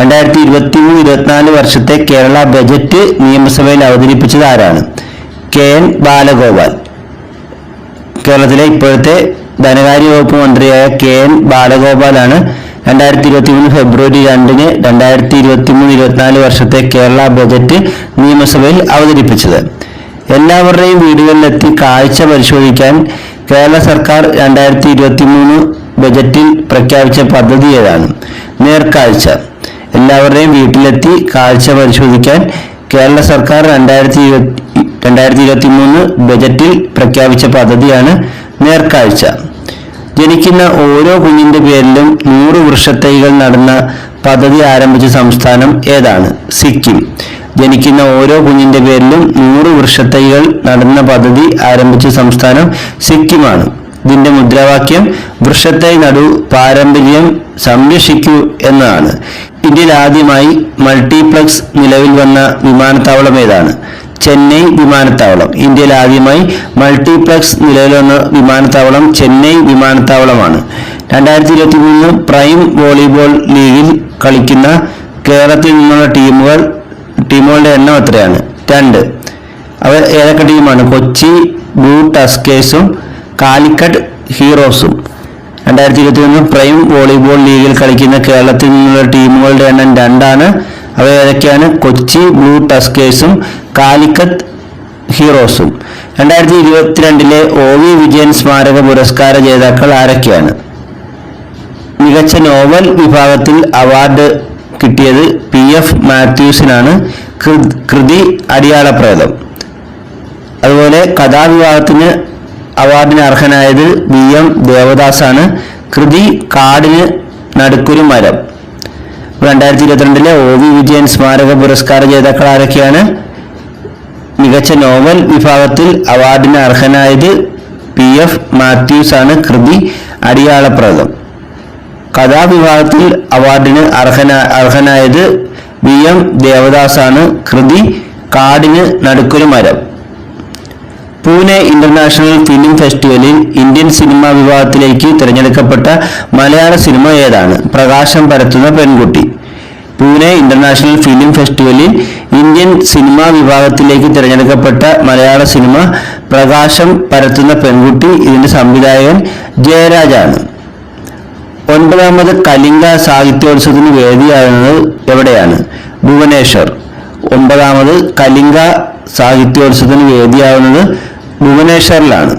2023-24 വർഷത്തെ കേരള ബജറ്റ് നിയമസഭയിൽ അവതരിപ്പിച്ചത് ആരാണ്? K N Balagopal. കേരളത്തിലെ ഇപ്പോഴത്തെ ധനകാര്യ വകുപ്പ് മന്ത്രിയായ കെ എൻ ബാലഗോപാലാണ് 2023 ഫെബ്രുവരി 2-ന് 2023-24 വർഷത്തെ കേരള ബജറ്റ് നിയമസഭയിൽ അവതരിപ്പിച്ചത്. എല്ലാവരുടെയും വീടുകളിലെത്തി കാഴ്ച പരിശോധിക്കാൻ കേരള സർക്കാർ 2023 ബജറ്റിൽ പ്രഖ്യാപിച്ച പദ്ധതി ഏതാണ്? നേർക്കാഴ്ച. എല്ലാവരുടെയും വീട്ടിലെത്തി കാഴ്ച പരിശോധിക്കാൻ കേരള സർക്കാർ 2023 ബജറ്റിൽ പ്രഖ്യാപിച്ച പദ്ധതിയാണ് നേർക്കാഴ്ച. ജനിക്കുന്ന ഓരോ കുഞ്ഞിന്റെ പേരിലും 100 വൃക്ഷത്തൈകൾ നടുന്ന പദ്ധതി ആരംഭിച്ച സംസ്ഥാനം ഏതാണ്? സിക്കിം. ജനിക്കുന്ന ഓരോ കുഞ്ഞിന്റെ പേരിലും 100 വൃക്ഷത്തൈകൾ നടുന്ന പദ്ധതി ആരംഭിച്ച സംസ്ഥാനം സിക്കിമാണ്. ഇതിന്റെ മുദ്രാവാക്യം വൃക്ഷത്തൈ നടു, പാരമ്പര്യം സംരക്ഷിക്കൂ എന്നതാണ്. ഇന്ത്യയിൽ ആദ്യമായി മൾട്ടിപ്ലക്സ് നിലവിൽ വന്ന വിമാനത്താവളം ഏതാണ്? ചെന്നൈ വിമാനത്താവളം. ഇന്ത്യയിൽ ആദ്യമായി മൾട്ടിപ്ലക്സ് നിലവിൽ വന്ന വിമാനത്താവളം ചെന്നൈ വിമാനത്താവളമാണ്. 2023 പ്രൈം വോളിബോൾ ലീഗിൽ കളിക്കുന്ന കേരളത്തിൽ നിന്നുള്ള ടീമുകളുടെ എണ്ണം എത്രയാണ്? 2. അവ ഏതൊക്കെ ടീമാണ്? കൊച്ചി ബ്ലൂ ടസ്കേഴ്സും കാലിക്കറ്റ് ഹീറോസും. 2023 പ്രൈം വോളിബോൾ ലീഗിൽ കളിക്കുന്ന കേരളത്തിൽ നിന്നുള്ള ടീമുകളുടെ എണ്ണം 2 അവ ഏതൊക്കെയാണ്? കൊച്ചി ബ്ലൂ ടസ്കേഴ്സും കാലിക്കറ്റ് ഹീറോസും. 2022 OV വിജയൻ സ്മാരക പുരസ്കാര ജേതാക്കൾ ആരൊക്കെയാണ്? മികച്ച നോവൽ വിഭാഗത്തിൽ അവാർഡ് കിട്ടിയത് PF മാത്യൂസിനാണ്. കൃതി അടിയാളപ്രേതം. അതുപോലെ കഥാവിഭാഗത്തിന് അവാർഡിന് അർഹനായത് VM ദേവദാസാണ്. കൃതി കാടിന് നടുക്കൊരു മരം. 2022 OV വിജയൻ സ്മാരക പുരസ്കാര ജേതാക്കൾ ആരൊക്കെയാണ്? മികച്ച നോവൽ വിഭാഗത്തിൽ അവാർഡിന് അർഹനായത് PF മാത്യൂസ് ആണ്. കൃതി അടിയാളപ്രേതം. കഥാവിഭാഗത്തിൽ അവാർഡിന് അർഹനായത് VM ദേവദാസാണ്. കൃതി കാടിന് നടുക്കൊരു മരം. പൂനെ ഇന്റർനാഷണൽ ഫിലിം ഫെസ്റ്റിവലിൽ ഇന്ത്യൻ സിനിമാ വിഭാഗത്തിലേക്ക് തിരഞ്ഞെടുക്കപ്പെട്ട മലയാള സിനിമ ഏതാണ്? പ്രകാശം പരത്തുന്ന പെൺകുട്ടി. പൂനെ ഇന്റർനാഷണൽ ഫിലിം ഫെസ്റ്റിവലിൽ ഇന്ത്യൻ സിനിമാ വിഭാഗത്തിലേക്ക് തിരഞ്ഞെടുക്കപ്പെട്ട മലയാള സിനിമ പ്രകാശം പരത്തുന്ന പെൺകുട്ടി. ഇതിന്റെ സംവിധായകൻ ജയരാജാണ്. 9ാമത് കലിംഗ സാഹിത്യോത്സവത്തിന് വേദിയാകുന്നത് എവിടെയാണ്? ഭുവനേശ്വർ. 9ാമത് കലിംഗ സാഹിത്യോത്സവത്തിന് വേദിയാകുന്നത് ഭുവനേശ്വറിലാണ്.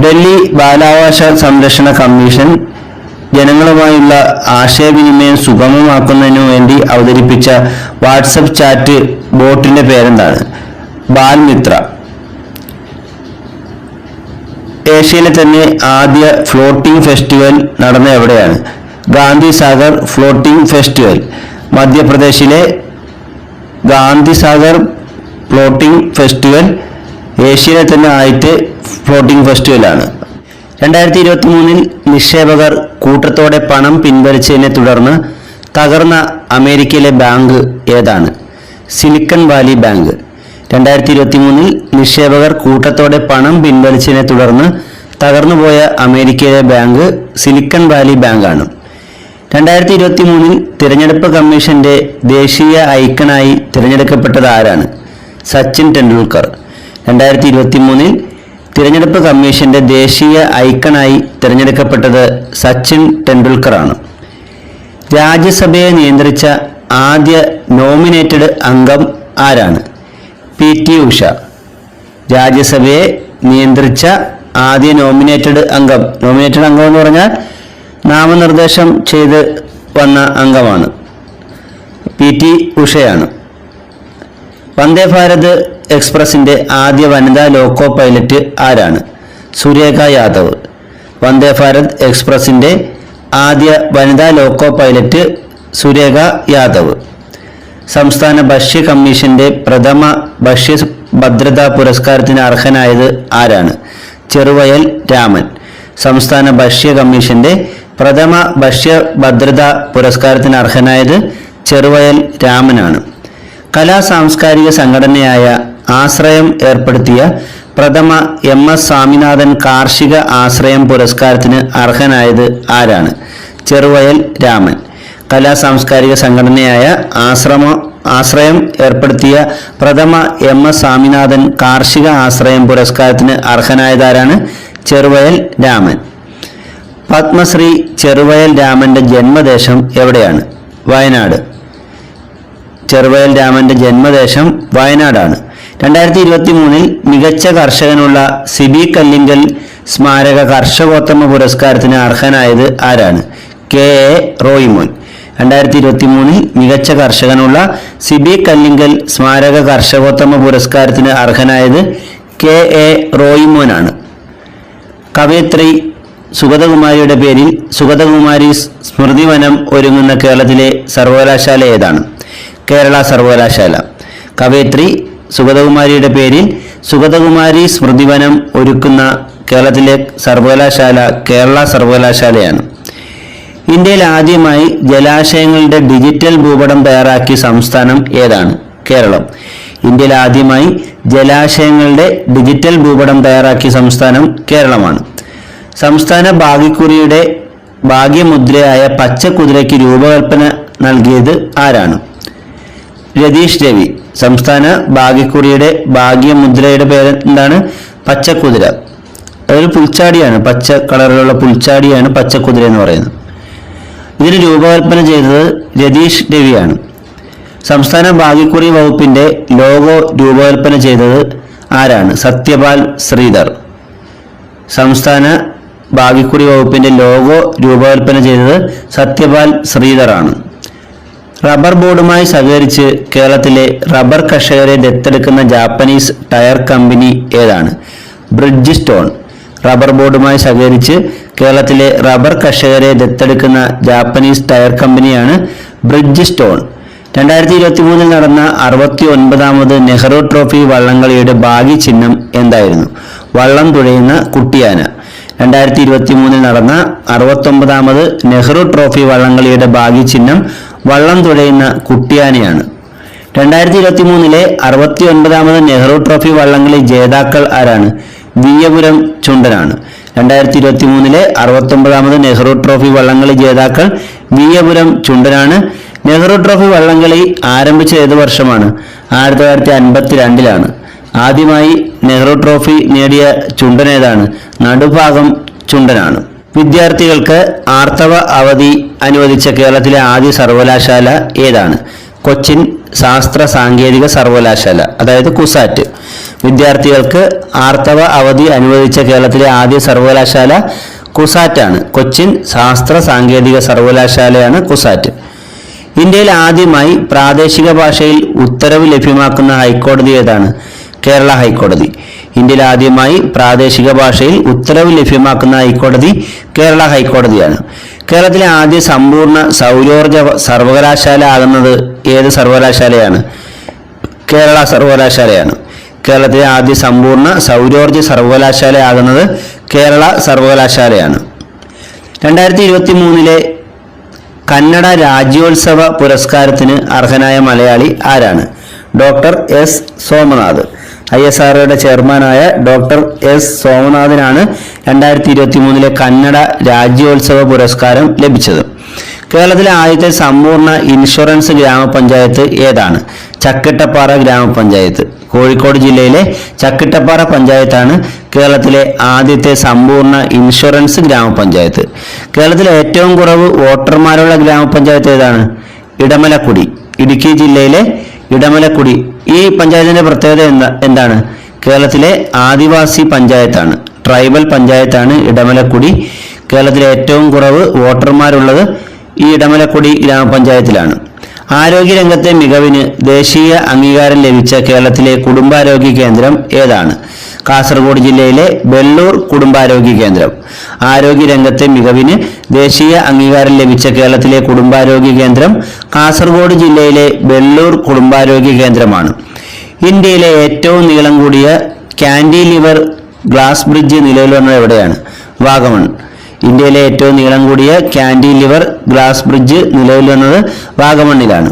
ഡൽഹി ബാലാവകാശ സംരക്ഷണ കമ്മീഷൻ ജനങ്ങളുമായുള്ള ആശയവിനിമയം സുഗമമാക്കുന്നതിനു വേണ്ടി അവതരിപ്പിച്ച വാട്സപ്പ് ചാറ്റ് ബോട്ടിന്റെ പേരെന്താണ്? ബാൽമിത്ര. ഏഷ്യയിലെ തന്നെ ആദ്യ ഫ്ലോട്ടിംഗ് ഫെസ്റ്റിവൽ നടന്ന എവിടെയാണ്? Gandhi Sagar floating festival. മധ്യപ്രദേശിലെ ഗാന്ധി സാഗർ ഫ്ലോട്ടിംഗ് ഫെസ്റ്റിവൽ ഏഷ്യയിലെ തന്നെ ആദ്യത്തെ ഫ്ലോട്ടിംഗ് ഫെസ്റ്റിവലാണ്. 2023 നിക്ഷേപകർ കൂട്ടത്തോടെ പണം പിൻവലിച്ചതിനെ തുടർന്ന് തകർന്ന അമേരിക്കയിലെ ബാങ്ക് ഏതാണ്? Silicon Valley bank. 2023 നിക്ഷേപകർ കൂട്ടത്തോടെ പണം പിൻവലിച്ചതിനെ തുടർന്ന് തകർന്നുപോയ അമേരിക്കയിലെ ബാങ്ക് സിലിക്കൺ വാലി ബാങ്കാണ്. 2023 തിരഞ്ഞെടുപ്പ് കമ്മീഷന്റെ ദേശീയ ഐക്കണായി തിരഞ്ഞെടുക്കപ്പെട്ടത് ആരാണ്? സച്ചിൻ ടെണ്ടുൽക്കർ. 2023 തിരഞ്ഞെടുപ്പ് കമ്മീഷന്റെ ദേശീയ ഐക്കണായി തിരഞ്ഞെടുക്കപ്പെട്ടത് സച്ചിൻ ടെണ്ടുൽക്കറാണ്. രാജ്യസഭയെ നിയന്ത്രിച്ച ആദ്യ നോമിനേറ്റഡ് അംഗം ആരാണ്? PT ഉഷ. രാജ്യസഭയെ നിയന്ത്രിച്ച ആദ്യ നോമിനേറ്റഡ് അംഗം എന്ന് പറഞ്ഞാൽ നാമനിർദ്ദേശം ചെയ്ത് വന്ന അംഗമാണ് PT ഉഷയാണ്. വന്ദേ ഭാരത് എക്സ്പ്രസിന്റെ ആദ്യ വനിതാ ലോക്കോ പൈലറ്റ് ആരാണ്? സുരേഖ യാദവ്. വന്ദേ ഭാരത് എക്സ്പ്രസിന്റെ ആദ്യ വനിതാ ലോക്കോ പൈലറ്റ് സുരേഖ യാദവ്. സംസ്ഥാന ഭക്ഷ്യ കമ്മീഷന്റെ പ്രഥമ ഭക്ഷ്യ ഭദ്രതാ പുരസ്കാരത്തിന് അർഹനായത് ആരാണ്? ചെറുവയൽ രാമൻ. സംസ്ഥാന ഭക്ഷ്യ കമ്മീഷന്റെ പ്രഥമ ഭക്ഷ്യ ഭദ്രതാ പുരസ്കാരത്തിന് അർഹനായത് ചെറുവയൽ രാമനാണ്. കലാ സാംസ്കാരിക സംഘടനയായ ആശ്രയം ഏർപ്പെടുത്തിയ പ്രഥമ MS സ്വാമിനാഥൻ കാർഷിക ആശ്രയം പുരസ്കാരത്തിന് അർഹനായത് ആരാണ്? ചെറുവയൽ രാമൻ. കലാ സാംസ്കാരിക സംഘടനയായ ആശ്രയം ഏർപ്പെടുത്തിയ പ്രഥമ MS സ്വാമിനാഥൻ കാർഷിക ആശ്രയം പുരസ്കാരത്തിന് അർഹനായതാരാണ്? ചെറുവയൽ രാമൻ. പത്മശ്രീ ചെറുവയൽ രാമന്റെ ജന്മദേശം എവിടെയാണ്? വയനാട്. ചെറുവയൽ രാമന്റെ ജന്മദേശം വയനാടാണ്. 2023 മികച്ച കർഷകനുള്ള സിബി കല്ലിങ്കൽ സ്മാരക കർഷകോത്തമ പുരസ്കാരത്തിന് അർഹനായത് ആരാണ്? KA റോയ്മോൻ. 2023 മികച്ച കർഷകനുള്ള സിബി കല്ലിങ്കൽ സ്മാരക കർഷകോത്തമ പുരസ്കാരത്തിന് അർഹനായത് KA റോയ്മോനാണ്. കവയിത്രി സുഗതകുമാരിയുടെ പേരിൽ സുഗതകുമാരി സ്മൃതിവനം ഒരുങ്ങുന്ന കേരളത്തിലെ സർവകലാശാല ഏതാണ്? കേരള സർവകലാശാല. കവയിത്രി സുഗതകുമാരിയുടെ പേരിൽ സുഗതകുമാരി സ്മൃതിവനം ഒരുക്കുന്ന കേരളത്തിലെ സർവകലാശാല കേരള സർവകലാശാലയാണ്. ഇന്ത്യയിൽ ആദ്യമായി ജലാശയങ്ങളുടെ ഡിജിറ്റൽ ഭൂപടം തയ്യാറാക്കിയ സംസ്ഥാനം ഏതാണ്? കേരളം. ഇന്ത്യയിൽ ആദ്യമായി ജലാശയങ്ങളുടെ ഡിജിറ്റൽ ഭൂപടം തയ്യാറാക്കിയ സംസ്ഥാനം കേരളമാണ്. സംസ്ഥാന ഭാഗ്യക്കുറിയുടെ ഭാഗ്യമുദ്രയായ പച്ചക്കുതിരയ്ക്ക് രൂപകൽപ്പന നൽകിയത് ആരാണ്? രതീഷ് രവി. സംസ്ഥാന ഭാഗ്യക്കുറിയുടെ ഭാഗ്യമുദ്രയുടെ പേര് എന്താണ്? പച്ചക്കുതിര. അതൊരു പുൽച്ചാടിയാണ്, പച്ച കളറിലുള്ള പുൽച്ചാടിയാണ് പച്ചക്കുതിര എന്ന് പറയുന്നത്. ഇതിന് രൂപകൽപ്പന ചെയ്തത് രതീഷ് രവിയാണ്. സംസ്ഥാന ഭാഗ്യക്കുറി വകുപ്പിന്റെ ലോഗോ രൂപകൽപ്പന ചെയ്തത് ആരാണ്? സത്യപാൽ ശ്രീധർ. സംസ്ഥാന ഭാഗ്യക്കുറി വകുപ്പിന്റെ ലോഗോ രൂപകൽപ്പന ചെയ്തത് സത്യപാൽ ശ്രീധർ ആണ്. റബ്ബർ ബോർഡുമായി സഹകരിച്ച് കേരളത്തിലെ റബ്ബർ കർഷകരെ ദത്തെടുക്കുന്ന ജാപ്പനീസ് ടയർ കമ്പനി ഏതാണ്? Bridge stone. റബ്ബർ ബോർഡുമായി സഹകരിച്ച് കേരളത്തിലെ റബ്ബർ കർഷകരെ ദത്തെടുക്കുന്ന ജാപ്പനീസ് ടയർ കമ്പനിയാണ് ബ്രിഡ്ജ് സ്റ്റോൺ. 2023 നടന്ന 69ാമത് നെഹ്റു ട്രോഫി വള്ളംകളിയുടെ ഭാഗ്യചിഹ്നം എന്തായിരുന്നു? വള്ളം തുഴയുന്ന കുട്ടിയാന. 2023 നടന്ന 69ാമത് നെഹ്റു ട്രോഫി വള്ളംകളിയുടെ ഭാഗ്യചിഹ്നം വള്ളം തുഴയുന്ന കുട്ടിയാനയാണ്. 2023 69ാമത് നെഹ്റു ട്രോഫി വള്ളംകളി ജേതാക്കൾ ആരാണ്? വിയ്യപുരം ചുണ്ടനാണ്. 2023 69ാമത് നെഹ്റു ട്രോഫി വള്ളംകളി ജേതാക്കൾ വിയ്യപുരം ചുണ്ടനാണ്. നെഹ്റു ട്രോഫി വള്ളംകളി ആരംഭിച്ച ഏത് വർഷമാണ്? 1952 ആദ്യമായി നെഹ്റു ട്രോഫി നേടിയ ചുണ്ടൻ ഏതാണ്? നടുഭാഗം ചുണ്ടനാണ്. വിദ്യാർത്ഥികൾക്ക് ആർത്തവ അവധി അനുവദിച്ച കേരളത്തിലെ ആദ്യ സർവകലാശാല ഏതാണ്? കൊച്ചിൻ ശാസ്ത്ര സാങ്കേതിക സർവകലാശാല, അതായത് കുസാറ്റ്. വിദ്യാർത്ഥികൾക്ക് ആർത്തവ അവധി അനുവദിച്ച കേരളത്തിലെ ആദ്യ സർവകലാശാല കുസാറ്റാണ്. കൊച്ചിൻ ശാസ്ത്ര സാങ്കേതിക സർവകലാശാലയാണ് കുസാറ്റ്. ഇന്ത്യയിൽ ആദ്യമായി പ്രാദേശിക ഭാഷയിൽ ഉത്തരവ് ലഭ്യമാക്കുന്ന ഹൈക്കോടതി ഏതാണ്? കേരള ഹൈക്കോടതി. ഇന്ത്യയിൽ ആദ്യമായി പ്രാദേശിക ഭാഷയിൽ ഉത്തരവ് ലഭ്യമാക്കുന്ന ഹൈക്കോടതി കേരള ഹൈക്കോടതിയാണ്. കേരളത്തിലെ ആദ്യ സമ്പൂർണ്ണ സൗരോർജ സർവകലാശാല ആകുന്നത് ഏത് സർവകലാശാലയാണ്? കേരള സർവകലാശാലയാണ്. കേരളത്തിലെ ആദ്യ സമ്പൂർണ്ണ സൗരോർജ സർവകലാശാല ആകുന്നത് കേരള സർവകലാശാലയാണ്. 2023 കന്നഡ രാജ്യോത്സവ പുരസ്കാരത്തിന് അർഹനായ മലയാളി ആരാണ്? Doctor S Somnath. ISROയുടെ ചെയർമാനായ ഡോക്ടർ S സോമനാഥിനാണ് 2023 കന്നഡ രാജ്യോത്സവ പുരസ്കാരം ലഭിച്ചത്. കേരളത്തിലെ ആദ്യത്തെ സമ്പൂർണ്ണ ഇൻഷുറൻസ് ഗ്രാമപഞ്ചായത്ത് ഏതാണ്? ചക്കിട്ടപ്പാറ ഗ്രാമപഞ്ചായത്ത്. കോഴിക്കോട് ജില്ലയിലെ ചക്കിട്ടപ്പാറ പഞ്ചായത്താണ് കേരളത്തിലെ ആദ്യത്തെ സമ്പൂർണ്ണ ഇൻഷുറൻസ് ഗ്രാമപഞ്ചായത്ത്. കേരളത്തിലെ ഏറ്റവും കുറവ് വോട്ടർമാരുള്ള ഗ്രാമപഞ്ചായത്ത് ഏതാണ്? ഇടമലക്കുടി. ഇടുക്കി ജില്ലയിലെ ഇടമലക്കുടി. ഈ പഞ്ചായത്തിന്റെ പ്രത്യേകത എന്താണ്? കേരളത്തിലെ ആദിവാസി പഞ്ചായത്താണ്, ട്രൈബൽ പഞ്ചായത്താണ് ഇടമലക്കുടി. കേരളത്തിലെ ഏറ്റവും കുറവ് വോട്ടർമാരുള്ളത് ഈ ഇടമലക്കുടി ഗ്രാമപഞ്ചായത്തിലാണ്. ആരോഗ്യരംഗത്തെ മികവിന് ദേശീയ അംഗീകാരം ലഭിച്ച കേരളത്തിലെ കുടുംബാരോഗ്യ കേന്ദ്രം ഏതാണ്? കാസർഗോഡ് ജില്ലയിലെ ബെല്ലൂർ കുടുംബാരോഗ്യ കേന്ദ്രം. ആരോഗ്യരംഗത്തെ മികവിന് ദേശീയ അംഗീകാരം ലഭിച്ച കേരളത്തിലെ കുടുംബാരോഗ്യ കേന്ദ്രം കാസർഗോഡ് ജില്ലയിലെ ബെല്ലൂർ കുടുംബാരോഗ്യ കേന്ദ്രമാണ്. ഇന്ത്യയിലെ ഏറ്റവും നീളം കൂടിയ കാന്റിലിവർ ഗ്ലാസ് ബ്രിഡ്ജ് നിലവിൽ വന്നത് എവിടെയാണ്? വാഗമൺ. ഇന്ത്യയിലെ ഏറ്റവും നീളം കൂടിയ കാന്റിലിവർ ഗ്ലാസ് ബ്രിഡ്ജ് നിലവിൽ വന്നത് വാഗമണ്ണിലാണ്.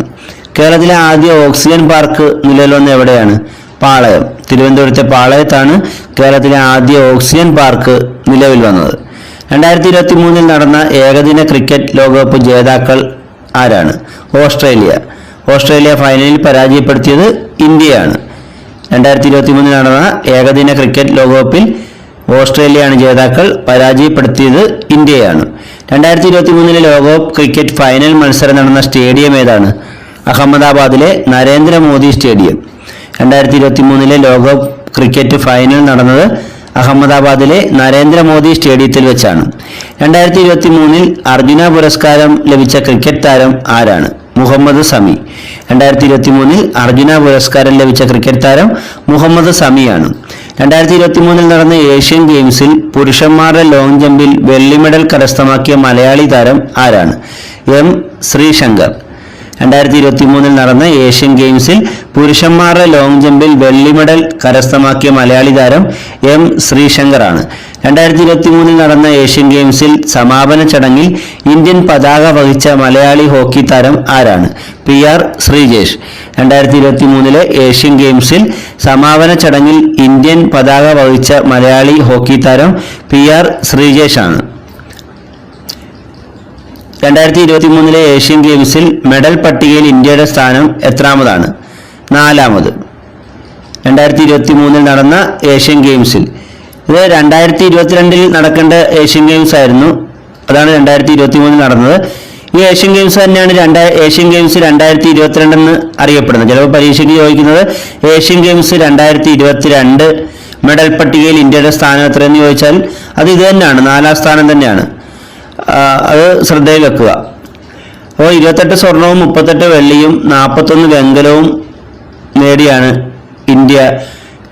കേരളത്തിലെ ആദ്യ ഓക്സിജൻ പാർക്ക് നിലവിൽ വന്നത് എവിടെയാണ്? പാളയം. തിരുവനന്തപുരത്തെ പാളയത്താണ് കേരളത്തിലെ ആദ്യ ഓക്സിജൻ പാർക്ക് നിലവിൽ വന്നത്. 2023 നടന്ന ഏകദിന ക്രിക്കറ്റ് ലോകകപ്പ് ജേതാക്കൾ ആരാണ്? ഓസ്ട്രേലിയ. ഓസ്ട്രേലിയ ഫൈനലിൽ പരാജയപ്പെടുത്തിയത് ഇന്ത്യയാണ്. 2023 നടന്ന ഏകദിന ക്രിക്കറ്റ് ലോകകപ്പിൽ ഓസ്ട്രേലിയയാണ് ജേതാക്കൾ, പരാജയപ്പെടുത്തിയത് ഇന്ത്യയാണ്. 2023 ലോകകപ്പ് ക്രിക്കറ്റ് ഫൈനൽ മത്സരം നടന്ന സ്റ്റേഡിയം ഏതാണ്? അഹമ്മദാബാദിലെ നരേന്ദ്രമോദി സ്റ്റേഡിയം. 2023 ലോകകപ്പ് ക്രിക്കറ്റ് ഫൈനൽ നടന്നത് അഹമ്മദാബാദിലെ നരേന്ദ്രമോദി സ്റ്റേഡിയത്തിൽ വെച്ചാണ്. 2023 അർജുന പുരസ്കാരം ലഭിച്ച ക്രിക്കറ്റ് താരം ആരാണ്? മുഹമ്മദ് സമി. 2023 അർജുന പുരസ്കാരം ലഭിച്ച ക്രിക്കറ്റ് താരം മുഹമ്മദ് സമിയാണ്. 2023 നടന്ന ഏഷ്യൻ ഗെയിംസിൽ പുരുഷന്മാരുടെ ലോങ് ജമ്പിൽ വെള്ളി മെഡൽ കരസ്ഥമാക്കിയ മലയാളി താരം ആരാണ്? എം ശ്രീശങ്കർ. 2023 നടന്ന ഏഷ്യൻ ഗെയിംസിൽ പുരുഷന്മാരുടെ ലോങ് ജമ്പിൽ വെള്ളി മെഡൽ കരസ്ഥമാക്കിയ മലയാളി താരം എം ശ്രീശങ്കർ ആണ്. 2023 നടന്ന ഏഷ്യൻ ഗെയിംസിൽ സമാപന ചടങ്ങിൽ ഇന്ത്യൻ പതാക വഹിച്ച മലയാളി ഹോക്കി താരം ആരാണ്? PR ശ്രീജേഷ്. 2023 ഏഷ്യൻ ഗെയിംസിൽ സമാപന ചടങ്ങിൽ ഇന്ത്യൻ പതാക വഹിച്ച മലയാളി ഹോക്കി താരം PR ശ്രീജേഷ് ആണ്. 2023 ഏഷ്യൻ ഗെയിംസിൽ മെഡൽ പട്ടികയിൽ ഇന്ത്യയുടെ സ്ഥാനം എത്രാമതാണ്? 4ാമത്. 2023 നടന്ന ഏഷ്യൻ ഗെയിംസിൽ, ഇത് 2022 നടക്കേണ്ട ഏഷ്യൻ ഗെയിംസ് ആയിരുന്നു, അതാണ് 2023 നടന്നത്. ഈ ഏഷ്യൻ ഗെയിംസ് തന്നെയാണ് ഏഷ്യൻ ഗെയിംസ് 2022 എന്ന് അറിയപ്പെടുന്നത്. ചിലപ്പോൾ പരീക്ഷയ്ക്ക് ചോദിക്കുന്നത് ഏഷ്യൻ ഗെയിംസ് 2022 മെഡൽ പട്ടികയിൽ ഇന്ത്യയുടെ സ്ഥാനം എത്രയെന്ന് ചോദിച്ചാൽ അത് ഇത് തന്നെയാണ്, 4ാം സ്ഥാനം തന്നെയാണ്. അത് ശ്രദ്ധയിൽ വെക്കുക. അപ്പോൾ 28 സ്വർണവും 38 വെള്ളിയും 41 വെങ്കലവും നേടിയാണ് ഇന്ത്യ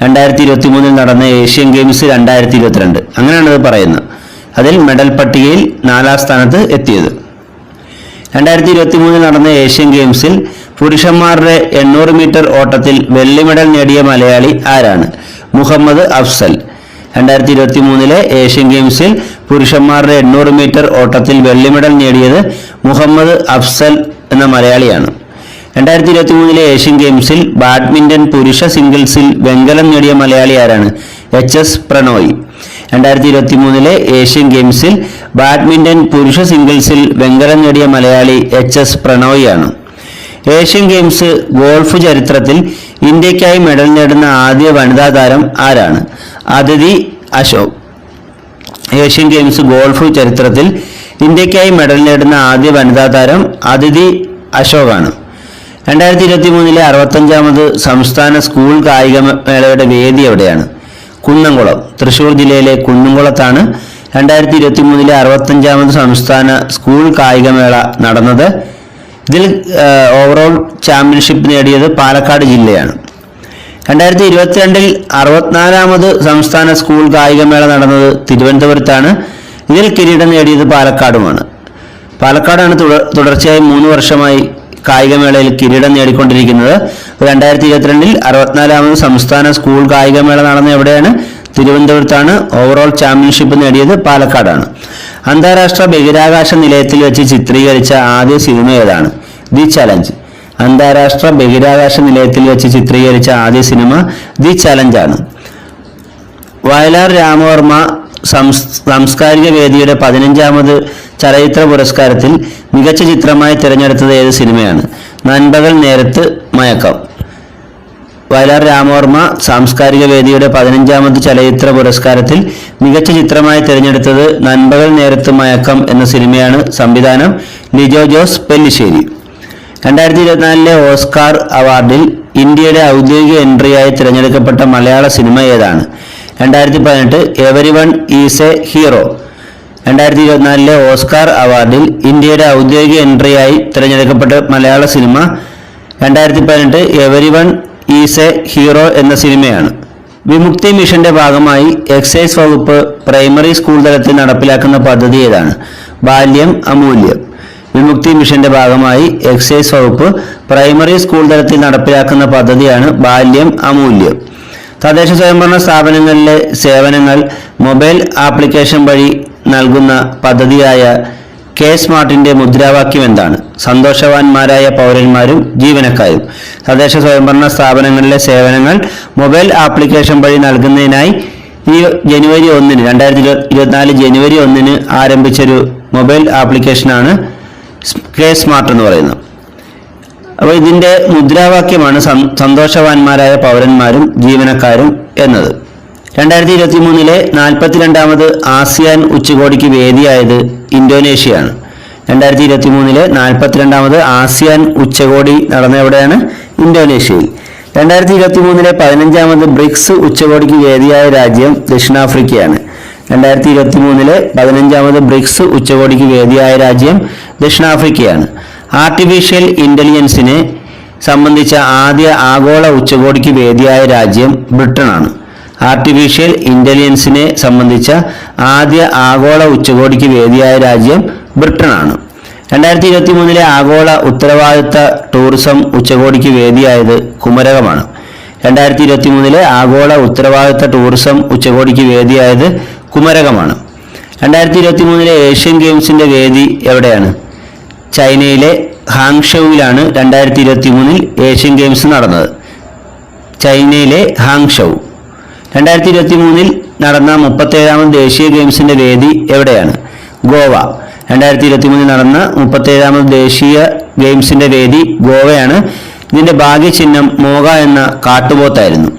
2023 നടന്ന ഏഷ്യൻ ഗെയിംസ് 2022. അങ്ങനെയാണ് ഇത് പറയുന്നത്. അതിൽ മെഡൽ പട്ടികയിൽ 4ാം സ്ഥാനത്ത് എത്തിയത്. 2023 നടന്ന ഏഷ്യൻ ഗെയിംസിൽ പുരുഷന്മാരുടെ 800 മീറ്റർ ഓട്ടത്തിൽ വെള്ളി മെഡൽ നേടിയ മലയാളി ആരാണ്? മുഹമ്മദ് അഫ്സൽ. 2023 ഏഷ്യൻ ഗെയിംസിൽ പുരുഷന്മാരുടെ 800 മീറ്റർ ഓട്ടത്തിൽ വെള്ളി മെഡൽ നേടിയത് മുഹമ്മദ് അഫ്സൽ എന്ന മലയാളിയാണ്. 2023 ഏഷ്യൻ ഗെയിംസിൽ ബാഡ്മിന്റൺ പുരുഷ സിംഗിൾസിൽ വെങ്കലം നേടിയ മലയാളി ആരാണ്? HS പ്രണോയ്. 2023 ഏഷ്യൻ ഗെയിംസിൽ ബാഡ്മിന്റൺ പുരുഷ സിംഗിൾസിൽ വെങ്കലം നേടിയ മലയാളി HS പ്രണോയ് ആണ്. ഏഷ്യൻ ഗെയിംസ് ഗോൾഫ് ചരിത്രത്തിൽ ഇന്ത്യക്കായി മെഡൽ നേടുന്ന ആദ്യ വനിതാ താരം ആരാണ്? Aditi Ashok. Asian games golf ചരിത്രത്തിൽ ഇന്ത്യക്കായി മെഡൽ നേടുന്ന ആദ്യ വനിതാ താരം അദിതി അശോക് ആണ്. 2023 65ാമത് സംസ്ഥാന സ്കൂൾ കായികമേളയുടെ വേദി എവിടെയാണ്? കുന്നംകുളം. തൃശൂർ ജില്ലയിലെ കുന്നംകുളത്താണ് 2023 65ാമത് സംസ്ഥാന സ്കൂൾ കായികമേള നടന്നത്. ഇതിൽ ഓവറോൾ ചാമ്പ്യൻഷിപ്പ് നേടിയത് പാലക്കാട് ജില്ലയാണ്. 2022 64ാമത് സംസ്ഥാന സ്കൂൾ കായികമേള നടന്നത് തിരുവനന്തപുരത്താണ്. ഇതിൽ കിരീടം നേടിയത് പാലക്കാടുമാണ്. പാലക്കാടാണ് തുടർച്ചയായി 3 വർഷമായി കായികമേളയിൽ കിരീടം നേടിക്കൊണ്ടിരിക്കുന്നത്. 2022 64ാമത് സംസ്ഥാന സ്കൂൾ കായികമേള നടന്ന എവിടെയാണ്? തിരുവനന്തപുരത്താണ്. ഓവറോൾ ചാമ്പ്യൻഷിപ്പ് നേടിയത് പാലക്കാടാണ്. അന്താരാഷ്ട്ര ബഹിരാകാശ നിലയത്തിൽ വെച്ച് ചിത്രീകരിച്ച ആദ്യ സിനിമ ഏതാണ്? The challenge. അന്താരാഷ്ട്ര ബഹിരാകാശ നിലയത്തിൽ വെച്ച് ചിത്രീകരിച്ച ആദ്യ സിനിമ ദി ചലഞ്ച് ആണ്. വയലാർ രാമവർമ്മ സാംസ്കാരിക വേദിയുടെ 15ാമത് ചലച്ചിത്ര പുരസ്കാരത്തിൽ മികച്ച ചിത്രമായി തിരഞ്ഞെടുത്തത് ഏത് സിനിമയാണ്? നൻപകൽ നേരത്ത് മയക്കം. വയലാർ രാമവർമ്മ സാംസ്കാരിക വേദിയുടെ 15ാമത് ചലച്ചിത്ര പുരസ്കാരത്തിൽ മികച്ച ചിത്രമായി തിരഞ്ഞെടുത്തത് നൻപകൽ നേരത്ത് മയക്കം എന്ന സിനിമയാണ്. സംവിധാനം ലിജോ ജോസ് പെല്ലിശ്ശേരി. 2024 ഓസ്കാർ അവാർഡിൽ ഇന്ത്യയുടെ ഔദ്യോഗിക എൻട്രിയായി തിരഞ്ഞെടുക്കപ്പെട്ട മലയാള സിനിമ ഏതാണ്? 2018 everyone is a hero. 2024 Oscar അവാർഡിൽ ഇന്ത്യയുടെ ഔദ്യോഗിക എൻട്രിയായി തിരഞ്ഞെടുക്കപ്പെട്ട മലയാള cinema 2018 everyone is a hero എന്ന സിനിമയാണ്. വിമുക്തി മിഷന്റെ ഭാഗമായി എക്സൈസ് വകുപ്പ് പ്രൈമറി സ്കൂൾ തലത്തിൽ നടപ്പിലാക്കുന്ന പദ്ധതി ഏതാണ്? ബാല്യം അമൂല്യം. വിമുക്തി മിഷന്റെ ഭാഗമായി എക്സൈസ് വകുപ്പ് പ്രൈമറി സ്കൂൾ തലത്തിൽ നടപ്പിലാക്കുന്ന പദ്ധതിയാണ് ബാല്യം അമൂല്യം. തദ്ദേശ സ്വയംഭരണ സ്ഥാപനങ്ങളിലെ സേവനങ്ങൾ മൊബൈൽ ആപ്ലിക്കേഷൻ വഴി നൽകുന്ന പദ്ധതിയായ കെ സ്മാർട്ടിന്റെ മുദ്രാവാക്യം എന്താണ്? സന്തോഷവാന്മാരായ പൗരന്മാരും ജീവനക്കാരും. തദ്ദേശ സ്വയംഭരണ സ്ഥാപനങ്ങളിലെ സേവനങ്ങൾ മൊബൈൽ ആപ്ലിക്കേഷൻ വഴി നൽകുന്നതിനായി ഈ ജനുവരി 1 2024 ജനുവരി 1 ആരംഭിച്ചൊരു മൊബൈൽ ആപ്ലിക്കേഷനാണ് കെ സ്മാർട്ട് എന്ന് പറയുന്നത്. അപ്പോൾ ഇതിന്റെ മുദ്രാവാക്യമാണ് സന്തോഷവാന്മാരായ പൗരന്മാരും ജീവനക്കാരും എന്നത്. 2023 42ാമത് ആസിയാൻ ഉച്ചകോടിക്ക് വേദിയായത് ഇന്തോനേഷ്യയാണ്. 2023 42ാമത് ആസിയാൻ ഉച്ചകോടി നടന്ന എവിടെയാണ്? ഇന്തോനേഷ്യയിൽ. 2023 15ാമത് ബ്രിക്സ് ഉച്ചകോടിക്ക് വേദിയായ രാജ്യം ദക്ഷിണാഫ്രിക്കയാണ്. 2023 15ാമത് ബ്രിക്സ് ഉച്ചകോടിക്ക് വേദിയായ രാജ്യം ദക്ഷിണാഫ്രിക്കയാണ്. ആർട്ടിഫിഷ്യൽ ഇന്റലിജൻസിനെ സംബന്ധിച്ച ആദ്യ ആഗോള ഉച്ചകോടിക്ക് വേദിയായ രാജ്യം ബ്രിട്ടനാണ്. ആർട്ടിഫിഷ്യൽ ഇന്റലിജൻസിനെ സംബന്ധിച്ച ആദ്യ ആഗോള ഉച്ചകോടിക്ക് വേദിയായ രാജ്യം ബ്രിട്ടനാണ്. 2023 ആഗോള ഉത്തരവാദിത്ത ടൂറിസം ഉച്ചകോടിക്ക് വേദിയായത് കുമരകമാണ്. 2023 ആഗോള ഉത്തരവാദിത്ത ടൂറിസം ഉച്ചകോടിക്ക് വേദിയായത് കുമരകമാണ്. 2023 ഏഷ്യൻ ഗെയിംസിന്റെ വേദി എവിടെയാണ്? ചൈനയിലെ ഹാങ്ഷൌവിലാണ് 2023 ഏഷ്യൻ ഗെയിംസ് നടന്നത്. ചൈനയിലെ ഹാങ്ഷൌ. 2023 നടന്ന 37ാമത് ദേശീയ ഗെയിംസിന്റെ വേദി എവിടെയാണ്? ഗോവ. 2023 നടന്ന 37ാമത് ദേശീയ ഗെയിംസിന്റെ വേദി ഗോവയാണ്. ഇതിന്റെ ഭാഗ്യചിഹ്നം മോഗ എന്ന കാട്ടുപോത്തായിരുന്നു.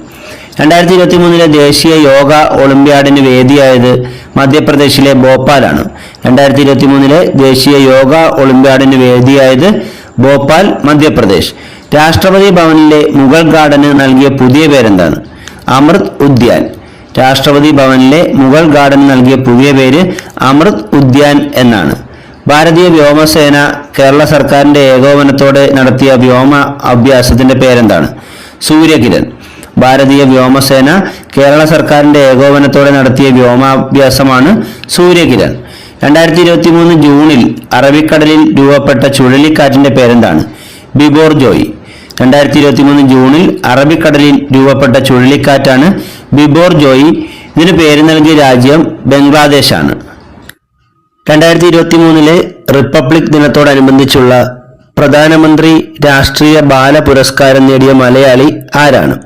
2023 ദേശീയ യോഗ ഒളിമ്പ്യാഡിന് വേദിയായത് മധ്യപ്രദേശിലെ ഭോപ്പാലാണ്. 2023 ദേശീയ യോഗ ഒളിമ്പ്യാഡിന് വേദിയായത് ഭോപ്പാൽ, മധ്യപ്രദേശ്. രാഷ്ട്രപതി ഭവനിലെ മുഗൾ ഗാർഡന് നൽകിയ പുതിയ പേരെന്താണ്? അമൃത് ഉദ്യാൻ. രാഷ്ട്രപതി ഭവനിലെ മുഗൾ ഗാർഡന് നൽകിയ പുതിയ പേര് അമൃത് ഉദ്യാൻ എന്നാണ്. ഭാരതീയ വ്യോമസേന കേരള സർക്കാരിന്റെ ഏകോപനത്തോടെ നടത്തിയ വ്യോമ അഭ്യാസത്തിന്റെ പേരെന്താണ്? സൂര്യകിരൺ. ഭാരതീയ വ്യോമസേന കേരള സർക്കാരിന്റെ ഏകോപനത്തോടെ നടത്തിയ വ്യോമാഭ്യാസമാണ് സൂര്യകിരൺ. 2023 ജൂണിൽ അറബിക്കടലിൽ രൂപപ്പെട്ട ചുഴലിക്കാറ്റിന്റെ പേരെന്താണ്? ബിബോർ ജോയ്. 2023 ജൂണിൽ അറബിക്കടലിൽ രൂപപ്പെട്ട ചുഴലിക്കാറ്റാണ് ബിബോർ ജോയ്. ഇതിന് പേര് നൽകിയ രാജ്യം ബംഗ്ലാദേശാണ്. 2023 റിപ്പബ്ലിക് ദിനത്തോടനുബന്ധിച്ചുള്ള പ്രധാനമന്ത്രി രാഷ്ട്രീയ ബാല പുരസ്കാരം നേടിയ മലയാളി ആരാണ്?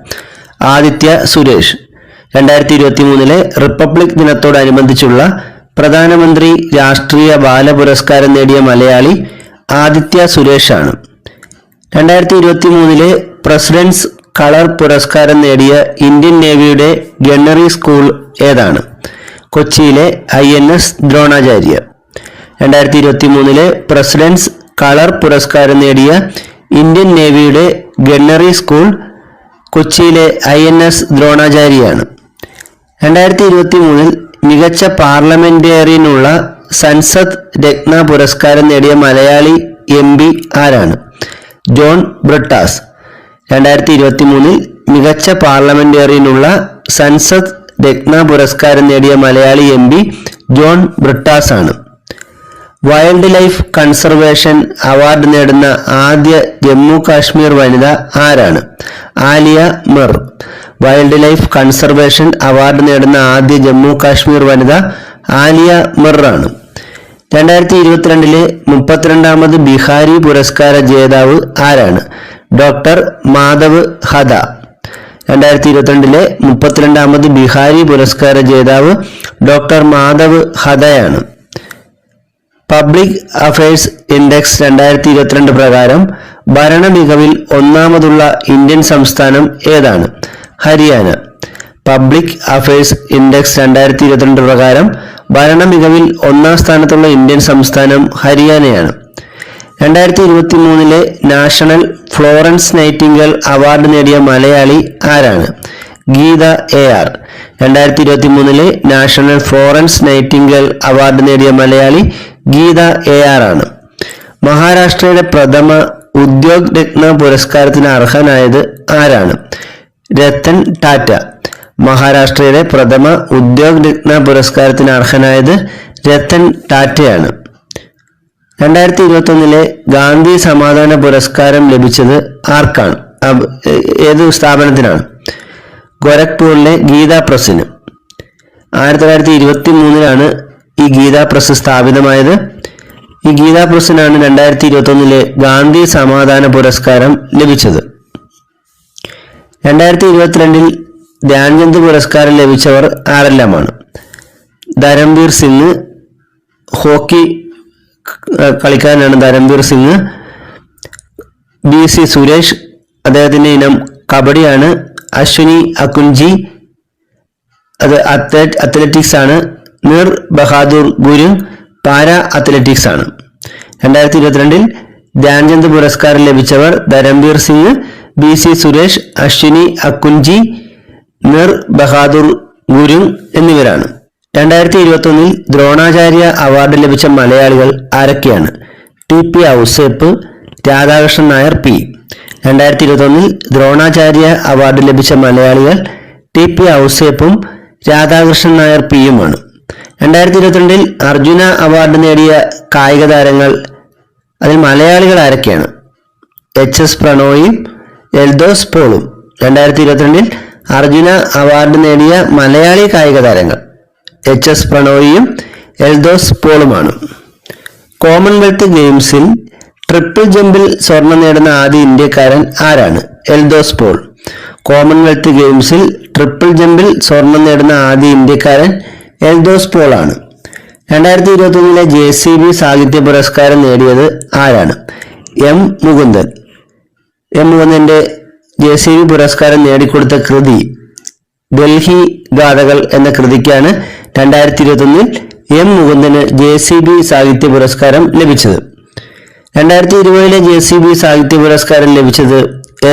ആദിത്യ സുരേഷ്. 2023 റിപ്പബ്ലിക് ദിനത്തോടനുബന്ധിച്ചുള്ള പ്രധാനമന്ത്രി രാഷ്ട്രീയ ബാല പുരസ്കാരം നേടിയ മലയാളി ആദിത്യ സുരേഷ് ആണ്. 2023 പ്രസിഡന്റ്സ് കളർ പുരസ്കാരം നേടിയ ഇന്ത്യൻ നേവിയുടെ ഗണ്ണറി സ്കൂൾ ഏതാണ്? കൊച്ചിയിലെ INS ദ്രോണാചാര്യ. 2023 പ്രസിഡന്റ്സ് കളർ പുരസ്കാരം നേടിയ ഇന്ത്യൻ നേവിയുടെ ഗണ്ണറി സ്കൂൾ കൊച്ചിയിലെ INS ദ്രോണാചാര്യയാണ്. 2023 മികച്ച പാർലമെന്റേറിയനുള്ള സൻസദ് രത്ന പുരസ്കാരം നേടിയ മലയാളി MP ആരാണ്? ജോൺ ബ്രിട്ടാസ്. 2023 മികച്ച പാർലമെന്റേറിയനുള്ള സൻസദ് രത്ന പുരസ്കാരം നേടിയ മലയാളി MP ജോൺ ബ്രിട്ടാസ് ആണ്. വൈൽഡ് ലൈഫ് കൺസർവേഷൻ അവാർഡ് നേടുന്ന ആദ്യ ജമ്മു കാശ്മീർ വനിത ആരാണ്? Aliya Mir. Wildlife conservation award നേടുന്ന ആദ്യ ജമ്മു കാശ്മീർ വനിത ആലിയ മിർ ആണ്. 2022 32ാമത് ബിഹാരി പുരസ്കാര ജേതാവ് ആരാണ്? ഡോക്ടർ മാധവ് ഹദ. 2022 32ാമത് ബിഹാരി പുരസ്കാര ജേതാവ് ഡോക്ടർ മാധവ് ഹദയാണ്. പബ്ലിക് അഫയേഴ്സ് ഇൻഡെക്സ് 2022 പ്രകാരം ഭരണ മികവിൽ ഒന്നാമതുള്ള ഇന്ത്യൻ സംസ്ഥാനം ഏതാണ്? ഹരിയാന. പബ്ലിക് അഫയേഴ്സ് ഇൻഡെക്സ് 2022 പ്രകാരം ഭരണ മികവിൽ ഒന്നാം സ്ഥാനത്തുള്ള ഇന്ത്യൻ സംസ്ഥാനം ഹരിയാനയാണ്. 2023 നാഷണൽ ഫ്ലോറൻസ് നൈറ്റിംഗേൽ അവാർഡ് നേടിയ മലയാളി ആരാണ്? Geetha AR. 2023 national Florence Nightingale award നേടിയ മലയാളി ഗീത AR ആണ്. മഹാരാഷ്ട്രയുടെ പ്രഥമ ഉദ്യോഗ് രത്ന പുരസ്കാരത്തിന് അർഹനായത് ആരാണ്? രത്തൻ ടാറ്റ. മഹാരാഷ്ട്രയുടെ പ്രഥമ ഉദ്യോഗ് രത്ന പുരസ്കാരത്തിന് അർഹനായത് രത്തൻ ടാറ്റയാണ്. 2021 ഗാന്ധി സമാധാന പുരസ്കാരം ലഭിച്ചത് ആർക്കാണ്? ഏത് സ്ഥാപനത്തിനാണ്? ഗോരഖ്പൂരിലെ ഗീതാ പ്രസ്സിന്. 1923 ഈ ഗീതാ പ്രസ് സ്ഥാപിതമായത്. ഈ ഗീതാ പ്രസ്സിനാണ് 2021 ഗാന്ധി സമാധാന പുരസ്കാരം ലഭിച്ചത്. 2022 ധ്യാൻചന്ദ് പുരസ്കാരം ലഭിച്ചവർ ആരെല്ലാമാണ്? ധരംവീർ സിംഗ്, ഹോക്കി കളിക്കാരനാണ് ധരംവീർ സിംഗ്. BC സുരേഷ്, അദ്ദേഹത്തിന്റെ ഇനം കബഡിയാണ്. അശ്വിനി അക്കുൻജി, അത് അത്ലറ്റിക്സ് ആണ്. മിർ ബഹാദൂർ ഗുരു പാരാ അത്ലറ്റിക്സ് ആണ്. 2022 ധ്യാൻചന്ദ് പുരസ്കാരം ലഭിച്ചവർ ധരംവീർ സിംഗ്, BC സുരേഷ്, അശ്വിനി അക്കുൻജി, മിർ ബഹാദൂർ ഗുരു എന്നിവരാണ്. 2021 ദ്രോണാചാര്യ അവാർഡ് ലഭിച്ച മലയാളികൾ ആരൊക്കെയാണ്? TP Ouseph, Radhakrishnan Nair P. 2021 Dronacharya award ലഭിച്ച മലയാളികൾ TP ഔസേപ്പും രാധാകൃഷ്ണൻ നായർ Pയുമാണ്. 2022 അർജുന അവാർഡ് നേടിയ കായിക താരങ്ങൾ, അതിൽ മലയാളികൾ ആരൊക്കെയാണ്? HS പ്രണോയും എൽദോസ് പോളും. 2022 അർജുന അവാർഡ് നേടിയ മലയാളി കായിക താരങ്ങൾ HS പ്രണോയിയും എൽദോസ് പോളുമാണ്. കോമൺവെൽത്ത് ഗെയിംസിൽ ട്രിപ്പിൾ ജമ്പിൽ സ്വർണം നേടുന്ന ആദ്യ ഇന്ത്യക്കാരൻ ആരാണ്? എൽദോസ് പോൾ. കോമൺവെൽത്ത് ഗെയിംസിൽ ട്രിപ്പിൾ ജമ്പിൽ സ്വർണം നേടുന്ന ആദ്യ ഇന്ത്യക്കാരൻ എൽദോസ് പോൾ ആണ്. 2021 JCB സാഹിത്യ പുരസ്കാരം നേടിയത് ആരാണ്? M. മുകുന്ദൻ. M. മുകുന്ദന്റെ JCB പുരസ്കാരം നേടിക്കൊടുത്ത കൃതി ഡൽഹി ഗാഥകൾ എന്ന കൃതിക്കാണ് 2021 M. മുകുന്ദന് JCB സാഹിത്യ പുരസ്കാരം ലഭിച്ചത്. 2020 JCB സാഹിത്യ പുരസ്കാരം ലഭിച്ചത്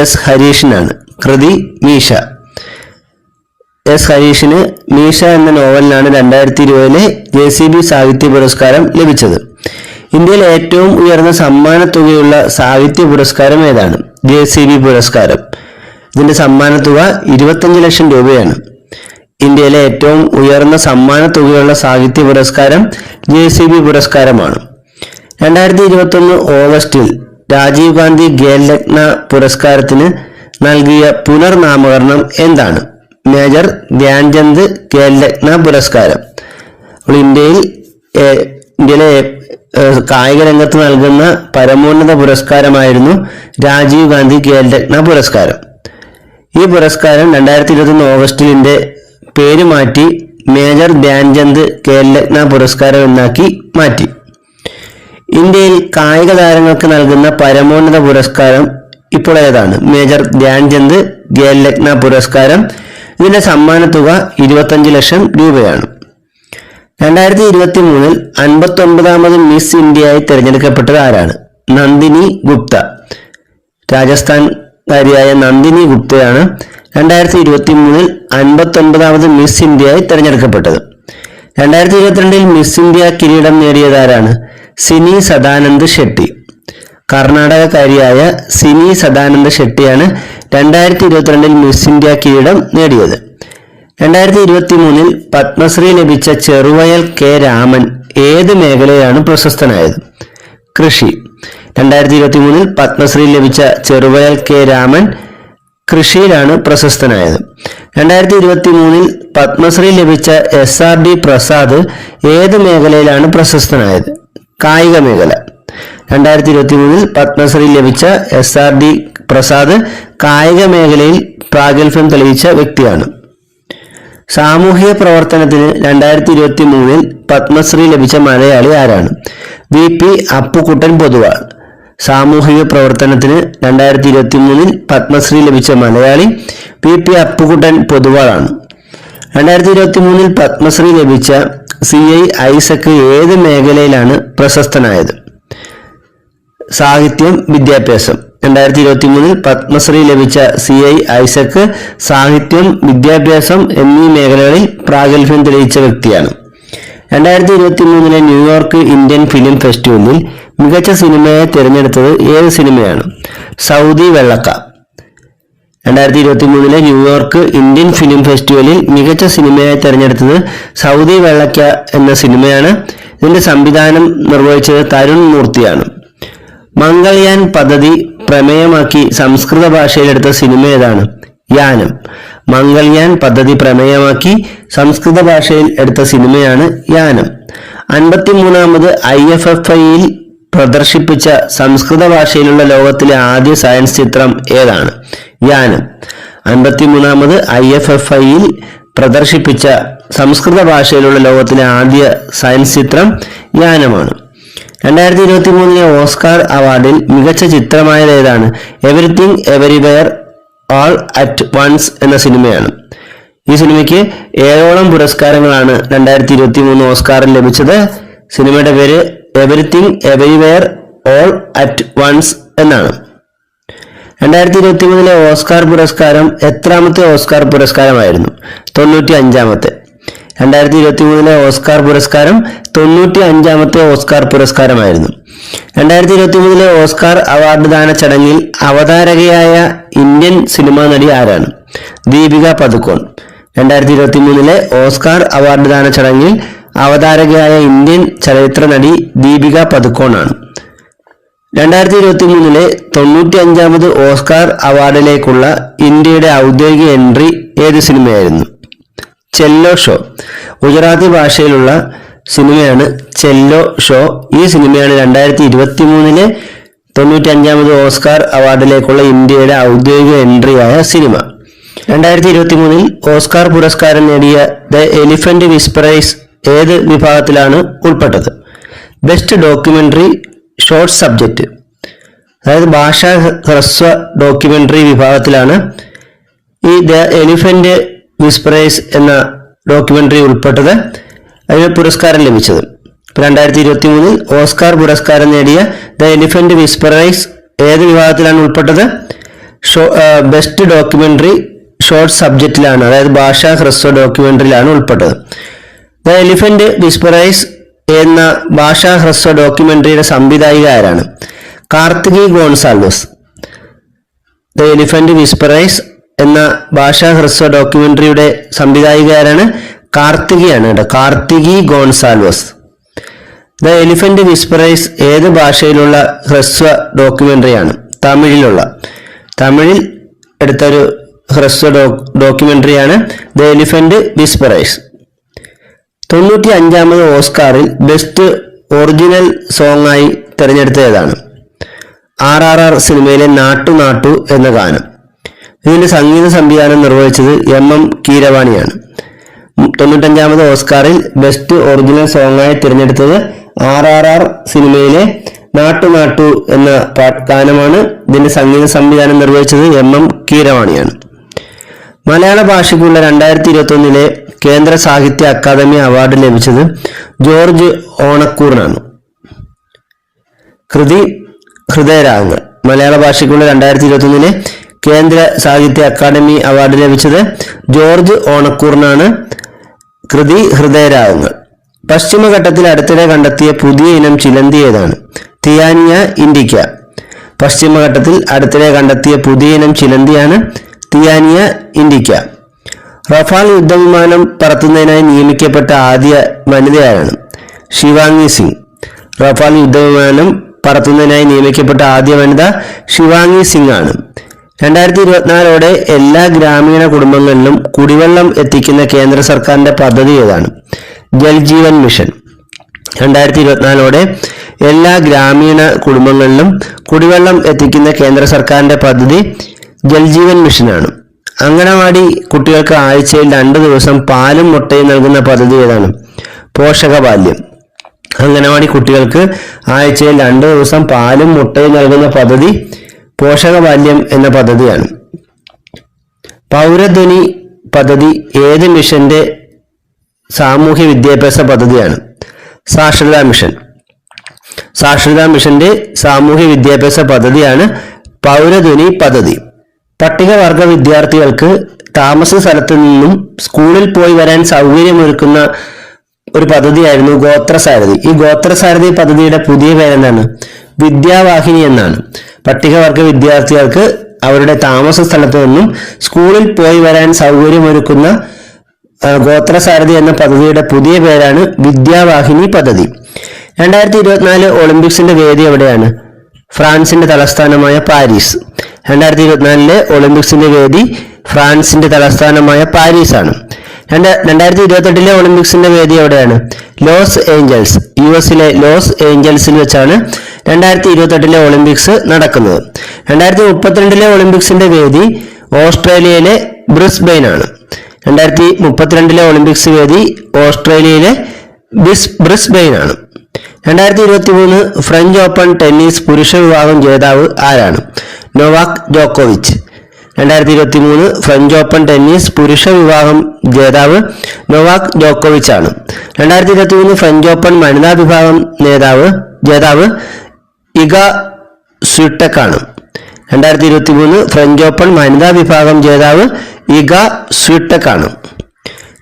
S. ഹരീഷിനാണ്. കൃതി മീശ. S. ഹരീഷിന് മീശ എന്ന നോവലിനാണ് 2020 JCB സാഹിത്യ പുരസ്കാരം ലഭിച്ചത്. ഇന്ത്യയിൽ ഏറ്റവും ഉയർന്ന സമ്മാന തുകയുള്ള സാഹിത്യ പുരസ്കാരം ഏതാണ്? JCB പുരസ്കാരം. ഇതിന്റെ സമ്മാന തുക 25 ലക്ഷം രൂപയാണ്. ഇന്ത്യയിലെ ഏറ്റവും ഉയർന്ന സമ്മാന തുകയുള്ള സാഹിത്യ പുരസ്കാരം JCB പുരസ്കാരമാണ്. 2021 ഓഗസ്റ്റിൽ രാജീവ് ഗാന്ധി ഖേൽരത്ന പുരസ്കാരത്തിന് നൽകിയ പുനർനാമകരണം എന്താണ്? മേജർ ധ്യാൻചന്ദ് ഖേൽരത്ന പുരസ്കാരം. ഇന്ത്യയിലെ കായിക രംഗത്ത് നൽകുന്ന പരമോന്നത പുരസ്കാരമായിരുന്നു രാജീവ് ഗാന്ധി ഖേൽരത്ന പുരസ്കാരം. ഈ പുരസ്കാരം 2021 ഓഗസ്റ്റിലിന്റെ പേര് മാറ്റി മേജർ ധ്യാൻചന്ദ് ഖേൽരത്ന പുരസ്കാരം എന്നാക്കി മാറ്റി. ഇന്ത്യയിൽ കായിക താരങ്ങൾക്ക് നൽകുന്ന പരമോന്നത പുരസ്കാരം ഇപ്പോൾ ഏതാണ്? മേജർ ധ്യാൻചന്ദ് ഖേൽരത്ന പുരസ്കാരം. ഇതിന്റെ സമ്മാന തുക 25 ലക്ഷം രൂപയാണ്. 2023 59ാമത് മിസ് ഇന്ത്യയായി തിരഞ്ഞെടുക്കപ്പെട്ടത് ആരാണ്? നന്ദിനി ഗുപ്ത. രാജസ്ഥാൻകാരിയായ നന്ദിനി ഗുപ്തയാണ് 2023 59ാമത് മിസ് ഇന്ത്യയായി തിരഞ്ഞെടുക്കപ്പെട്ടത്. 2022 മിസ് ഇന്ത്യ കിരീടം നേടിയത് ആരാണ്? സിനി സദാനന്ദ് ഷെട്ടി. കർണാടകക്കാരിയായ സിനി സദാനന്ദ് ഷെട്ടിയാണ് 2022 മിസ് ഇന്ത്യ കിരീടം നേടിയത്. 2023 പത്മശ്രീ ലഭിച്ച ചെറുവയൽ K. രാമൻ ഏത് മേഖലയാണ് പ്രശസ്തനായത്? കൃഷി. 2023 പത്മശ്രീ ലഭിച്ച ചെറുവയൽ K. രാമൻ കൃഷിയിലാണ് പ്രശസ്തനായത്. 2023 പത്മശ്രീ ലഭിച്ച SRD പ്രസാദ് ഏത് മേഖലയിലാണ് പ്രശസ്തനായത്? കായിക മേഖല. 2023 പത്മശ്രീ ലഭിച്ച SRD പ്രസാദ് കായിക മേഖലയിൽ പ്രാഗൽഭ്യം തെളിയിച്ച വ്യക്തിയാണ്. സാമൂഹിക പ്രവർത്തനത്തിന് 2023 പത്മശ്രീ ലഭിച്ച മലയാളി ആരാണ്? VP അപ്പുക്കുട്ടൻ പൊതുവാൾ. സാമൂഹിക പ്രവർത്തനത്തിന് 2023 പത്മശ്രീ ലഭിച്ച മലയാളി VP അപ്പുക്കുട്ടൻ പൊതുവാളാണ്. 2023 പത്മശ്രീ ലഭിച്ച CI ഐസക് ഏത് മേഖലയിലാണ് പ്രശസ്തനായത്? സാഹിത്യം, വിദ്യാഭ്യാസം. 2023 പത്മശ്രീ ലഭിച്ച CI ഐസക് സാഹിത്യം, വിദ്യാഭ്യാസം എന്നീ മേഖലകളിൽ പ്രാഗൽഭ്യം തെളിയിച്ച വ്യക്തിയാണ്. 2023 ന്യൂയോർക്ക് ഇന്ത്യൻ ഫിലിം ഫെസ്റ്റിവലിൽ മികച്ച സിനിമയെ തിരഞ്ഞെടുത്തത് ഏത് സിനിമയാണ്? സൗദി വെള്ളക്ക. 2023 ന്യൂയോർക്ക് ഇന്ത്യൻ ഫിലിം ഫെസ്റ്റിവലിൽ മികച്ച സിനിമയായി തിരഞ്ഞെടുത്തത് സൗദി വെള്ളക്ക എന്ന സിനിമയാണ്. ഇതിന്റെ സംവിധാനം നിർവഹിച്ചത് തരുൺ മൂർത്തിയാണ്. മംഗൾയാൻ പദ്ധതി പ്രമേയമാക്കി സംസ്കൃത ഭാഷയിലെടുത്ത സിനിമ ഏതാണ്? യാനം. മംഗൾയാൻ പദ്ധതി പ്രമേയമാക്കി സംസ്കൃത ഭാഷയിൽ എടുത്ത സിനിമയാണ് യാനം. 53ാമത് IFFIയിൽ പ്രദർശിപ്പിച്ച സംസ്കൃത ഭാഷയിലുള്ള ലോകത്തിലെ ആദ്യ സയൻസ് ചിത്രം ഏതാണ്? യാനം. 53ാമത് IFFIയിൽ പ്രദർശിപ്പിച്ച സംസ്കൃത ഭാഷയിലുള്ള ലോകത്തിലെ ആദ്യ സയൻസ് ചിത്രം യാനമാണ്. 2023 ഓസ്കാർ അവാർഡിൽ മികച്ച ചിത്രമായത് ഏതാണ്? Everything everywhere all at once എന്ന സിനിമയാണ്. ഈ സിനിമയ്ക്ക് 7ഓളം പുരസ്കാരങ്ങളാണ് 2023 ഓസ്കാറിൽ ലഭിച്ചത്. സിനിമയുടെ പേര് everything everywhere all at once എന്നാണ്. 2023 ഓസ്കാർ പുരസ്കാരം എത്രാമത്തെ ഓസ്കാർ പുരസ്കാരമായിരുന്നു? 95ാമത്തെ. 2023 ഓസ്കാർ പുരസ്കാരം 95ാമത്തെ ഓസ്കാർ പുരസ്കാരമായിരുന്നു. 2023 ഓസ്കാർ അവാർഡ് ദാന ചടങ്ങിൽ അവതാരകയായ ഇന്ത്യൻ സിനിമാ നടി ആരാണ്? ദീപിക പദുക്കോൺ. 2023 ഓസ്കാർ അവാർഡ് ദാന ചടങ്ങിൽ അവതാരകയായ ഇന്ത്യൻ ചലച്ചിത്ര നടി ദീപിക പദുക്കോൺ ആണ്. 2023 95ാമത് ഓസ്കാർ അവാർഡിലേക്കുള്ള ഇന്ത്യയുടെ ഔദ്യോഗിക എൻട്രി ഏത് സിനിമയായിരുന്നു? ചെല്ലോ ഷോ. ഗുജറാത്തി ഭാഷയിലുള്ള സിനിമയാണ് ചെല്ലോ ഷോ. ഈ സിനിമയാണ് 2023 95ാമത് ഓസ്കാർ അവാർഡിലേക്കുള്ള ഇന്ത്യയുടെ ഔദ്യോഗിക എൻട്രിയായ സിനിമ. 2023 ഓസ്കാർ പുരസ്കാരം നേടിയ ദ എലിഫന്റ് വിസ്പറേഴ്സ് ഏത് വിഭാഗത്തിലാണ് ഉൾപ്പെട്ടത്? ബെസ്റ്റ് ഡോക്യുമെന്ററി ഷോർട്ട് സബ്ജക്റ്റ്, അതായത് ഭാഷാ ഹ്രസ്വ ഡോക്യുമെന്ററി വിഭാഗത്തിലാണ് ഈ ദ എലിഫന്റ് വിസ്പറേഴ്സ് എന്ന ഡോക്യുമെന്ററി ഉൾപ്പെട്ടത്. അതിന് പുരസ്കാരം ലഭിച്ചത്. 2023 ഓസ്കാർ പുരസ്കാരം നേടിയ ദ എലിഫന്റ് വിസ്പറേഴ്സ് ഏത് വിഭാഗത്തിലാണ് ഉൾപ്പെട്ടത്? ബെസ്റ്റ് ഡോക്യുമെന്ററി ഷോർട്ട് സബ്ജക്റ്റിലാണ്, അതായത് ഭാഷാ ഹ്രസ്വ ഡോക്യുമെന്ററിയിലാണ് ഉൾപ്പെട്ടത്. ദ എലിഫന്റ് വിസ്പറേഴ്സ് എന്ന ഭാഷാ ഹ്രസ്വ ഡോക്യുമെന്ററിയുടെ സംവിധായിക ആരാണ്? Kartiki Gonsalves. The elephant whisperers എന്ന ഭാഷാ ഹ്രസ്വ ഡോക്യുമെന്ററിയുടെ സംവിധായിക ആരാണ്? കാർത്തികിയാണ്. Kartiki Gonsalves. The elephant whisperers ഏത് ഭാഷയിലുള്ള ഹ്രസ്വ ഡോക്യുമെന്ററിയാണ്? തമിഴിലുള്ള. തമിഴിൽ എടുത്തൊരു ഹ്രസ്വ ഡോക്യുമെന്ററിയാണ് ദ എലിഫന്റ് വിസ്പറേഴ്സ്. 95ാമത് ഓസ്കാറിൽ ബെസ്റ്റ് ഒറിജിനൽ സോങ് ആയി തിരഞ്ഞെടുത്ത ഏതാണ്? RRR സിനിമയിലെ നാട്ടു നാട്ടു എന്ന ഗാനം. ഇതിന്റെ സംഗീത സംവിധാനം നിർവഹിച്ചത് MM കീരവാണിയാണ്. 95ാമത് ഓസ്കാറിൽ ബെസ്റ്റ് ഒറിജിനൽ സോങ് ആയി തിരഞ്ഞെടുത്തത് RRR സിനിമയിലെ നാട്ടു നാട്ടു എന്ന ഗാനമാണ്. ഇതിന്റെ സംഗീത സംവിധാനം നിർവഹിച്ചത് MM കീരവാണിയാണ്. മലയാള ഭാഷയ്ക്കുള്ള 2021 കേന്ദ്ര സാഹിത്യ അക്കാദമി അവാർഡ് ലഭിച്ചത് ജോർജ് ഓണക്കൂറിനാണ്. കൃതി ഹൃദയരാഗങ്ങൾ. മലയാള ഭാഷയ്ക്കുള്ള 2021 കേന്ദ്ര സാഹിത്യ അക്കാദമി അവാർഡ് ലഭിച്ചത് ജോർജ് ഓണക്കൂറിനാണ്. കൃതി ഹൃദയരാഗങ്ങൾ. പശ്ചിമഘട്ടത്തിൽ അടുത്തിടെ കണ്ടെത്തിയ പുതിയ ഇനം ചിലന്തി ഏതാണ്? തിയാനിയ ഇൻഡിക്ക. പശ്ചിമഘട്ടത്തിൽ അടുത്തിടെ കണ്ടെത്തിയ പുതിയ ഇനം ചിലന്തിയാണ് തിയാനിയ ഇൻഡിക്ക. റഫാൽ യുദ്ധവിമാനം പറത്തുന്നതിനായി നിയമിക്കപ്പെട്ട ആദ്യ വനിതയാരാണ്? ശിവാംഗി സിംഗ്. റഫാൽ യുദ്ധവിമാനം പറത്തുന്നതിനായി നിയമിക്കപ്പെട്ട ആദ്യ വനിത ശിവാംഗി സിംഗ് ആണ്. 2024 എല്ലാ ഗ്രാമീണ കുടുംബങ്ങളിലും കുടിവെള്ളം എത്തിക്കുന്ന കേന്ദ്ര സർക്കാരിന്റെ പദ്ധതി ഏതാണ്? ജൽജീവൻ മിഷൻ. 2024 എല്ലാ ഗ്രാമീണ കുടുംബങ്ങളിലും കുടിവെള്ളം എത്തിക്കുന്ന കേന്ദ്ര സർക്കാരിന്റെ പദ്ധതി ജൽജീവൻ മിഷനാണ്. അംഗനവാടി കുട്ടികൾക്ക് ആഴ്ചയിൽ 2 ദിവസം പാലും മുട്ടയും നൽകുന്ന പദ്ധതി ഏതാണ്? പോഷകബാല്യം. അംഗനവാടി കുട്ടികൾക്ക് ആഴ്ചയിൽ 2 ദിവസം പാലും മുട്ടയും നൽകുന്ന പദ്ധതി പോഷകബാല്യം എന്ന പദ്ധതിയാണ്. പൗരധ്വനി പദ്ധതി ഏത് മിഷന്റെ സാമൂഹ്യ വിദ്യാഭ്യാസ പദ്ധതിയാണ്? സാക്ഷരതാ മിഷൻ. സാക്ഷരതാ മിഷന്റെ സാമൂഹ്യ വിദ്യാഭ്യാസ പദ്ധതിയാണ് പൗരധ്വനി പദ്ധതി. പട്ടികവർഗ വിദ്യാർത്ഥികൾക്ക് താമസ സ്ഥലത്ത് നിന്നും സ്കൂളിൽ പോയി വരാൻ സൗകര്യമൊരുക്കുന്ന ഒരു പദ്ധതിയായിരുന്നു ഗോത്രസാരഥി. ഈ ഗോത്രസാരഥി പദ്ധതിയുടെ പുതിയ പേരെന്താണ്? വിദ്യാവാഹിനി എന്നാണ്. പട്ടികവർഗ വിദ്യാർത്ഥികൾക്ക് അവരുടെ താമസ സ്ഥലത്ത് നിന്നും സ്കൂളിൽ പോയി വരാൻ സൗകര്യമൊരുക്കുന്ന ഗോത്രസാരഥി എന്ന പദ്ധതിയുടെ പുതിയ പേരാണ് വിദ്യാവാഹിനി പദ്ധതി. 2024 ഒളിമ്പിക്സിന്റെ വേദി എവിടെയാണ്? ഫ്രാൻസിന്റെ തലസ്ഥാനമായ പാരീസ്. 2024 ഒളിമ്പിക്സിന്റെ വേദി ഫ്രാൻസിന്റെ തലസ്ഥാനമായ പാരീസ് ആണ്. 2028 ഒളിമ്പിക്സിന്റെ വേദി എവിടെയാണ്? Los Angeles. യുഎസിലെ ലോസ് ഏഞ്ചൽസിൽ വെച്ചാണ് 2028 ഒളിമ്പിക്സ് നടക്കുന്നത്. 2032 ഒളിമ്പിക്സിന്റെ വേദി ഓസ്ട്രേലിയയിലെ ബ്രിസ്ബെയിൻ ആണ്. 2032 ഒളിമ്പിക്സ് വേദി ഓസ്ട്രേലിയയിലെ ബ്രിസ്ബെയിൻ ആണ്. 2023 ഫ്രഞ്ച് ഓപ്പൺ ടെന്നീസ് പുരുഷ വിഭാഗം ജേതാവ് ആരാണ്? നൊവാക് ജോക്കോവിച്ച്. 2023 ഫ്രഞ്ച് ഓപ്പൺ ടെന്നീസ് പുരുഷ വിഭാഗം ജേതാവ് നൊവാക് ജോക്കോവിച്ച് ആണ്. 2023 ഫ്രഞ്ച് ഓപ്പൺ വനിതാ വിഭാഗം ജേതാവ് ഇഗ സ്വിടെക് ആണ്. 2023 ഫ്രഞ്ച് ഓപ്പൺ വനിതാ വിഭാഗം ജേതാവ് ഇഗ സ്വിടെക് ആണ്.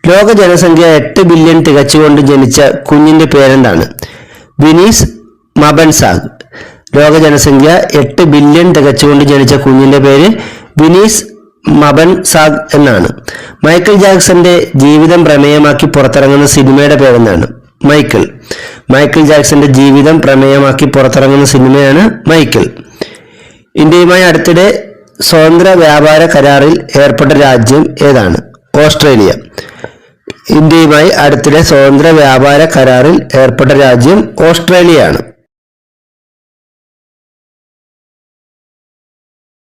ലോക ജനസംഖ്യ 8 ബില്യൺ തികച്ചുകൊണ്ട് ജനിച്ച കുഞ്ഞിന്റെ പേരെന്താണ്? വിനീസ് മബൻസാഗ്. ലോക ജനസംഖ്യ 8 ബില്യൺ തികച്ചുകൊണ്ട് ജനിച്ച കുഞ്ഞിന്റെ പേര് വിനീസ് മബൻസാഗ് എന്നാണ്. മൈക്കിൾ ജാക്സന്റെ ജീവിതം പ്രമേയമാക്കി പുറത്തിറങ്ങുന്ന സിനിമയുടെ പേരെന്താണ്? മൈക്കിൾ ജാക്സന്റെ ജീവിതം പ്രമേയമാക്കി പുറത്തിറങ്ങുന്ന സിനിമയാണ് മൈക്കിൾ. ഇന്ത്യയുമായി അടുത്തിടെ സ്വതന്ത്ര വ്യാപാര കരാറിൽ ഏർപ്പെട്ട രാജ്യം ഏതാണ്? ഓസ്ട്രേലിയ. ഇന്ത്യയുമായി അടുത്തിടെ സ്വതന്ത്ര വ്യാപാര കരാറിൽ ഏർപ്പെട്ട രാജ്യം ഓസ്ട്രേലിയ ആണ്.